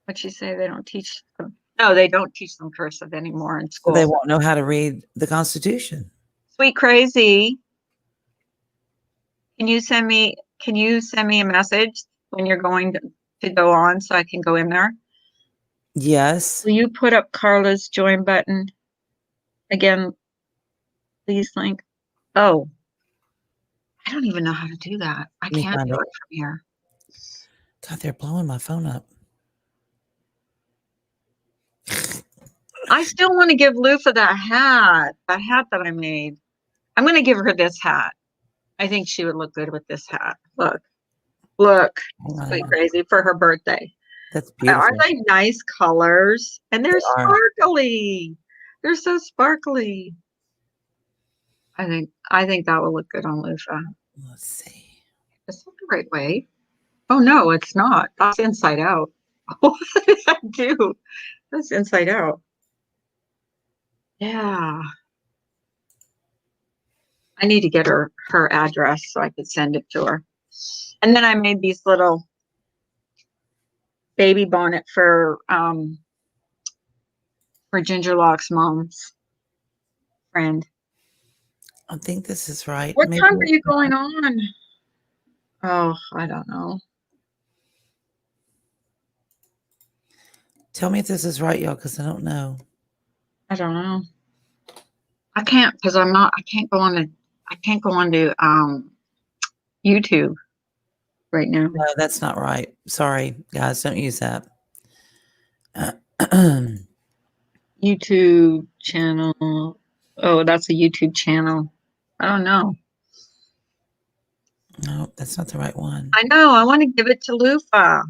What'd she say? They don't teach them. No, they don't teach them cursive anymore in So school. they won't know how to read the Constitution. Sweet crazy. Can you send me a message when you're going to go on so I can go in there? Yes. Will you put up Carla's join button again, please, Link? Oh, I don't even know how to do that. I Let me can't find do it. it from here. God, they're blowing my phone up. I still want to give Lufa that hat that I made. I'm going to give her this hat. I think she would look good with this hat. Look, Hang on, sweet hang on. crazy for her birthday. That's beautiful. Aren't they nice colors? And they're They are. sparkly. They're so sparkly. I think that will look good on Lufa. Let's see. Is that the right way? Oh no, it's not. That's inside out. What did I do? That's inside out. Yeah. I need to get her address so I could send it to her. And then I made these little baby bonnet for Ginger Lock's mom's friend. I think this is right. What Maybe time are you going on? Oh, I don't know. Tell me if this is right, y'all, because I don't know. I don't know. I can't because I can't go on to YouTube right now. No, that's not right. Sorry, guys. Don't use that. YouTube channel. Oh, that's a YouTube channel. I don't know. No, that's not the right one. I know. I want to give it to Lufa.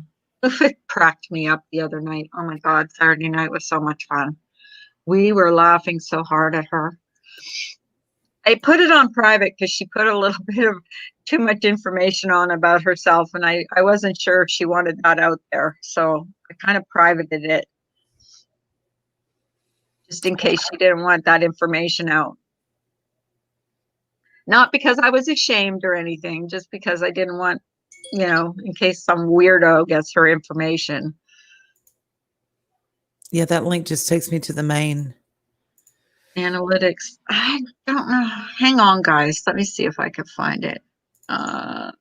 Lufa cracked me up the other night. Oh my God. Saturday night was so much fun. We were laughing so hard at her. I put it on private because she put a little bit of too much information on about herself. And I wasn't sure if she wanted that out there. So I kind of privated it just in case she didn't want that information out. Not because I was ashamed or anything, just because I didn't want, in case some weirdo gets her information. Yeah, that link just takes me to the main. Analytics. I don't know. Hang on, guys. Let me see if I can find it. Let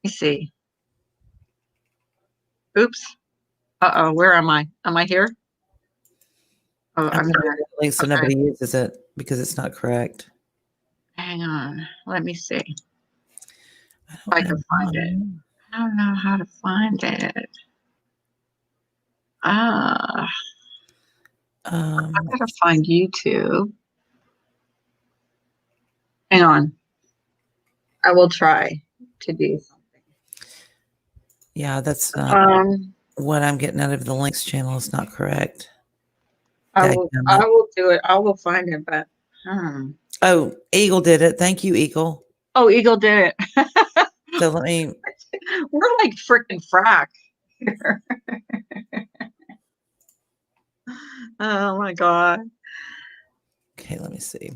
me see. Oops. Uh-oh. Where am I? Am I here? Oh, I'm I'm putting here. the link so Okay. nobody uses it because it's not correct. Hang on. Let me see. I I can find it. I don't know how to find it. I gotta find YouTube. Hang on. I will try to do something. Yeah, that's not what I'm getting out of the links channel is not correct. I will do it. I will find it, but Oh, Eagle did it. Thank you, Eagle. Oh, Eagle did it. So let me. We're like freaking frack here. Oh my God. Okay, let me see.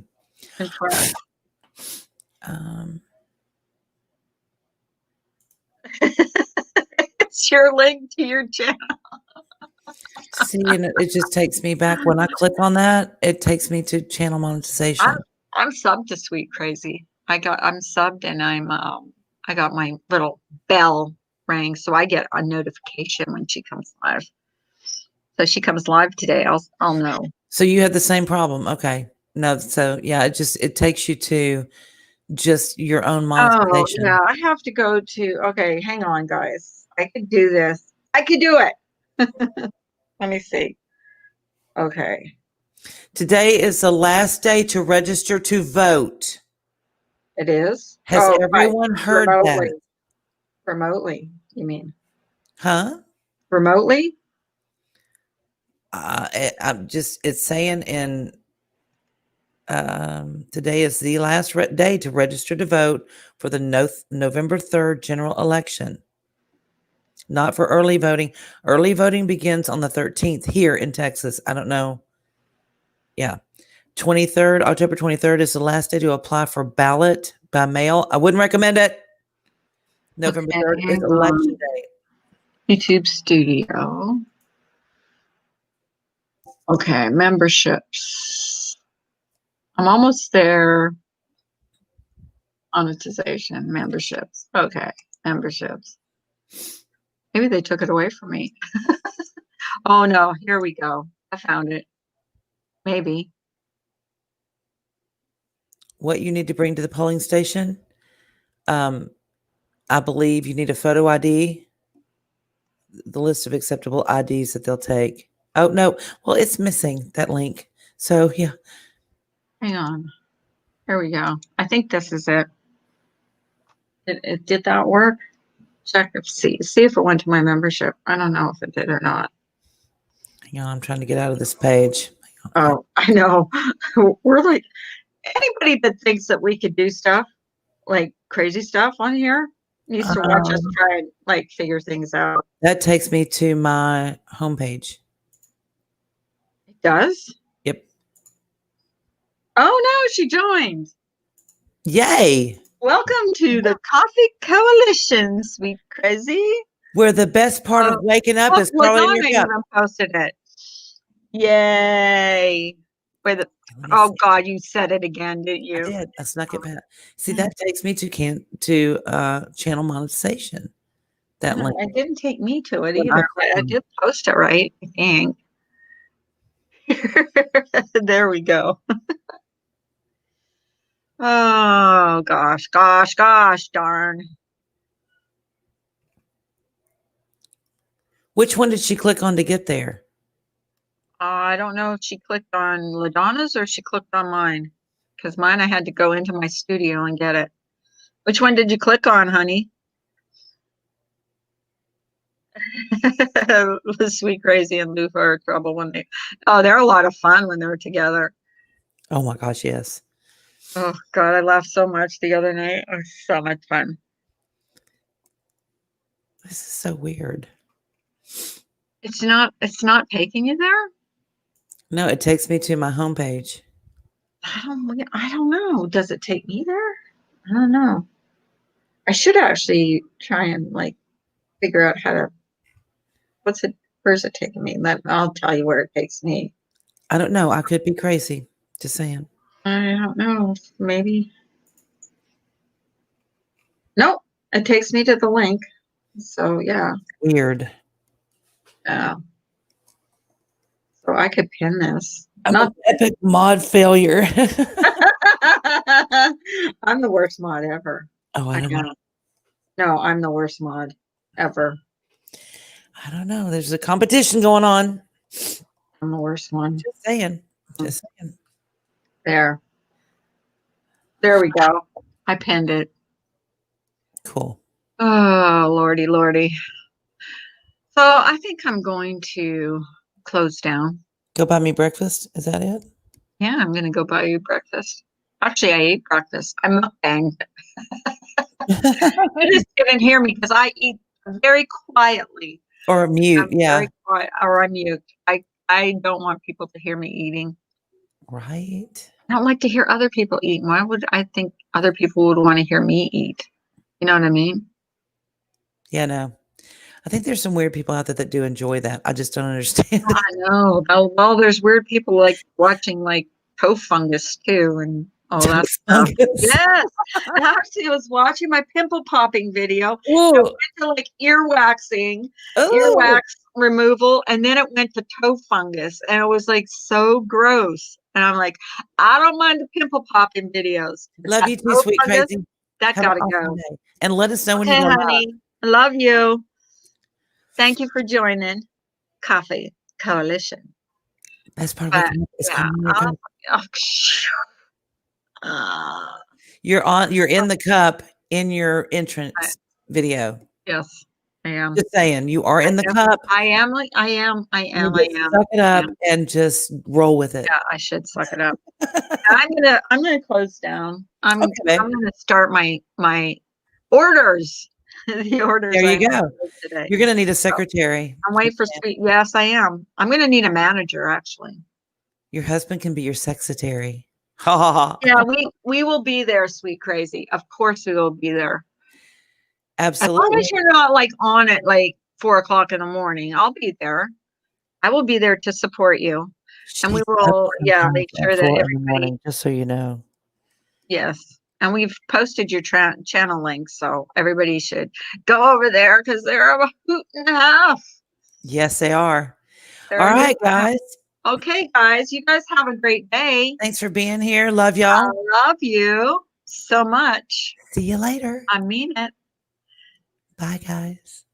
It's your link to your channel. See, and it just takes me back. When I click on that, it takes me to channel monetization. I'm subbed to Sweet Crazy. I'm subbed and I got my little bell rang, so I get a notification when she comes live. So she comes live today, I'll know. So you had the same problem. Okay. No, so yeah, it takes you to just your own monetization. Oh, yeah, I have to go to, okay, hang on, guys. I could do this. I could do it. Let me see. Okay. Today is the last day to register to vote. It is? Has everyone heard that? Remotely, you mean? Huh? Remotely? It's saying in today is the last day to register to vote for the November 3rd general election. Not for early voting. Early voting begins on the 13th here in Texas. I don't know. Yeah. October 23rd is the last day to apply for ballot by mail. I wouldn't recommend it. November 3rd is election day. YouTube Studio. Okay, memberships. I'm almost there. Monetization, memberships. Okay, memberships. Maybe they took it away from me. Oh no, here we go. I found it. Maybe. What you need to bring to the polling station? I believe you need a photo ID, the list of acceptable IDs that they'll take. Oh, no. Well, it's missing that link. So, yeah. Hang on. Here we go. I think this is it. Did that work? Check if see if it went to my membership. I don't know if it did or not. Hang on, I'm trying to get out of this page. Oh, I know. We're like anybody that thinks that we could do stuff like crazy stuff on here needs to watch us try and like figure things out. That takes me to my homepage. It does? Yep. Oh no, she joined. Yay. Welcome to the Coffee Coalition, Sweet Crazy. Where the best part of waking up is crawling in your cup. Even posted it. Yay. Oh God, you said it again, didn't you? I did. I snuck it back. See, that takes me to channel monetization. That link. It didn't take me to it either. I did post it right, I think. There we go. Oh gosh, darn. Which one did she click on to get there? I don't know if she clicked on LaDonna's or she clicked on mine. Because mine, I had to go into my studio and get it. Which one did you click on, honey? Sweet Crazy and Lufa are trouble when they're a lot of fun when they're together. Oh my gosh, yes. Oh God, I laughed so much the other night. It was so much fun. This is so weird. It's not taking you there? No, it takes me to my homepage. I don't know. Does it take me there? I don't know. I should actually try and like figure out how to where's it taking me? I'll tell you where it takes me. I don't know. I could be crazy. Just saying. I don't know. Maybe. Nope. It takes me to the link. So yeah. Weird. Yeah. So I could pin this. I'm an epic mod failure. I'm the worst mod ever. Oh, I don't know. No, I'm the worst mod. ever. I don't know. There's a competition going on. I'm the worst one. Just saying. Just saying. There. There we go. I pinned it. Cool. Oh, Lordy, Lordy. So I think I'm going to close down. Go buy me breakfast. Is that it? Yeah, I'm going to go buy you breakfast. Actually, I ate breakfast. I mukbanged. You just didn't hear me because I eat very quietly. Or mute. I'm Yeah. very quiet, or I'm mute. I don't want people to hear me eating. Right. I don't like to hear other people eat. Why would I think other people would want to hear me eat? You know what I mean? Yeah, no. I think there's some weird people out there that do enjoy that. I just don't understand. I know. Well, there's weird people like watching like toe fungus too, and all that stuff. Fungus. Yes. And actually, I was watching my pimple popping video. It Ooh. went to like earwaxing, Ooh. earwax removal, and then it went to toe fungus, and it was like so gross. And I'm like, I don't mind the pimple popping videos. but Love that you too, toe sweet fungus, crazy. that Have an gotta awesome go. day. And let us know when Okay, you go live. honey. I love you. Thank you for joining Coffee Coalition. That's part of But it. It's yeah, coming in your cup. You're in the cup in your entrance video. Yes, I am. Just saying, you are in the am. cup. I am. I am. You just suck it up and just roll with it. Yeah, I should suck it up. I'm gonna close down. I'm Okay, babe. gonna start my orders. The orders. There I you have go. today. You're gonna need a secretary. I'm waiting for sweet. Yes, I am. I'm gonna need a manager actually. Your husband can be your sexetary. Ha ha ha. Yeah, we will be there, sweet crazy. Of course we will be there. As long Absolutely. as you're not like on it like 4 o'clock in the morning, I'll be there. I will be there to support you. And we She's will, up yeah, sometimes make at sure that 4 in the everybody, morning, just so you know. yes. And we've posted your channel links, so everybody should go over there because they're a hoot and a half. Yes, they are. They're All a hoot right, and a half. guys. Okay, guys, you guys have a great day. Thanks for being here. Love I y'all. love you so much. See you later. I mean it. Bye, guys.